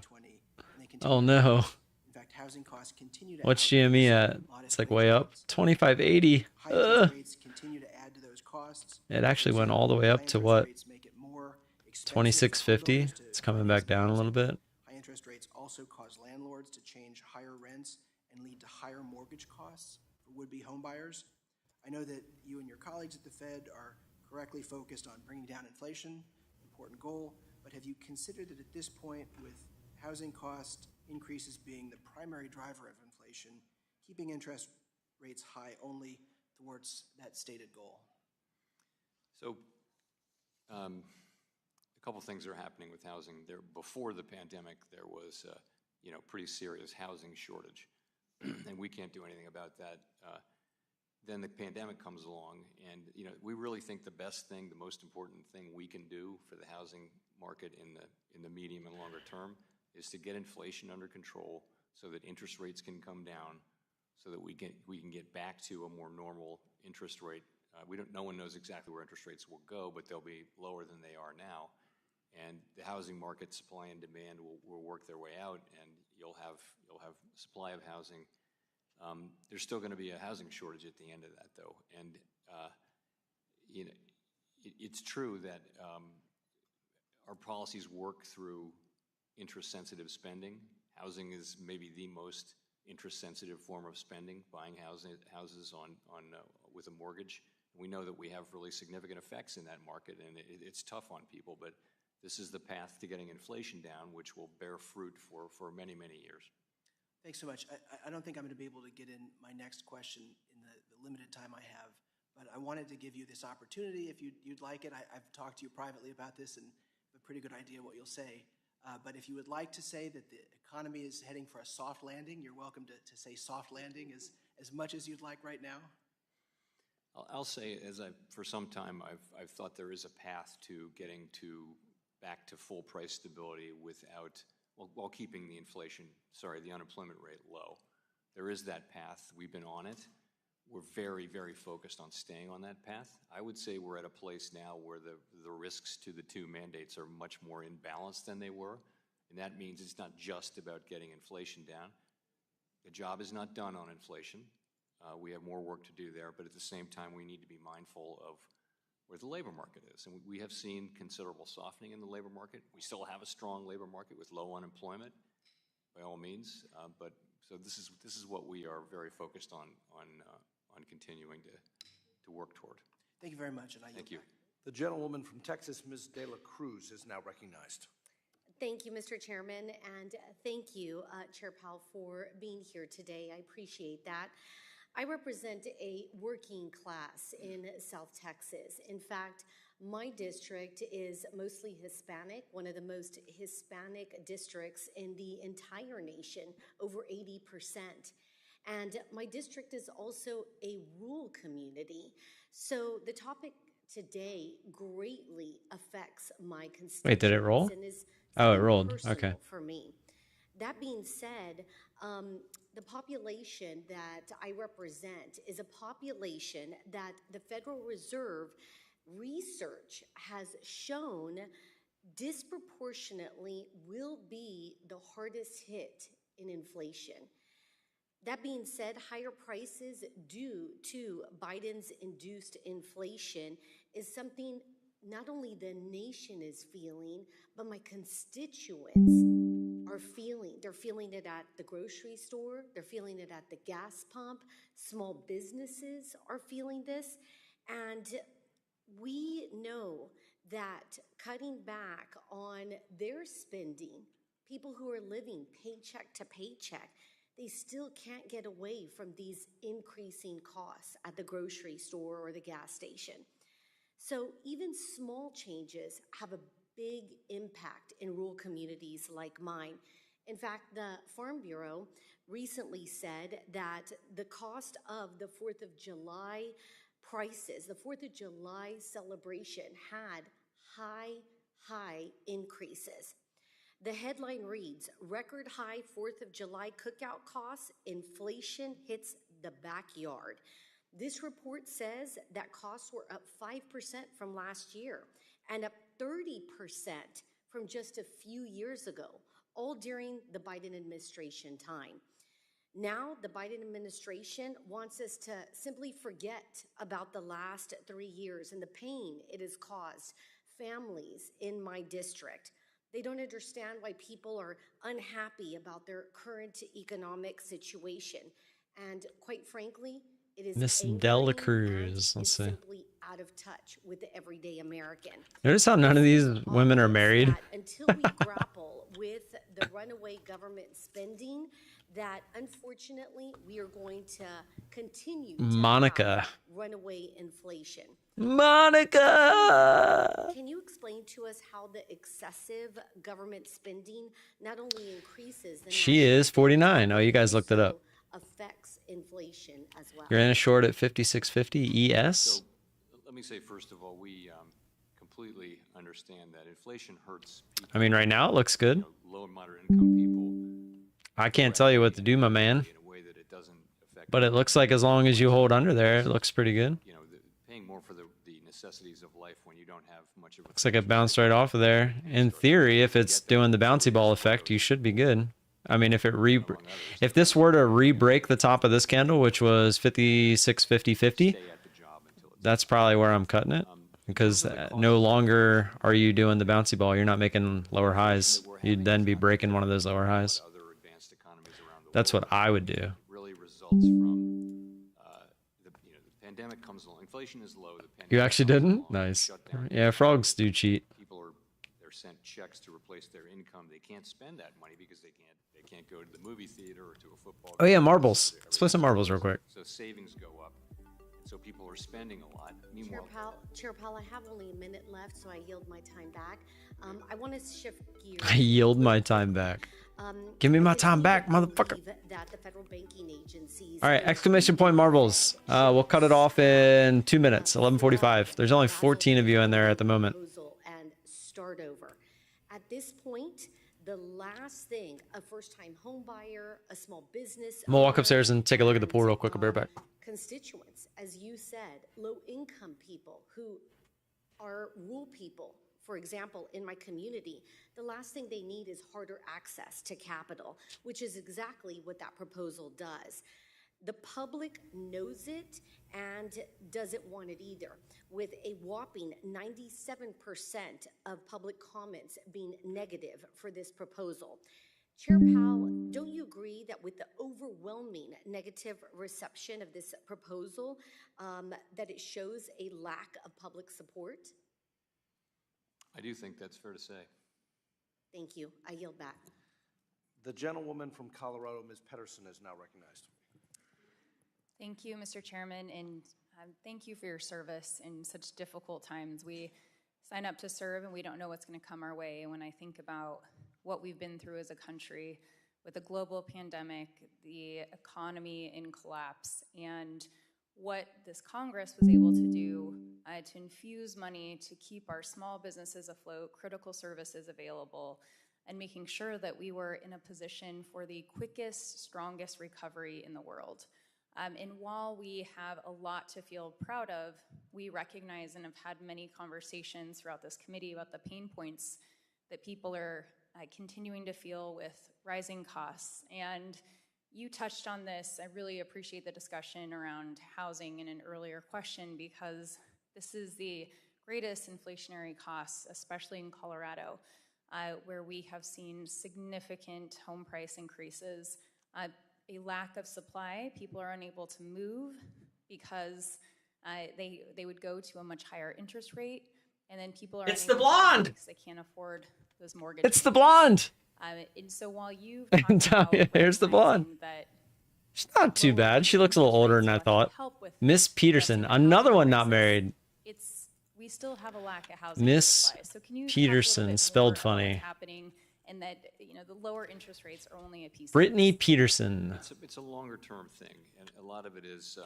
Oh no. In fact, housing costs continue to What's GME at? It's like way up. 25.80. High interest rates continue to add to those costs. It actually went all the way up to what? 26.50. It's coming back down a little bit. High interest rates also cause landlords to change higher rents and lead to higher mortgage costs for would-be homebuyers. I know that you and your colleagues at the Fed are correctly focused on bringing down inflation, important goal, but have you considered that at this point, with housing cost increases being the primary driver of inflation, keeping interest rates high only towards that stated goal? So a couple things are happening with housing. Before the pandemic, there was pretty serious housing shortage, and we can't do anything about that. Then the pandemic comes along, and we really think the best thing, the most important thing we can do for the housing market in the medium and longer term is to get inflation under control so that interest rates can come down, so that we can get back to a more normal interest rate. No one knows exactly where interest rates will go, but they'll be lower than they are now. And the housing market, supply and demand, will work their way out, and you'll have supply of housing. There's still going to be a housing shortage at the end of that, though, and it's true that our policies work through interest-sensitive spending. Housing is maybe the most interest-sensitive form of spending, buying houses with a mortgage. We know that we have really significant effects in that market, and it's tough on people, but this is the path to getting inflation down, which will bear fruit for many, many years. Thanks so much. I don't think I'm going to be able to get in my next question in the limited time I have, but I wanted to give you this opportunity if you'd like it. I've talked to you privately about this and have a pretty good idea what you'll say. But if you would like to say that the economy is heading for a soft landing, you're welcome to say soft landing as much as you'd like right now. I'll say, for some time, I've thought there is a path to getting back to full price stability while keeping the unemployment rate low. There is that path. We've been on it. We're very, very focused on staying on that path. I would say we're at a place now where the risks to the two mandates are much more in balance than they were, and that means it's not just about getting inflation down. The job is not done on inflation. We have more work to do there, but at the same time, we need to be mindful of where the labor market is. And we have seen considerable softening in the labor market. We still have a strong labor market with low unemployment, by all means. So this is what we are very focused on continuing to work toward. Thank you very much. And Thank you. The gentlewoman from Texas, Ms. De La Cruz, is now recognized. Thank you, Mr. Chairman, and thank you, Chair Powell, for being here today. I appreciate that. I represent a working class in South Texas. In fact, my district is mostly Hispanic, one of the most Hispanic districts in the entire nation, over 80%. And my district is also a rural community. So the topic today greatly affects my constituents. Wait, did it roll? Oh, it rolled. Okay. For me. That being said, the population that I represent is a population that the Federal Reserve research has shown disproportionately will be the hardest hit in inflation. That being said, higher prices due to Biden's induced inflation is something not only the nation is feeling, but my constituents are feeling. They're feeling it at the grocery store. They're feeling it at the gas pump. Small businesses are feeling this. And we know that cutting back on their spending, people who are living paycheck to paycheck, they still can't get away from these increasing costs at the grocery store or the gas station. So even small changes have a big impact in rural communities like mine. In fact, the Farm Bureau recently said that the cost of the 4th of July prices, the 4th of July celebration had high increases. The headline reads, record high 4th of July cookout costs, inflation hits the backyard. This report says that costs were up 5% from last year and up 30% from just a few years ago, all during the Biden administration time. Now, the Biden administration wants us to simply forget about the last 3 years and the pain it has caused families in my district. They don't understand why people are unhappy about their current economic situation. And quite frankly, it is Miss angering Dela and Cruz. Let's is see. simply out of touch with the everyday American. Notice how none of these women are married. That until we grapple with the runaway government spending, that unfortunately we are going to continue to Monica. have runaway inflation. Monica. Can you explain to us how the excessive government spending not only increases the She is 49. Oh, you guys looked it up. affects inflation as well? You're in a short at 5650 ES. So let me say, first of all, we completely understand that inflation hurts people, I mean, right now it looks good. low and moderate income people. I can't tell you what to do, my man. But it looks like as long as you hold under there, it looks pretty good. You know, paying more for the necessities of life when you don't have much of a. Looks like it bounced right off of there. In theory, if it's doing the bouncy ball effect, you should be good. I mean, if this were to re-break the top of this candle, which was 56.50.50, that's probably where I'm cutting it, because no longer are you doing the bouncy ball. You're not making lower highs. You'd then be breaking one of those lower highs. That's what I would do. Really results from the pandemic comes along. Inflation is low. The pandemic You actually comes didn't? along, Nice. shut down. Yeah, frogs do cheat. They're sent checks to replace their income. They can't spend that money because they can't go to the movie theater or to a football. Oh yeah, game. marbles. Let's play some marbles real quick. So savings go up. So people are spending a lot. Meanwhile, Chair Powell, I have only a minute left, so I yield my time back. I want to shift gears. I yield my time back. Give me my time back, motherfucker. That the federal banking agencies. All right, exclamation point marbles. We'll cut it off in 2 minutes, 11:45. There's only 14 of you in there at the moment. And start over. At this point, the last thing a first-time home buyer, a small business. I'm gonna walk owner, upstairs and take a look at the pool real quick. I'll be right back. Constituents, as you said, low-income people who are rural people. For example, in my community, the last thing they need is harder access to capital, which is exactly what that proposal does. The public knows it and doesn't want it either, with a whopping 97% of public comments being negative for this proposal. Chair Powell, don't you agree that with the overwhelming negative reception of this proposal, that it shows a lack of public support? I do think that's fair to say. Thank you. I yield back. The gentlewoman from Colorado, Ms. Pedersen, is now recognized. Thank you, Mr. Chairman, and thank you for your service in such difficult times. We sign up to serve and we don't know what's going to come our way. And when I think about what we've been through as a country with a global pandemic, the economy in collapse, and what this Congress was able to do to infuse money to keep our small businesses afloat, critical services available, and making sure that we were in a position for the quickest, strongest recovery in the world. And while we have a lot to feel proud of, we recognize and have had many conversations throughout this committee about the pain points that people are continuing to feel with rising costs. And you touched on this. I really appreciate the discussion around housing in an earlier question, because this is the greatest inflationary costs, especially in Colorado, where we have seen significant home price increases, a lack of supply. People are unable to move because they would go to a much higher interest rate, and then people are It's the blonde! Because they can't afford those mortgages. It's the blonde! And so while you've Here's the blonde. She's not too bad. She looks a little older than I thought. Miss Peterson, another one not married. We still have a lack of housing Miss supply. So can you Peterson, spelled funny. Happening, and that the lower interest rates are only a piece. Brittany Peterson. It's a longer term thing, and a lot of it is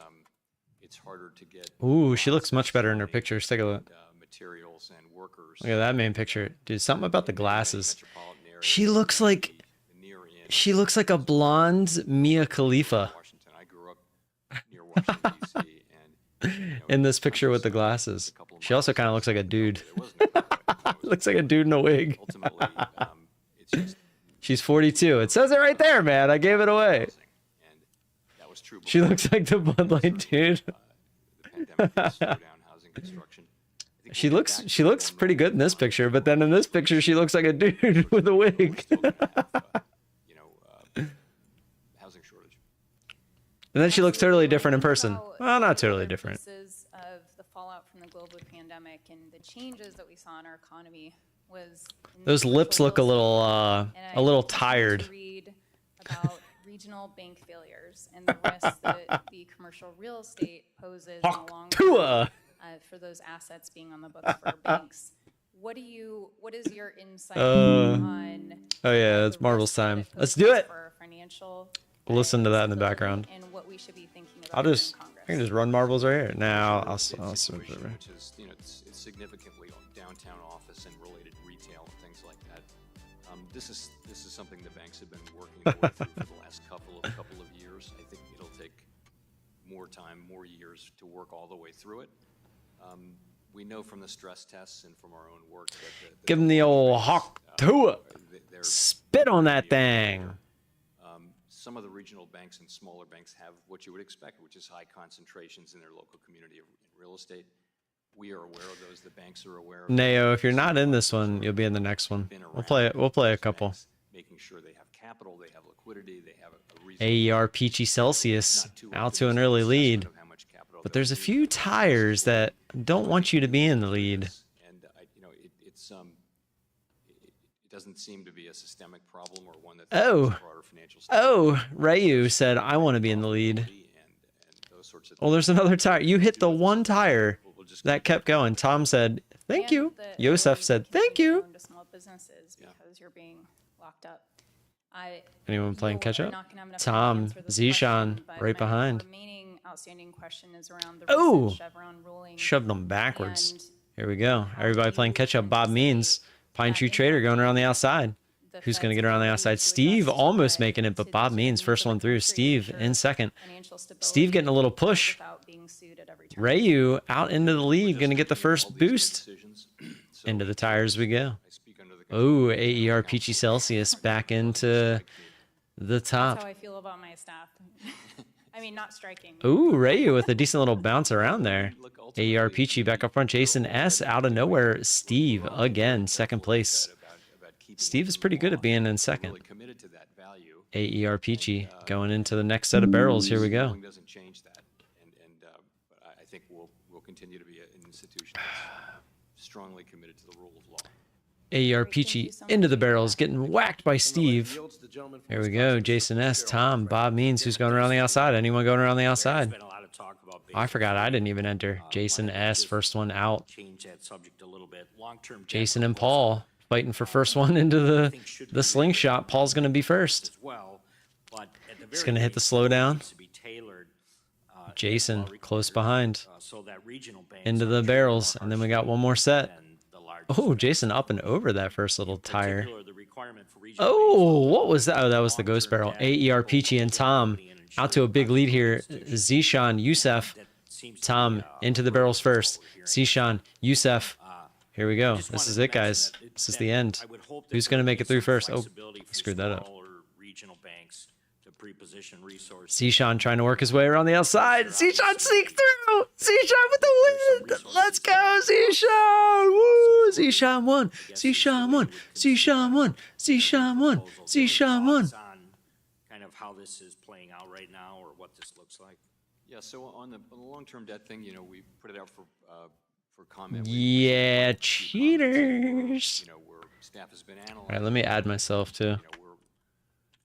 it's harder to get. Ooh, she looks much better in her pictures. Take a look. Materials and workers. Look at that main picture, dude. Something about the glasses. She looks like a blonde Mia Khalifa. I grew up near Washington D.C. in this picture with the glasses. She also kind of looks like a dude. Looks like a dude in a wig. She's 42. It says it right there, man. I gave it away. She looks like the Bud Light dude. She looks pretty good in this picture, but then in this picture she looks like a dude with a wig. Housing shortage. And then she looks totally different in person. Well, not totally different. Of the fallout from the global pandemic and the changes that we saw in our economy was Those lips look a little tired. Read about regional bank failures and the risks that the commercial real estate poses in the long run for those assets being on the books for banks. What is your insight on? Oh yeah, it's Marvel's time. Let's do it. We'll listen to that in the background. And what we should be thinking about. I can just run Marbles right here. Now I'll switch over. Which is, it's significantly on downtown office and related retail and things like that. This is something the banks have been working their way through for the last couple of years. I think it'll take more time, more years to work all the way through it. We know from the stress tests and from our own work that give them the old hawk tour. Spit on that thing. Some of the regional banks and smaller banks have what you would expect, which is high concentrations in their local community of real estate. We are aware of those. The banks are aware of Neo, if you're not in this one, you'll be in the next one. We'll play a couple. Making sure they have capital, they have liquidity, they have a reason. AER Peachy Celsius out to an early lead. But there's a few tires that don't want you to be in the lead. And it doesn't seem to be a systemic problem or one that broader financial Rayu said, I want to be in the lead. Well, there's another tire. You hit the one tire that kept going. Tom said, thank you. Yosef said, thank you. Small businesses because you're being locked up. Anyone playing catch up? Tom, Zishan, right behind. The remaining outstanding question is around the Chevron ruling. Shoved them backwards. Here we go. Everybody playing catch up. Bob Means, Pine Tree Trader going around the outside. Who's going to get around the outside? Steve almost making it, but Bob Means first one through. Steve in second. Steve getting a little push. Rayu out into the lead, going to get the first boost. Into the tires we go. Oh, AER Peachy Celsius back into the top. That's how I feel about my staff. I mean, not striking. Ooh, Rayu with a decent little bounce around there. AER Peachy back up front. Jason S. out of nowhere. Steve again, second place. Steve is pretty good at being in second. AER Peachy going into the next set of barrels. Here we go. Doesn't change that, but I think we'll continue to be an institution that's strongly committed to the rule of law. AER Peachy into the barrels, getting whacked by Steve. Here we go. Jason S. Tom, Bob Means, who's going around the outside? Anyone going around the outside? I forgot I didn't even enter. Jason S. first one out. Jason and Paul fighting for first one into the slingshot. Paul's going to be first. He's going to hit the slowdown. Jason close behind. Into the barrels. And then we got one more set. Oh, Jason up and over that first little tire. Oh, what was that? Oh, that was the ghost barrel. AER Peachy and Tom out to a big lead here. Zishan, Yusef, Tom into the barrels first. Zishan, Yusef. Here we go. This is it, guys. This is the end. Who's going to make it through first? Oh, I screwed that up. Zishan trying to work his way around the outside. Zishan sneak through. Zishan with the win. Let's go, Zishan. Woo. Zishan won. Zishan won. Zishan won. Zishan won. Zishan won. Kind of how this is playing out right now, or what this looks like. Yeah. So on the long-term debt thing, we put it out for comment. Yeah, cheaters. Where staff has been analyzing. All right, let me add myself too.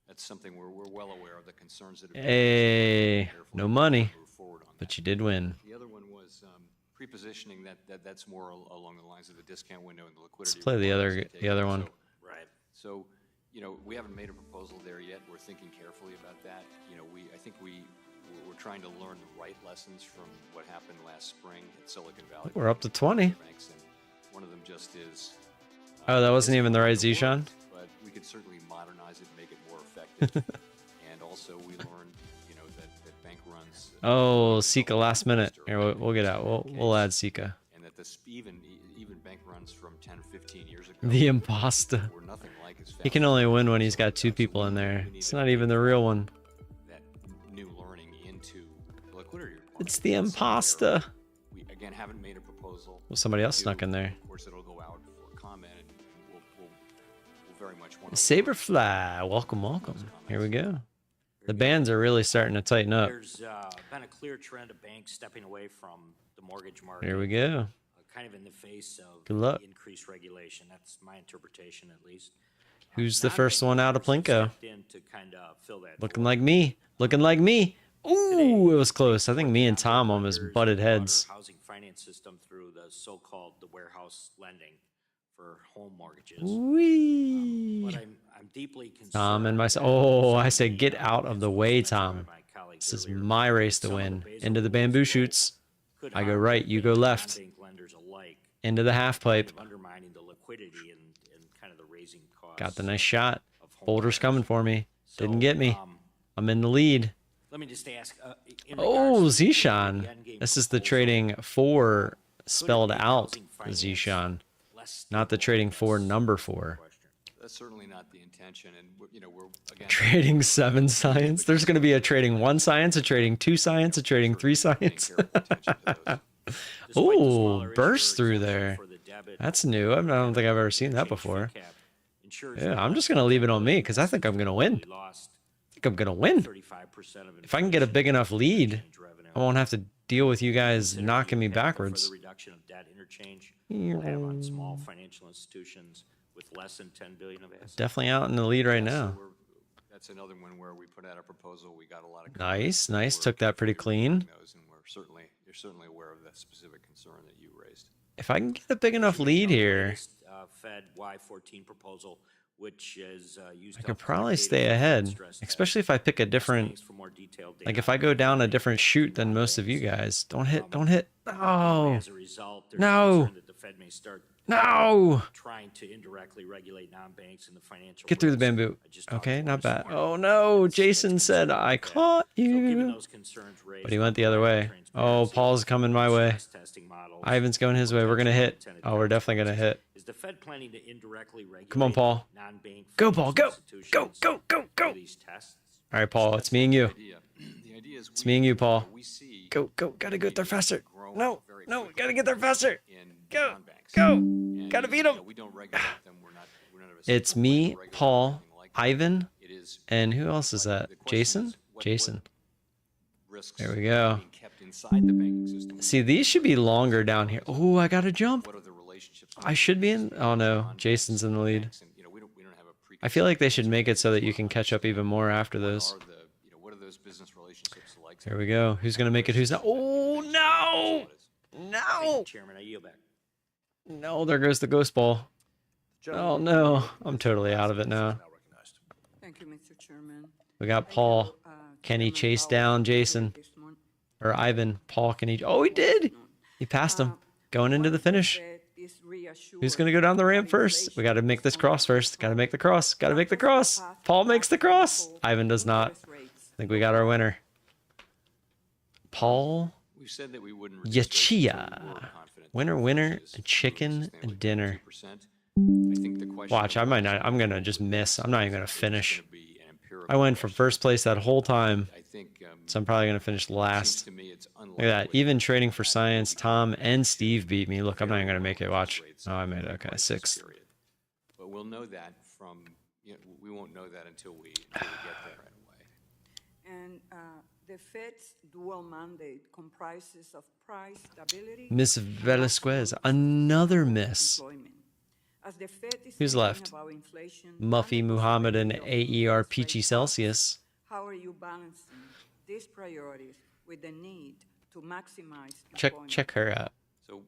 That's something we're well aware of, the concerns that have been. Hey, no money, but you did win. The other one was prepositioning that's more along the lines of the discount window and the liquidity. Let's play the other one. Right. So, we haven't made a proposal there yet. We're thinking carefully about that. I think we're trying to learn the right lessons from what happened last spring at Silicon Valley. We're up to 20. Banks, and one of them just is. Oh, that wasn't even the right Zishan? But we could certainly modernize it and make it more effective. And also we learned, that bank run Oh, Sika last minute. Here, we'll get out. We'll add Sika. And that this even bank runs from 10 or 15 years ago. The imposter. Were nothing like as fast. He can only win when he's got 2 people in there. It's not even the real one. That new learning into liquidity. It's the imposter. We again haven't made a proposal. Well, somebody else snuck in there. Of course, it'll go out for comment, and we'll very much want to. Saberfly, welcome. Here we go. The bands are really starting to tighten up. There's been a clear trend of banks stepping away from the mortgage market. Here we go. Kind of in the face of Good luck. increased regulation. That's my interpretation, at least. Who's the first one out of Plinko? In to kind of fill that Looking like me. Looking like me. Ooh, it was close. I think me and Tom almost butted heads. Housing finance system through the so-called the warehouse lending for home mortgages. Wee. But I'm deeply concerned. Tom and myself. Oh, I say get out of the way, Tom. This is my race to win. Into the bamboo shoots. I go right, you go left. Into the half pipe. Undermining the liquidity and kind of the raising costs. Got the nice shot. Boulder's coming for me. Didn't get me. I'm in the lead. Let me just ask. Oh, Zishan. This is the trading 4 spelled out Zishan, not the trading 4 number 4. That's certainly not the intention, and we're again trading 7 science. There's going to be a trading 1 science, a trading 2 science, a trading 3 science. Oh, burst through there. That's new. I don't think I've ever seen that before. Yeah, I'm just going to leave it on me because I think I'm going to win. I think I'm going to win. If I can get a big enough lead, I won't have to deal with you guys knocking me backwards. For the reduction of debt interchange on small financial institutions with less than 10 billion of assets. Definitely out in the lead right now. That's another one where we put out a proposal. We got a lot of nice. Took that pretty clean. And you're certainly aware of that specific concern that you raised. If I can get a big enough lead here, Fed Y14 proposal, which is used I could probably stay ahead, especially if I pick a different, like if I go down a different chute than most of you guys. Don't hit. Oh, as a result, there's no, concern that the Fed may start no, trying to indirectly regulate non-banks in the financial. Get through the bamboo. Okay, not bad. Oh no, Jason said I caught you, but he went the other way. Oh, Paul's coming my way. Ivan's going his way. We're gonna hit. Oh, we're definitely gonna hit. Is the Fed planning to indirectly regulate? Come on, Paul. Go, Paul. Go. All right, Paul. It's me and you. It's me and you, Paul. Go. Gotta get there faster. No. Gotta get there faster. Go. Gotta beat him. It's me, Paul, Ivan, and who else is that? Jason. There we go. See, these should be longer down here. Oh, I gotta jump. I should be in. Oh no, Jason's in the lead. I feel like they should make it so that you can catch up even more after those. There we go. Who's gonna make it? Who's not? Oh no! No! Chairman, I yield back. No, there goes the ghost ball. Oh no, I'm totally out of it now. Thank you, Mr. Chairman. We got Paul. Can he chase down Jason? Or Ivan? Paul, can he? Oh, he did! He passed him. Going into the finish. Who's going to go down the ramp first? We got to make this cross first. Got to make the cross. Paul makes the cross. Ivan does not. I think we got our winner. Paul. We've said that we wouldn't Yachia. Winner, chicken dinner. Watch, I might not. I'm going to just miss. I'm not even going to finish. I went from first place that whole time. So I'm probably going to finish last. Look at that. Even trading for science, Tom and Steve beat me. Look, I'm not even going to make it. Watch. Oh, I made it. Okay, 6th. But we'll know that from, we won't know that until we get there right away. And the Fed's dual mandate comprises of price stability. Miss Velasquez, another miss. Who's left? Muffy Muhammad and AER Peachy Celsius. How are you balancing these priorities with the need to maximize check her out. So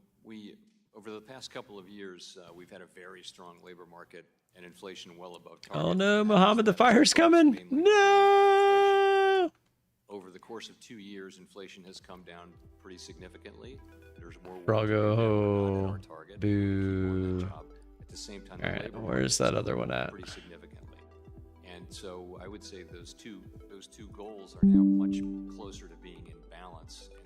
over the past couple of years, we've had a very strong labor market and inflation well above target. Oh no, Muhammad, the fire's coming. No! Over the course of 2 years, inflation has come down pretty significantly. There's more Brago. Boo. At the same time, all right, where's that other one at? Pretty significantly. And so I would say those two goals are now much closer to being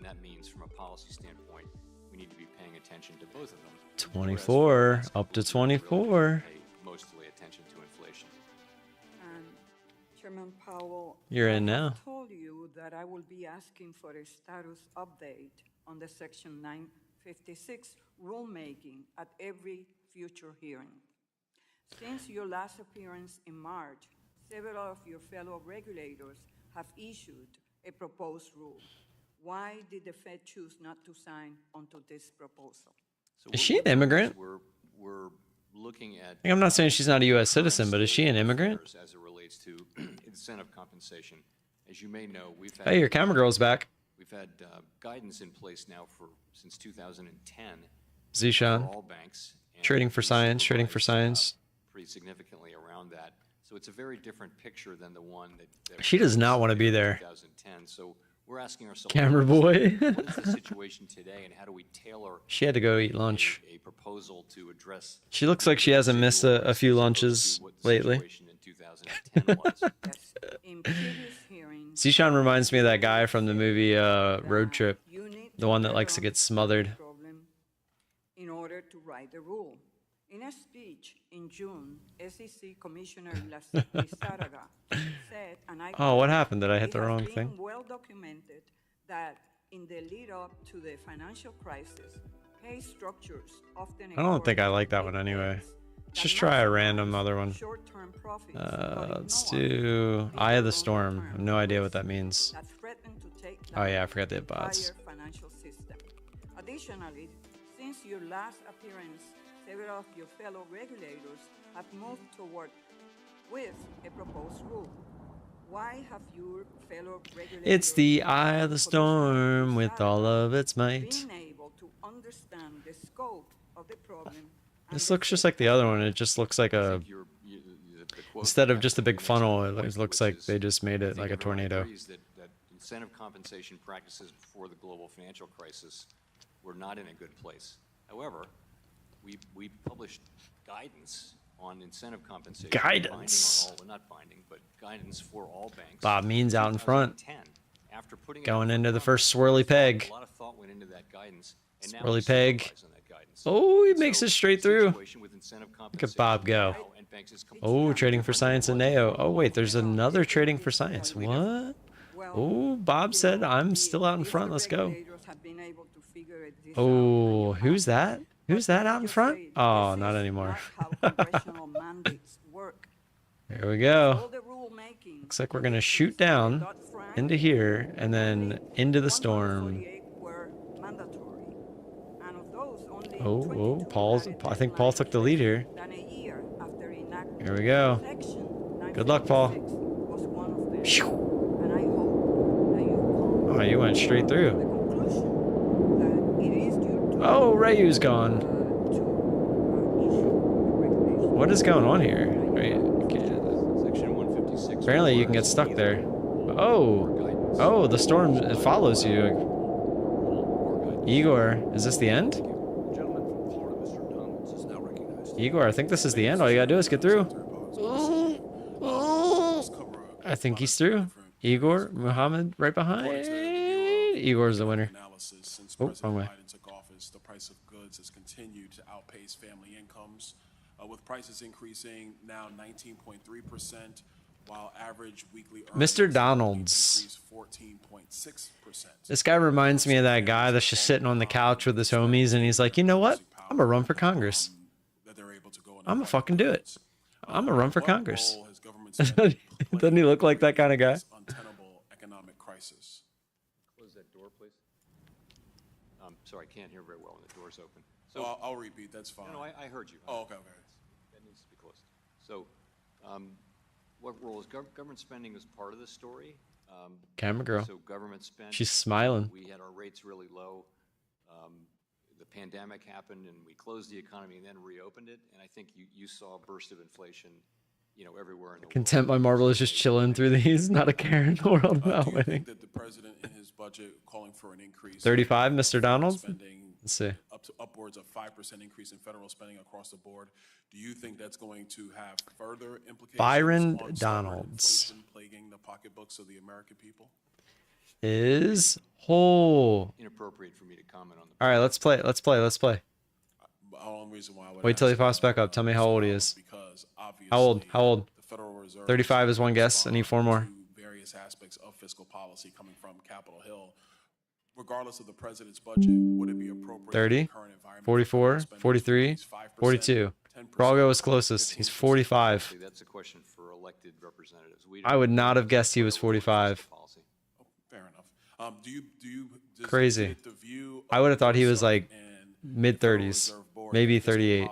that means from a policy standpoint, we need to be paying attention to both of them. 24, up to 24. Pay mostly attention to inflation. And Chairman Powell, You're in I now. have told you that I will be asking for a status update on the Section 956 rulemaking at every future hearing. Since your last appearance in March, several of your fellow regulators have issued a proposed rule. Why did the Fed choose not to sign onto this proposal? So Is she an immigrant? We're looking at. I'm not saying she's not a U.S. citizen, but is she an immigrant? As it relates to incentive compensation, as you may know, we've had. Hey, your camera girl's back. We've had guidance in place now since 2010. Zishan. For all banks. Trading for science. Trading for science. Pretty significantly around that. So it's a very different picture than the one that She does not want to be there. 2010. So we're asking ourselves, Camera boy. what is the situation today, and how do we tailor? She had to go eat lunch. A proposal to address. She looks like she hasn't missed a few lunches lately. Zishan reminds me of that guy from the movie Road Trip, the one that likes to get smothered. In order to write the rule. In a speech in June, SEC Commissioner Lizarraga said, and I Oh, what happened? Did I hit the wrong it has thing? been well documented that in the lead up to the financial crisis, pay structures often I don't think I like that one anyway. Let's just try a random other one. Let's do Eye of the Storm. I have no idea what that means. Oh yeah, I forgot the bots. Financial system. Additionally, since your last appearance, several of your fellow regulators have moved toward with a proposed rule. Why have your fellow regulators It's the Eye of the Storm with all of its might. been able to understand the scope of the problem? This looks just like the other one. It just looks like a... Instead of just a big funnel, it looks like they just made it like a tornado. That incentive compensation practices before the global financial crisis were not in a good place. However, we published guidance on incentive compensation. Guidance. Binding on all, not binding, but guidance for all banks. Bob Means out in front. 2010. After putting it Going out into the first swirly peg. a lot of thought went into that guidance. And now Swirly we peg. supervise on that guidance. Oh, he makes it straight through. Situation with incentive Look at Bob go. Oh, trading for science and Neo. Oh, wait, there's another trading for science. What? Oh, Bob said, I'm still out in front. Let's go. Oh, who's that? Who's that out in front? Oh, not anymore. Here we go. Looks like we're going to shoot down into here and then into the storm. Oh, I think Paul took the lead here. Here we go. Good luck, Paul. Oh, you went straight through. Oh, Ryu's gone. What is going on here? Section 156. Apparently you can get stuck there. Oh, the storm, it follows you. Igor, is this the end? Igor, I think this is the end. All you gotta do is get through. I think he's through. Igor, Muhammad, right behind. Igor's the winner. Oh, wrong way. The price of goods has continued to outpace family incomes, with prices increasing now 19.3%, while average weekly earnings Mr. Donald's. increased 14.6%. This guy reminds me of that guy that's just sitting on the couch with his homies, and he's like, you know what? I'm gonna run for Congress. I'm gonna fucking do it. I'm gonna run for Congress. Doesn't he look like that kind of guy? Untenable economic crisis. Close that door, please. Sorry, I can't hear very well when the door's open. So I'll repeat. That's fine. No, I heard you. Oh, okay. That needs to be closed. So, what role is government spending as part of the story? Camera girl. So government spend. She's smiling. We had our rates really low. The pandemic happened, and we closed the economy and then reopened it. And I think you saw a burst of inflation, everywhere in the world. Content my Marvel is just chilling through these. Not a care in the world about winning. That the president in his budget calling for an increase 35, Mr. Donald. Spending, let's see. Up to upwards of 5% increase in federal spending across the board. Do you think that's going to have further implications Byron on Donalds inflation plaguing the pocketbooks of the American people? Is Oh. inappropriate for me to comment on the. All right, let's play. The only reason why I would Wait till he ask pops back up. Tell me how old he is. How old? How old? the Federal Reserve 35 is one guess. I need 4 more. to various aspects of fiscal policy coming from Capitol Hill. Regardless of the president's budget, would it be appropriate 30, in the current environment 44, 43, 42. Brago was closest. He's 45. That's a question for elected representatives. I would not have guessed he was 45. Fair enough. Do you Crazy. I would have thought he was like mid-30s, maybe 38.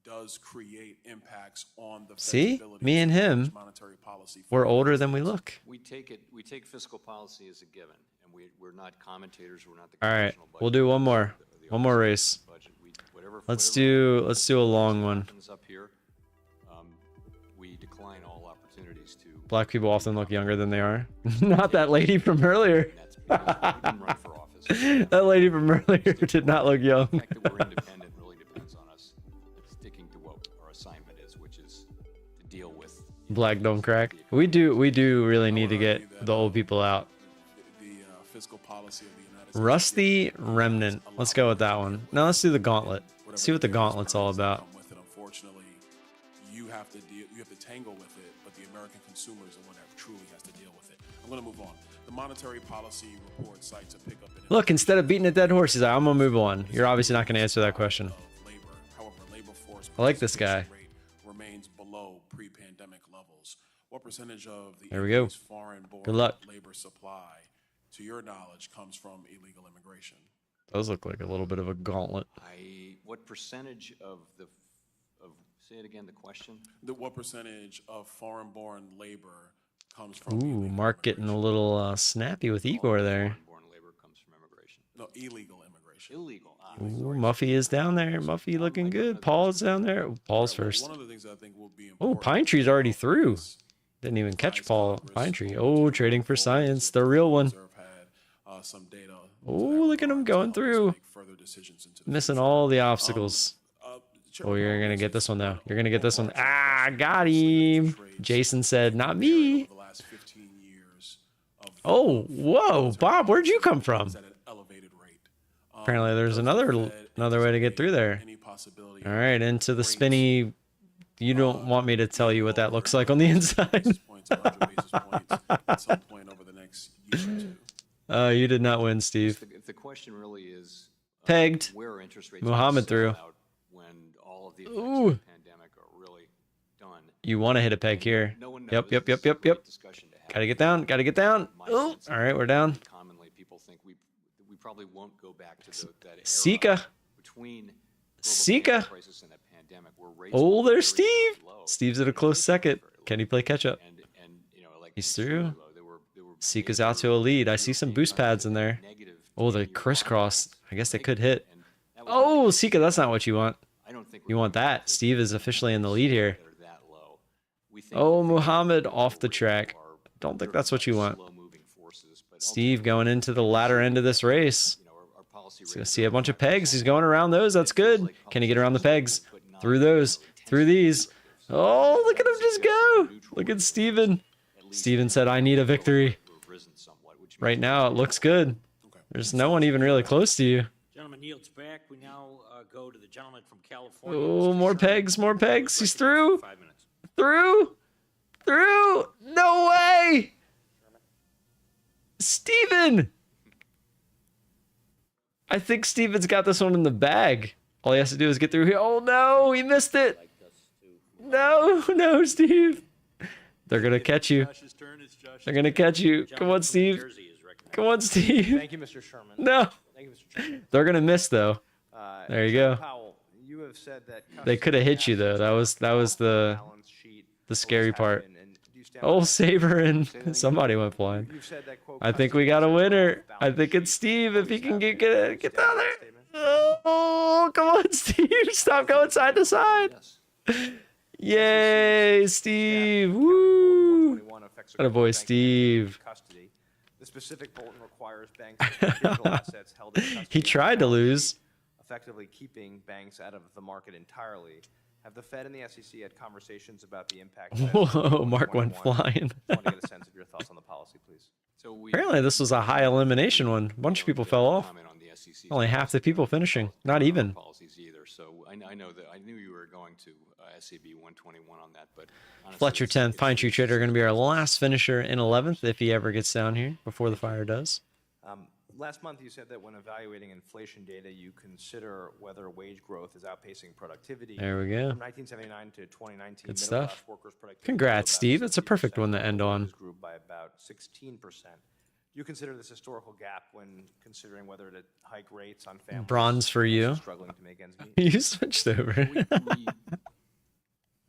does create impacts on the See? Me and him, we're older than we look. We take fiscal policy as a given, and we're not commentators. We're not the All right, congressional we'll do one more. One more race. Let's do a long one. Up here, we decline all opportunities to. Black people often look younger than they are. Not that lady from earlier. That lady from earlier did not look young. The fact that we're independent really depends on us sticking to what our assignment is, which is to deal with. Black don't crack. We do really need to get the old people out. Fiscal policy of the United States. Rusty Remnant. Let's go with that one. Now let's do the gauntlet. Let's see what the gauntlet's all about. Unfortunately, you have to tangle with it, but the American consumer is the one that truly has to deal with it. I'm going to move on. The monetary policy report cites a pickup in. Look, instead of beating a dead horse, he's like, I'm gonna move on. You're obviously not gonna answer that question. However, labor force I like this guy. remains below pre-pandemic levels. What percentage of the There we go. foreign-born Good luck. labor supply, to your knowledge, comes from illegal immigration? Those look like a little bit of a gauntlet. What percentage of say it again, the question? What percentage of foreign-born labor comes from? Ooh, Mark getting a little snappy with Igor there. Foreign labor comes from immigration. No, illegal immigration. Illegal. Ooh, Muffy is down there. Muffy looking good. Paul's down there. Ooh, Paul's first. One of the things I think will be Oh, Pine Tree's already through. Didn't even catch Paul. Pine Tree. Oh, trading for science. The real one. some data. Oh, look at him going through. Missing all the obstacles. Oh, you're going to get this one, though. You're going to get this one. Ah, got him. Jason said, not me. Oh, whoa. Bob, where'd you come from? Apparently, there's another way to get through there. All right, into the spinny. You don't want me to tell you what that looks like on the inside. You did not win, Steve. If the question really is pegged. Where are interest rates Muhammad through. When all of the effects of the pandemic are really done. You want to hit a peg here. Yep. Gotta get down. Gotta get down. Oh, all right, we're down. Commonly, people think we probably won't go back to that era Sika. between Sika. crisis and a pandemic where rates Oh, there's Steve. Steve's at a close second. Can he play catch up? He's through. Sika's out to a lead. I see some boost pads in there. Oh, the crisscross. I guess they could hit. Oh, Sika, that's not what you want. You want that. Steve is officially in the lead here. Oh, Muhammad off the track. Don't think that's what you want. Steve going into the latter end of this race. He's going to see a bunch of pegs. He's going around those. That's good. Can he get around the pegs? Through those. Through these. Oh, look at him just go. Look at Steven. Steven said, I need a victory. Right now, it looks good. There's no one even really close to you. Gentleman yields back. We now go to the gentleman from California. Oh, more pegs, more pegs. He's through. Through. Through. No way. Steven. I think Steven's got this one in the bag. All he has to do is get through here. Oh, no. He missed it. No, Steve. They're going to catch you. They're going to catch you. Come on, Steve. Come on, Steve. Thank you, Mr. Sherman. No. Thank you, Mr. Sherman. They're going to miss, though. There you go. Powell, you have said that They could have hit you, though. That was the scary part. Oh, Saber and somebody went flying. I think we got a winner. I think it's Steve if he can get down there. Oh, come on, Steve. Stop going side to side. Yay, Steve. Woo. Attaboy, Steve. The specific bulletin requires banks to keep digital assets held in custody. He tried to lose. Effectively keeping banks out of the market entirely. Have the Fed and the SEC had conversations about the impact? Whoa, Mark went flying. I want to get a sense of your thoughts on the policy, please. So we Apparently, this was a high elimination one. A bunch of people fell off. Only half the people finishing. Not even. policies either. So I know that I knew you were going to SCB 121 on that, but honestly, Fletcher 10th, Pine Tree Trader going to be our last finisher in 11th if he ever gets down here before the fire does. Last month, you said that when evaluating inflation data, you consider whether wage growth is outpacing productivity. There we go. From 1979 to 2019, Good middle-class stuff. workers' productivity Congrats, Steve. That's a perfect one to end on. grew by about 16%. Do you consider this historical gap when considering whether to hike rates on families Bronze for you. struggling to make ends meet? You switched over.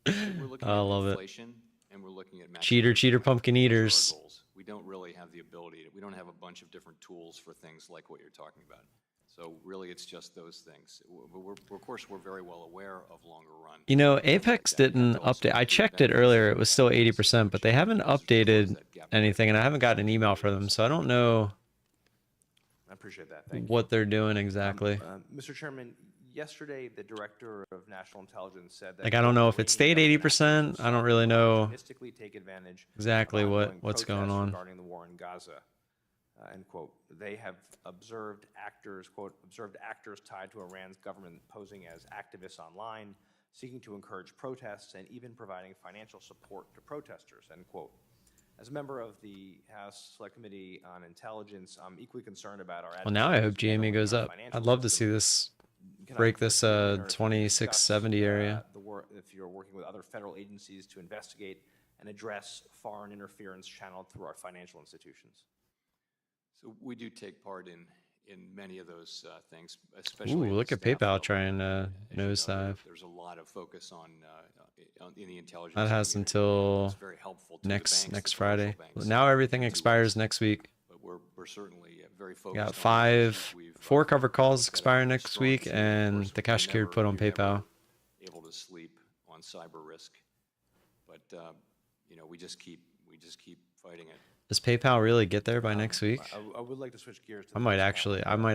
we're looking I at love it. inflation and we're looking at Cheater, pumpkin eaters. we don't really have the ability we don't have a bunch of different tools for things like what you're talking about. So really, it's just those things. But of course, we're very well aware of longer run. You know, Apex didn't update. I checked it earlier. It was still 80%, but they haven't updated anything, and I haven't gotten an email for them, so I don't know I appreciate that. Thank what they're doing exactly. Mr. Chairman, yesterday the Director of National Intelligence said that Like, I don't know if it stayed 80%. I don't really know opportunistically take advantage exactly of ongoing what's protests going on. regarding the war in Gaza. End quote. They have observed actors, quote, observed actors tied to Iran's government posing as activists online, seeking to encourage protests and even providing financial support to protesters, end quote. As a member of the House Select Committee on Intelligence, I'm equally concerned about our. Well, now I hope GME goes up. I'd love to see this break this 2670 area. If you're working with other federal agencies to investigate and address foreign interference channeled through our financial institutions. So we do take part in many of those things, especially. Ooh, look at PayPal trying to nosedive. There's a lot of focus on in the intelligence. That has until next Friday. Now everything expires next week. But we're certainly very focused. Got on four covered calls expire next week, and the cash secured put on PayPal. Able to sleep on cyber risk, but you know, we just keep fighting it. Does PayPal really get there by next week? I would like to switch gears to I might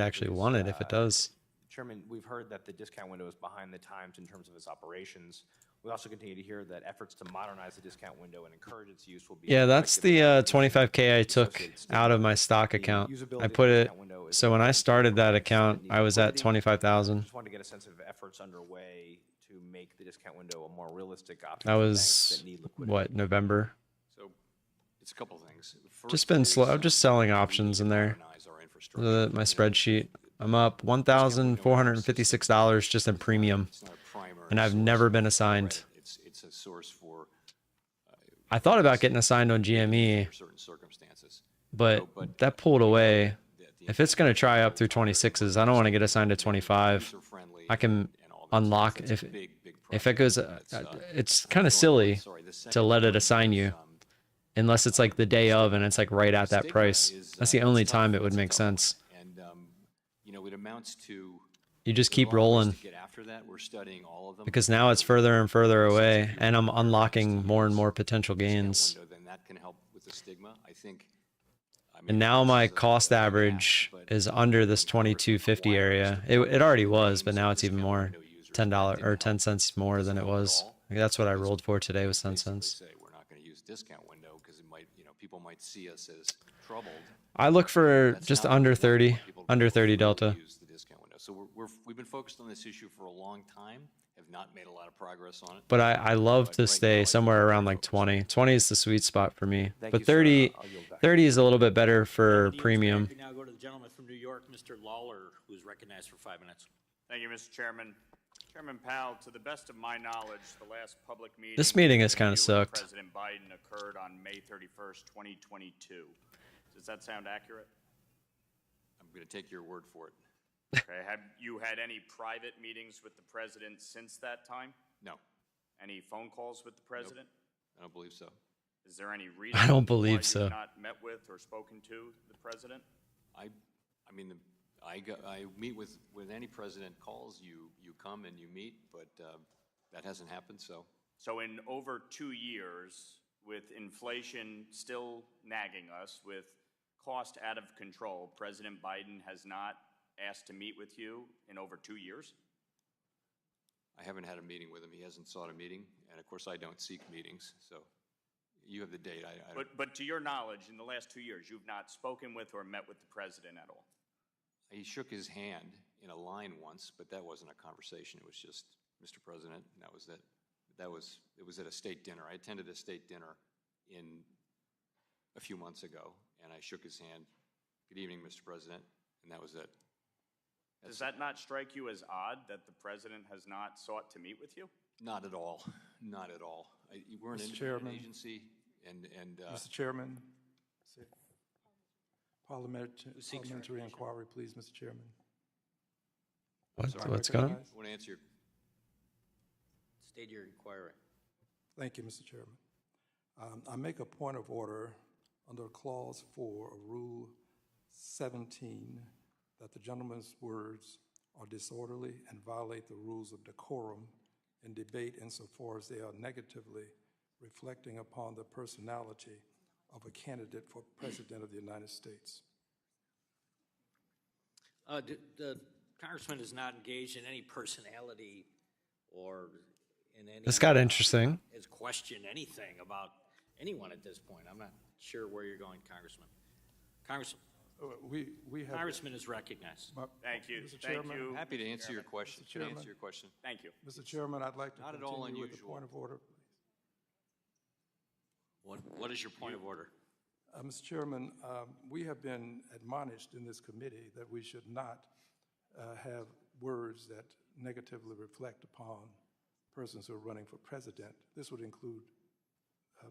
actually want it if it does. Chairman, we've heard that the discount window is behind the times in terms of its operations. We also continue to hear that efforts to modernize the discount window and encourage its use will be. Yeah, that's the 25K I took out of my stock account. I put it, so when I started that account, I was at 25,000. Just wanted to get a sense of efforts underway to make the discount window a more realistic option. That was, what, November? So it's a couple things. Just been slow. I'm just selling options in there. My spreadsheet. I'm up $1,456 just in premium, and I've never been assigned. It's a source for. I thought about getting assigned on GME, but that pulled away. If it's going to try up through 26s, I don't want to get assigned to 25. I can unlock if it goes. It's kind of silly to let it assign you, unless it's like the day of and it's like right at that price. That's the only time it would make sense. And you know, it amounts to. You just keep rolling. Get after that. We're studying all of them. Because now it's further and further away, and I'm unlocking more and more potential gains. Then that can help with the stigma, I think. And now my cost average is under this 2250 area. It already was, but now it's even more. $10 or 10 cents more than it was. That's what I rolled for today, was 10 cents. We're not going to use discount window because it might, you know, people might see us as troubled. I look for just under 30 delta. So we've been focused on this issue for a long time, have not made a lot of progress on it. But I love to stay somewhere around like 20. 20 is the sweet spot for me. But 30 is a little bit better for premium. We now go to the gentleman from New York, Mr. Lawler, who's recognized for 5 minutes. Thank you, Mr. Chairman. Chairman Powell, to the best of my knowledge, the last public meeting. This meeting has kind of sucked. President Biden occurred on May 31st, 2022. Does that sound accurate? I'm going to take your word for it. Okay. Have you had any private meetings with the president since that time? No. Any phone calls with the president? Nope. I don't believe so. Is there any reason I don't believe why so. you've not met with or spoken to the president? I mean, I meet with any president calls, you come and you meet, but that hasn't happened, so. So in over 2 years, with inflation still nagging us, with cost out of control, President Biden has not asked to meet with you in over 2 years? I haven't had a meeting with him. He hasn't sought a meeting, and of course, I don't seek meetings, so you have the date. I don't. But to your knowledge, in the last 2 years, you've not spoken with or met with the president at all? He shook his hand in a line once, but that wasn't a conversation. It was just, Mr. President, and that was it. It was at a state dinner. I attended a state dinner a few months ago, and I shook his hand. Good evening, Mr. President, and that was it. Does that not strike you as odd that the president has not sought to meet with you? Not at all. Not at all. We're an Mr. independent Chairman. agency, and Mr. Chairman, parliamentary inquiry, please, Mr. Chairman. What's going on? I want to answer your. State your inquiry. Thank you, Mr. Chairman. I make a point of order under Clause 4 of Rule 17 that the gentleman's words are disorderly and violate the rules of decorum in debate insofar as they are negatively reflecting upon the personality of a candidate for President of the United States. The congressman is not engaged in any personality or in any. This got interesting. Has questioned anything about anyone at this point. I'm not sure where you're going, Congressman. Congressman is recognized. Thank you. Mr. Thank Chairman. you. Happy to answer your question. Mr. Chairman. Answer your question. Thank you. Mr. Chairman, I'd like to Not at all continue with the unusual. point of order. What is your point of order? Mr. Chairman, we have been admonished in this committee that we should not have words that negatively reflect upon persons who are running for president. This would include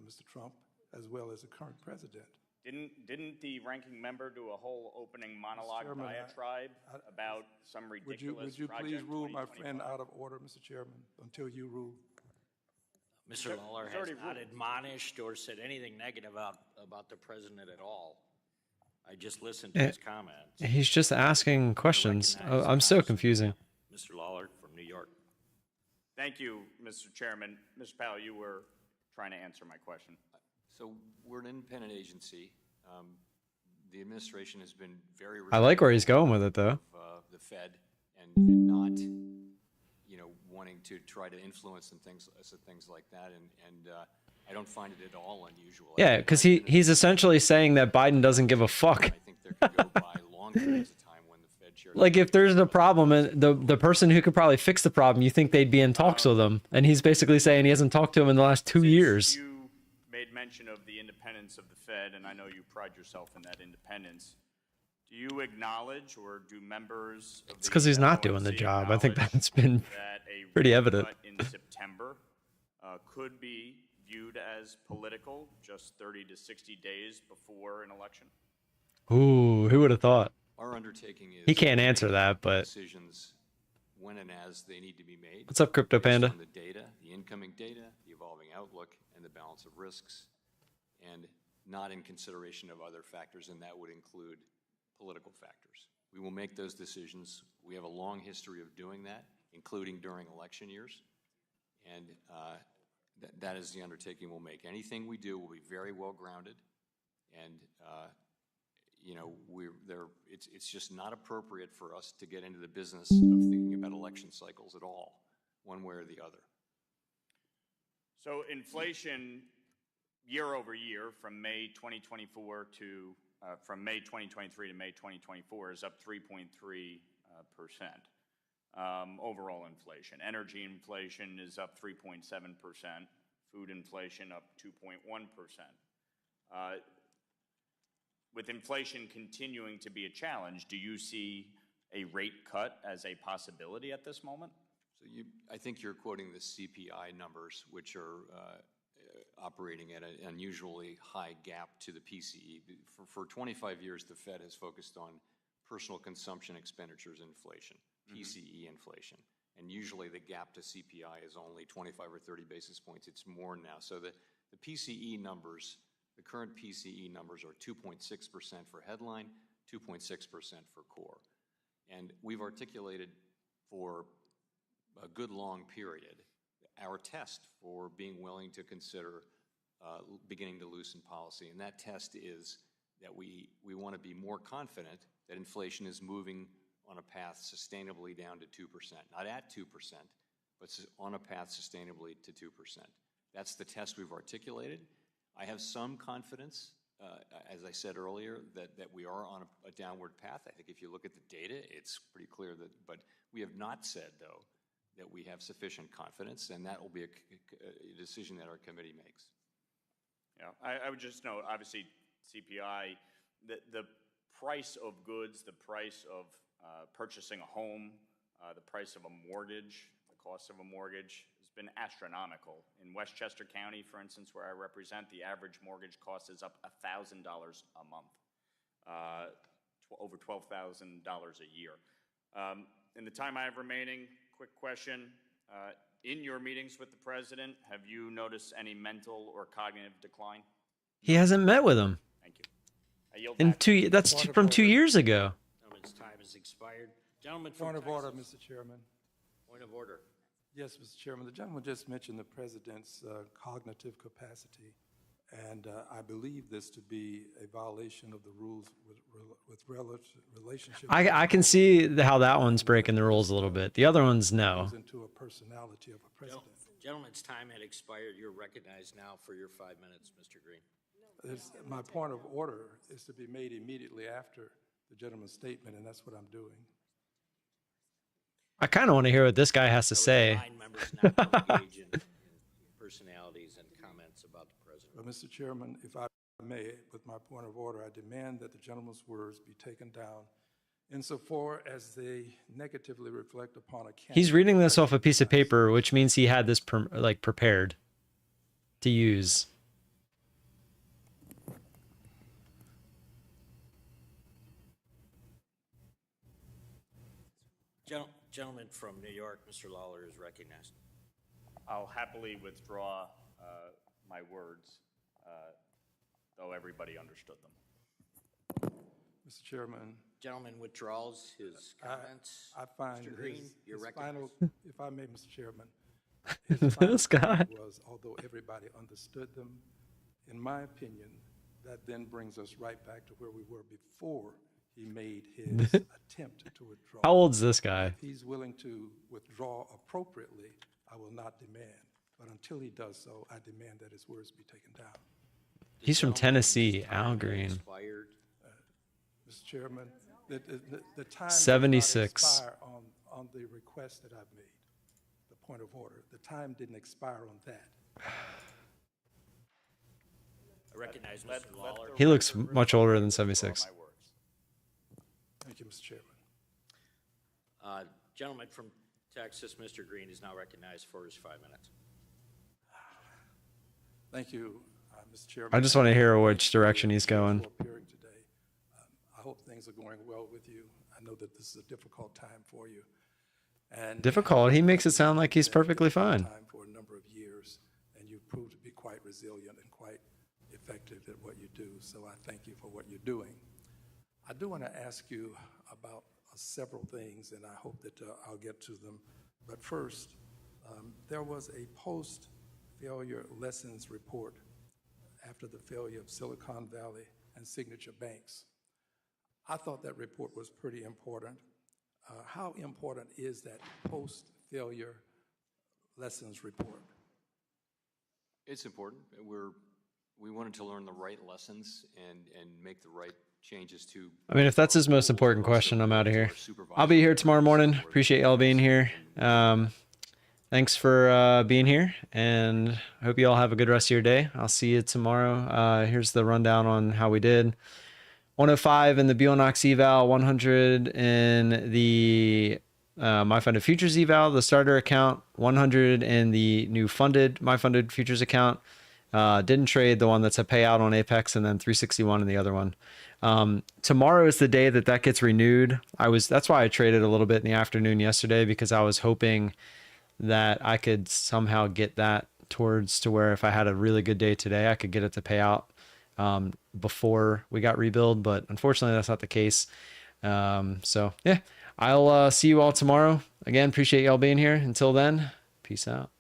Mr. Trump as well as the current president. Didn't the ranking member do a whole opening monologue Chairman, diatribe about some ridiculous Would you please Project rule my 2025? friend out of order, Mr. Chairman, until you rule? Mr. Lawler has not admonished or said anything negative about the president at all. I just listened to his comments. He's just asking questions. Oh, I'm so confusing. Mr. Lawler from New York. Thank you, Mr. Chairman. Mr. Powell, you were trying to answer my question. So we're an independent agency. The administration has been very. I like where he's going with it, though. Of, the Fed and not, wanting to try to influence and things like that, and I don't find it at all unusual. Yeah, because he's essentially saying that Biden doesn't give a fuck. I think there could go by long periods of time when the Fed chair. Like, if there's a problem, and the person who could probably fix the problem, you think they'd be in talks with him, and he's basically saying he hasn't talked to him in the last 2 years. You made mention of the independence of the Fed, and I know you pride yourself in that independence. Do you acknowledge, or do members of It's because he's not doing the FOMC job. I think acknowledge that's been that a pretty rate evident. cut in September could be viewed as political just 30 to 60 days before an election? Ooh, who would have thought? Our undertaking is. He can't answer that, but Decisions when and as they need to be made. What's up, Crypto based Panda? on the data, the incoming data, the evolving outlook, and the balance of risks, and not in consideration of other factors, and that would include political factors. We will make those decisions. We have a long history of doing that, including during election years, and that is the undertaking we'll make. Anything we do will be very well grounded, and it's just not appropriate for us to get into the business of thinking about election cycles at all, one way or the other. So inflation year over year from May 2024 to from May 2023 to May 2024 is up 3.3%. Overall inflation. Energy inflation is up 3.7%. Food inflation up 2.1%. With inflation continuing to be a challenge, do you see a rate cut as a possibility at this moment? So I think you're quoting the CPI numbers, which are operating at an unusually high gap to the PCE. For 25 years, the Fed has focused on personal consumption expenditures inflation, PCE inflation. And usually the gap to CPI is only 25 or 30 basis points. It's more now. So the PCE numbers, the current PCE numbers are 2.6% for headline, 2.6% for core. And we've articulated for a good long period our test for being willing to consider beginning to loosen policy. And that test is that we want to be more confident that inflation is moving on a path sustainably down to 2%, not at 2%, but on a path sustainably to 2%. That's the test we've articulated. I have some confidence, as I said earlier, that we are on a downward path. I think if you look at the data, it's pretty clear that, but we have not said, though, that we have sufficient confidence, and that will be a decision that our committee makes. Yeah, I would just note, obviously, CPI, the price of goods, the price of purchasing a home, the price of a mortgage, the cost of a mortgage has been astronomical. In Westchester County, for instance, where I represent, the average mortgage cost is up $1,000 a month, over $12,000 a year. In the time I have remaining, quick question. In your meetings with the president, have you noticed any mental or cognitive decline? He hasn't met with him. Thank you. I yield In back. that's from 2 years ago. Gentleman's time has expired. Gentleman from Point of order, Texas. Mr. Chairman. Point of order. Yes, Mr. Chairman. The gentleman just mentioned the president's cognitive capacity, and I believe this to be a violation of the rules with relationship. I can see how that one's breaking the rules a little bit. The other ones, no. Into a personality of a president. Gentleman's time had expired. You're recognized now for your 5 minutes, Mr. Green. My point of order is to be made immediately after the gentleman's statement, and that's what I'm doing. I kind of want to hear what this guy has to say. Members not to engage in personalities and comments about the president. But, Mr. Chairman, if I may, with my point of order, I demand that the gentleman's words be taken down insofar as they negatively reflect upon a candidate. He's reading this off a piece of paper, which means he had this prepared to use. Gentleman from New York, Mr. Lawler, is recognized. I'll happily withdraw my words, though everybody understood them. Mr. Chairman. Gentleman withdraws his comments. I find Mr. Green, you're recognized. If I may, Mr. Chairman, this guy was, although everybody understood them, in my opinion, that then brings us right back to where we were before he made his attempt to withdraw. How old's this guy? If he's willing to withdraw appropriately, I will not demand. But until he does so, I demand that his words be taken down. He's from Tennessee, Al Green. Mr. Chairman, the time 76. did not expire on the request that I've made, the point of order. The time didn't expire on that. I recognize Mr. Lawler. He looks much older than 76. Thank you, Mr. Chairman. Gentleman from Texas, Mr. Green, is now recognized for his 5 minutes. Thank you, Mr. Chairman. I just want to hear which direction he's going. I hope things are going well with you. I know that this is a difficult time for you. And Difficult? He makes it sound like he's perfectly fine. Time for a number of years, and you've proved to be quite resilient and quite effective at what you do. So I thank you for what you're doing. I do want to ask you about several things, and I hope that I'll get to them. But first, there was a post-failure lessons report after the failure of Silicon Valley and Signature Banks. I thought that report was pretty important. How important is that post-failure lessons report? It's important. We wanted to learn the right lessons and make the right changes to. I mean, if that's his most important question, I'm out of here. I'll be here tomorrow morning. Appreciate y'all being here. Thanks for being here, and I hope you all have a good rest of your day. I'll see you tomorrow. Here's the rundown on how we did. 105 in the Bulenox eval, 100 in the My Funded Futures eval, the starter account, 100 in the new My Funded Futures account. Didn't trade the one that's a payout on Apex, and then 361 in the other one. Tomorrow is the day that gets renewed. That's why I traded a little bit in the afternoon yesterday, because I was hoping that I could somehow get that towards to where if I had a really good day today, I could get it to pay out before we got rebuild, but unfortunately that's not the case. So yeah, I'll see you all tomorrow. Again, appreciate y'all being here. Until then, peace out.